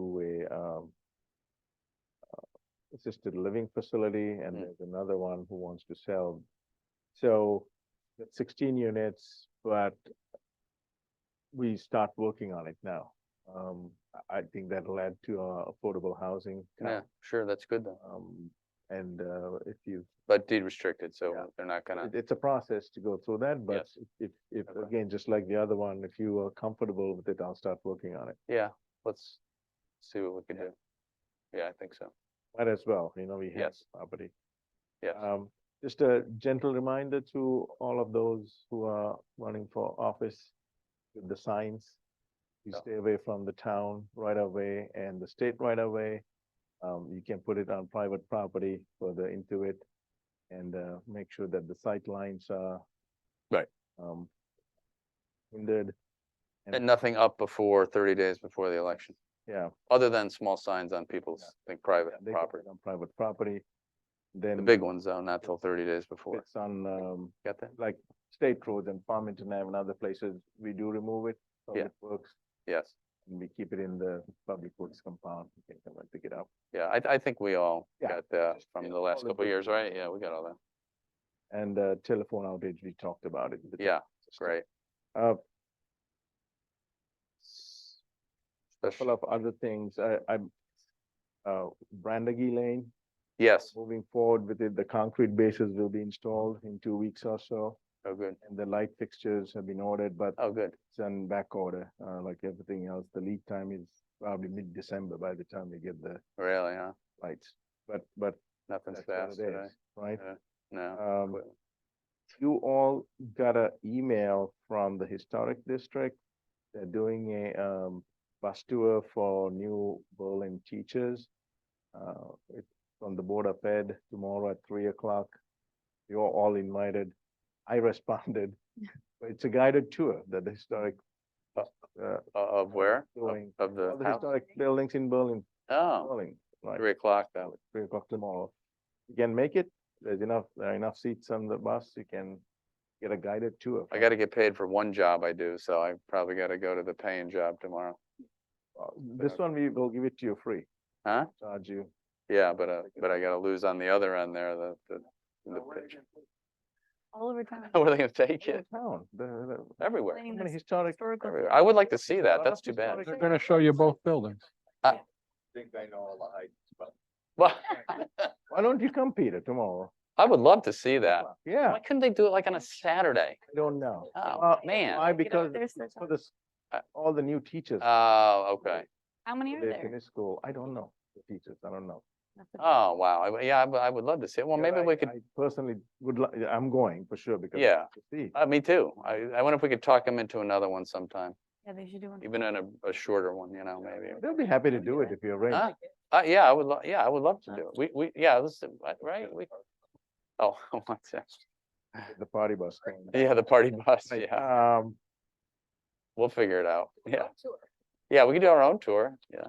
a assisted living facility, and there's another one who wants to sell. So that's 16 units, but we start working on it now. I think that'll add to our affordable housing. yeah, sure, that's good though. And if you, But deed restricted, so they're not gonna, it's a process to go through that, but Yes. if, again, just like the other one, if you are comfortable with it, I'll start working on it. yeah, let's see what we can do. Yeah, I think so. Might as well, we have Yes. property. Yes, Just a gentle reminder to all of those who are running for office with the signs. You Yeah. stay away from the town right away and the state right away. You can put it on private property further into it and make sure that the sight lines are right. hindered. And nothing up before 30 days before the election, Yeah. other than small signs on people's, I think, private They can put property. it on private property. Then. The big ones though, not till 30 days before. It's on, Got that? like state roads and Farmington Ave and other places, we do remove it. Yeah. Public Works, Yes, and we keep it in the Public Works compound. You can come and pick it up. yeah, I think we all Yeah. got that from the last all the couple of good years, right? Yeah, we got all that. And telephone outage, we talked about it. Yeah, great. Uh, Especially- Couple of other things, Brandegee Lane, Yes, moving forward with it, the concrete bases will be installed in 2 weeks or so. oh, good. And the light fixtures have been ordered, but Oh, good. it's on back order, like everything else. The lead time is probably mid-December by the time we get the Really, huh? lights. But Nothing's that's what fast it today. is, right? No. You all got an email from the historic district. They're doing a bus tour for new Berlin teachers. It's from the Board of Ed tomorrow at 3 o'clock. You're all invited. I responded. It's a guided tour that the historic Of where? doing Of the all the house? historic buildings in Berlin. Oh, Berlin, right? 3 o'clock though. 3 o'clock tomorrow. You can make it. There are enough seats on the bus. You can get a guided tour. I gotta get paid for one job I do, so I probably gotta go to the paying job tomorrow. This one we will give it to you free. Huh? Charge you. Yeah, but I gotta lose on the other end there, the pitch. All over town. Where are they gonna take it? Town, Everywhere. Explaining many this historic. Everywhere. I would like to see that. That's too bad. They're gonna show you both buildings. Think I know all the heights, but. Well, Why don't you come, Peter, tomorrow? I would love to see that. Yeah, Why couldn't they do it like on a Saturday? I don't know. Oh, man. Why? Because there's the- for this, all the new teachers. Oh, okay. How many are They there? finish school. I don't know, the teachers, I don't know. Oh, wow. Yeah, I would love to see it. Well, Because maybe we could, I personally would, I'm going for sure because. I Yeah. want to see. me too. I wonder if we could talk them into another one sometime, Yeah, they should do one. even in a shorter one, maybe. They'll be happy to do it if you arrange. Huh? Yeah, I would love to do it. Yeah, right? Oh, what's that? The party bus thing. Yeah, the party bus, yeah. We'll figure it out. Yeah. Yeah, we could do our own tour. Yeah.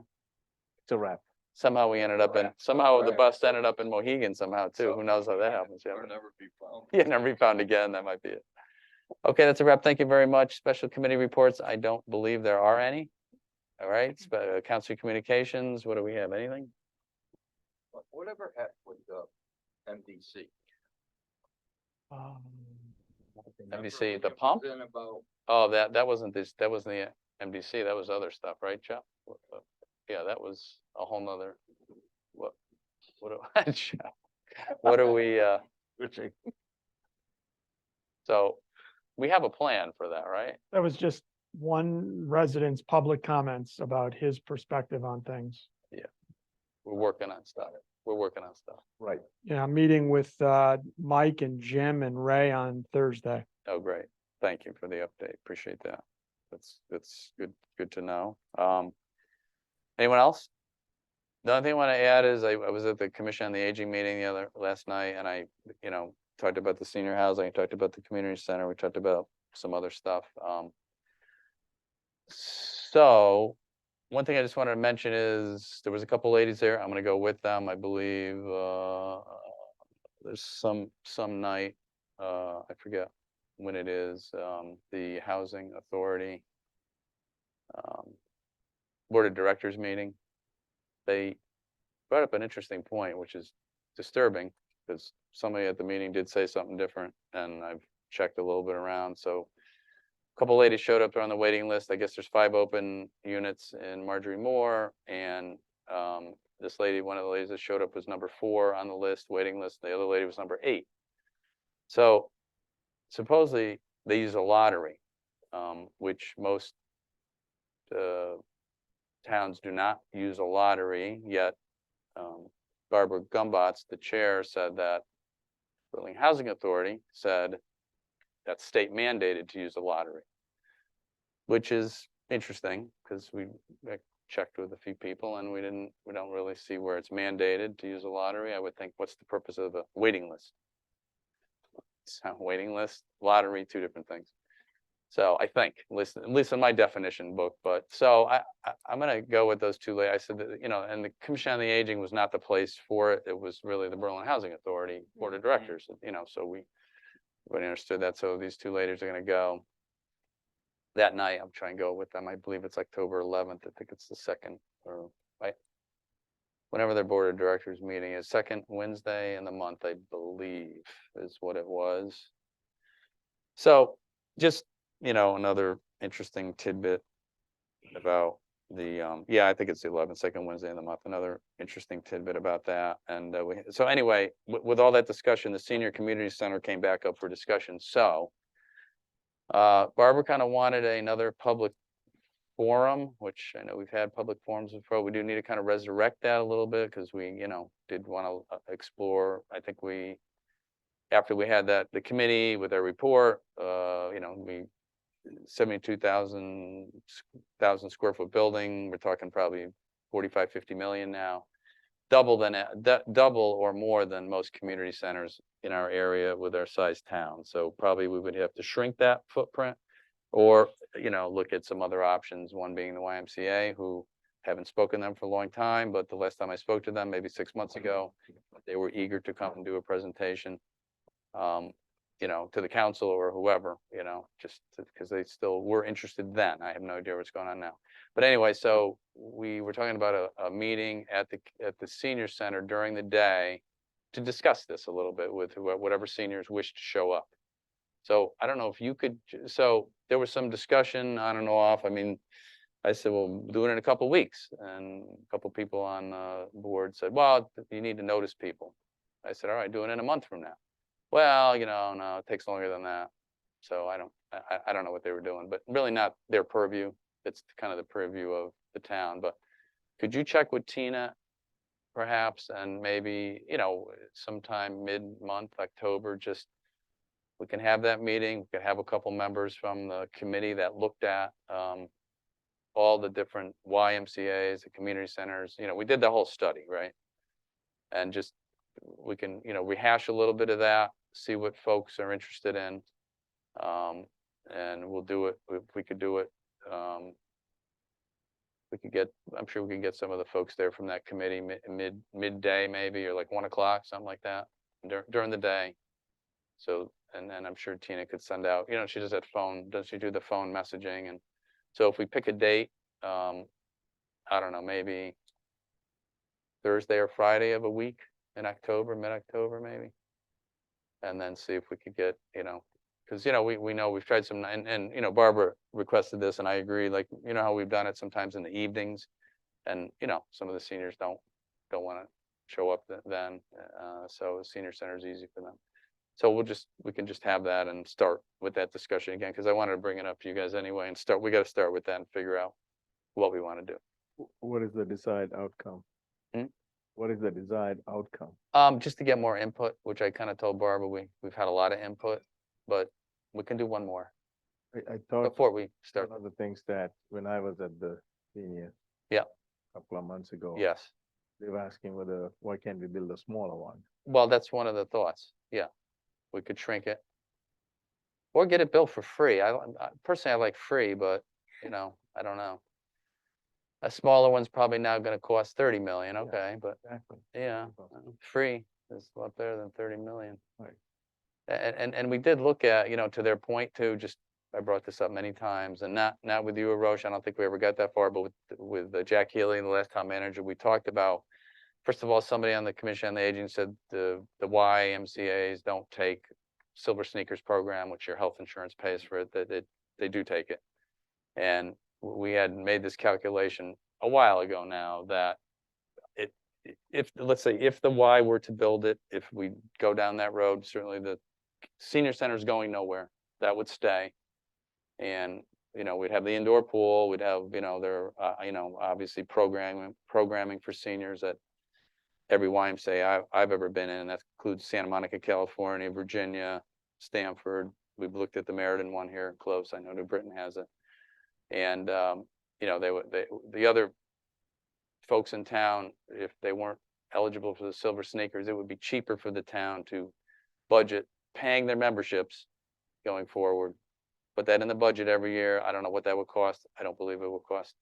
It's a wrap. Somehow the bus ended up in Mohegan somehow too. Who knows how that happens? Yeah. Never be found. Yeah, never be found again. That might be it. Okay, that's a wrap. Thank you very much. Special committee reports. I don't believe there are any. All right, council communications. What do we have? Anything? Whatever happened with the MDC? MDC, the pump? Oh, that wasn't this, that wasn't the MDC. That was other stuff, right, Chuck? Yeah, that was a whole nother, what what are we, so we have a plan for that, right? That was just one resident's public comments about his perspective on things. We're working on stuff. Right. Yeah, I'm meeting with Mike and Jim and Ray on Thursday. Oh, great. Thank you for the update. Appreciate that. That's good to know. Anyone else? The only thing I want to add is I was at the Commission on the Aging meeting last night, and I, talked about the senior housing, I talked about the community center, we talked about some other stuff. So one thing I just wanted to mention is there was a couple ladies there. I'm gonna go with them. I believe there's some night, I forget when it is, the Housing Authority Board of Directors meeting. They brought up an interesting point, which is disturbing because somebody at the meeting did say something different, and I've checked a little bit around. So a couple ladies showed up there on the waiting list. I guess there's 5 open units in Marjorie Moore, and this lady, one of the ladies that showed up was number 4 on the list, waiting list. The other lady was number 8. So supposedly they use a lottery, which most towns do not use a lottery, yet Barbara Gumbots, the chair, said that Berlin Housing Authority said that's state mandated to use a lottery, which is interesting because we checked with a few people and we don't really see where it's mandated to use a lottery. I would think, what's the purpose of a waiting list? So waiting list, lottery, 2 different things. So I think, at least in my definition book, but so I'm gonna go with those 2 ladies. I said that, and the Commission on the Aging was not the place for it. It was really the Berlin Housing Authority Board of Directors, so everybody understood that. So these 2 ladies are gonna go that night. I'm trying to go with them. I believe it's October 11th. I think it's the 2nd or right. Whenever their Board of Directors meeting is, 2nd Wednesday in the month, I believe is what it was. So just, another interesting tidbit about the, I think it's the 11th, 2nd Wednesday in the month, another interesting tidbit about that. And so anyway, with all that discussion, the Senior Community Center came back up for discussion. So Barbara kind of wanted another public forum, which I know we've had public forums before. We do need to kind of resurrect that a little bit because we, did want to explore. I think after we had the committee with our report, we 72,000 square foot building, we're talking probably 45, 50 million now. Double or more than most community centers in our area with our size town. So probably we would have to shrink that footprint or, look at some other options, one being the YMCA, who haven't spoken to them for a long time, but the last time I spoke to them, maybe 6 months ago, they were eager to come and do a presentation, to the council or whoever, just because they still were interested then. I have no idea what's going on now. But anyway, so we were talking about a meeting at the senior center during the day to discuss this a little bit with whatever seniors wish to show up. So I don't know if you could, so there was some discussion on and off. I mean, I said, well, we'll do it in a couple weeks. And a couple people on the board said, well, you need to notice people. I said, all right, do it in a month from now. Well, no, it takes longer than that. So I don't know what they were doing, but really not their purview. It's kind of the purview of the town. But could you check with Tina perhaps, and maybe, sometime mid-month, October, just we can have that meeting. We could have a couple members from the committee that looked at all the different YMCA's, the community centers. We did the whole study, right? And just we can, rehash a little bit of that, see what folks are interested in. And we'll do it if we could do it. I'm sure we can get some of the folks there from that committee midday maybe, or like 1 o'clock, something like that, during the day. So, and then I'm sure Tina could send out, she does that phone, does she do the phone messaging? And so if we pick a date, I don't know, maybe Thursday or Friday of a week in October, mid-October maybe. And then see if we could get, because, we know we've tried some, and Barbara requested this and I agree, like, how we've done it sometimes in the evenings. And, some of the seniors don't want to show up then. So the senior center is easy for them. So we can just have that and start with that discussion again, because I wanted to bring it up to you guys anyway and we got to start with that and figure out what we want to do. What is the desired outcome? What is the desired outcome? Just to get more input, which I kind of told Barbara, we've had a lot of input, but we can do one more I thought before we start. one of the things that when I was at the senior. Yeah. A couple of months ago. Yes. They were asking why can't we build a smaller one? Well, that's one of the thoughts. Yeah. We could shrink it. Or get it built for free. Personally, I like free, but I don't know. A smaller one's probably now gonna cost 30 million, okay, but Exactly. yeah, free is a lot better than 30 million. Right. And we did look at, to their point too, just, I brought this up many times, and not with you, Arosh, I don't think we ever got that far, but with Jack Healy, the last town manager, we talked about, first of all, somebody on the Commission on the Aging said the YMCA's don't take Silver Sneakers program, which your health insurance pays for it, that they do take it. And we had made this calculation a while ago now that let's say if the Y were to build it, if we go down that road, certainly the senior center is going nowhere. That would stay. And, we'd have the indoor pool, we'd have, their, obviously programming for seniors at every YMCA I've ever been in, and that includes Santa Monica, California, Virginia, Stanford. We've looked at the Meriden one here close. I know New Britain has it. And, the other folks in town, if they weren't eligible for the Silver Sneakers, it would be cheaper for the town to budget paying their memberships going forward. Put that in the budget every year. I don't know what that would cost. I don't believe it would cost,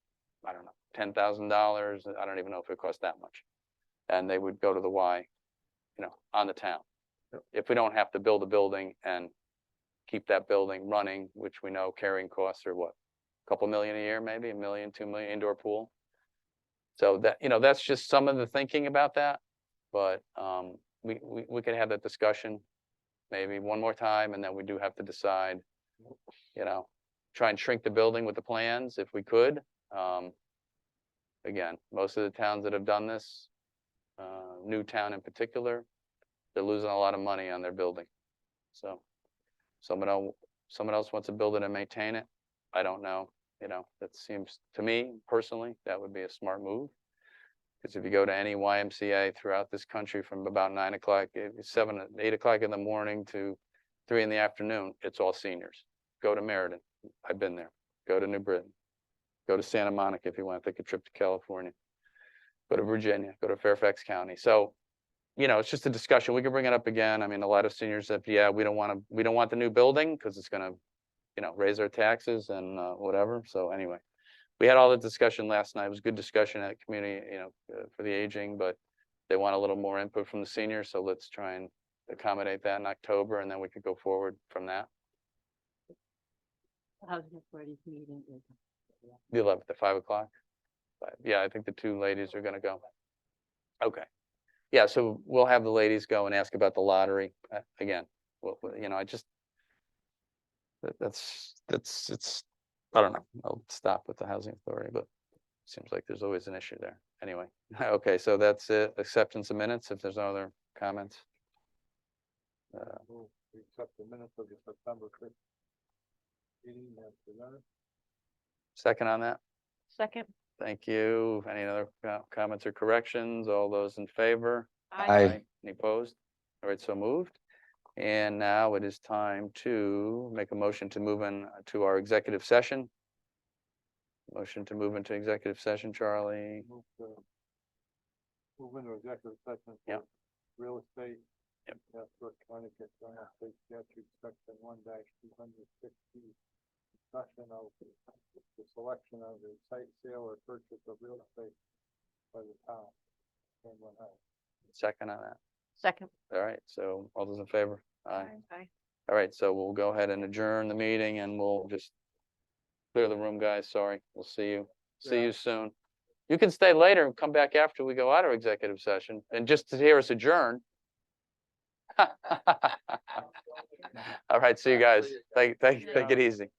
I don't know, $10,000. I don't even know if it cost that much. And they would go to the Y, on the town. If we don't have to build a building and keep that building running, which we know carrying costs are what? A couple million a year, maybe $1 million, 2 million indoor pool. So that, that's just some of the thinking about that. But we could have that discussion maybe one more time, and then we do have to decide, try and shrink the building with the plans if we could. Again, most of the towns that have done this, Newtown in particular, they're losing a lot of money on their building. So someone else wants to build it and maintain it. I don't know. You know, that seems, to me personally, that would be a smart move. Because if you go to any YMCA throughout this country from about 9 o'clock, 8 o'clock in the morning to 3 in the afternoon, it's all seniors. Go to Meriden, I've been there. Go to New Britain. Go to Santa Monica if you want to take a trip to California. Go to Virginia, go to Fairfax County. So, you know, it's just a discussion. We can bring it up again. I mean, a lot of seniors said, yeah, we don't want the new building because it's gonna, you know, raise our taxes and whatever. So anyway, we had all the discussion last night. It was good discussion at community, you know, for the aging, but they want a little more input from the seniors. So let's try and accommodate that in October, and then we could go forward from that. Housing authorities meeting is. The 11th at 5 o'clock. But yeah, I think the two ladies are gonna go. Okay. Yeah, so we'll have the ladies go and ask about the lottery again. Well, you know, I just, it's, I don't know. I'll stop with the housing authority, but seems like there's always an issue there. Anyway, okay, so that's it. Acceptance of minutes, if there's no other comments. Move to accept the minutes of the September 5th meeting as presented. Second on that? Second. Thank you. Any other comments or corrections? All those in favor? Aye. Any opposed? All right, so moved. And now it is time to make a motion to move in to our executive session. Motion to move into executive session, Charlie. Move into executive session. Yep. Real estate. Yep. Northbrook, Connecticut, General State Statute, Section 1-260. Discussion of the selection of the site sale or purchase of real estate by the town. Second on that. Second. All right, so all those in favor? Aye. Aye. All right, so we'll go ahead and adjourn the meeting and we'll just clear the room, guys. Sorry. We'll see you soon. You can stay later and come back after we go out of executive session and just to hear us adjourn. All right, see you guys. Take it easy.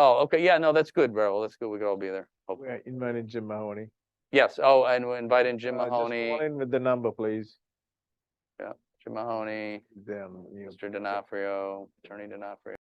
Oh, okay. Yeah, no, that's good, Beryl. That's good. We could all be there. hopefully. We're inviting Jim Mahoney. Yes. Oh, and we're inviting Jim Just Mahoney. call in with the number, please. Yeah, Jim Mahoney, Then you. Mr. D'Onofrio, Attorney D'Onofrio.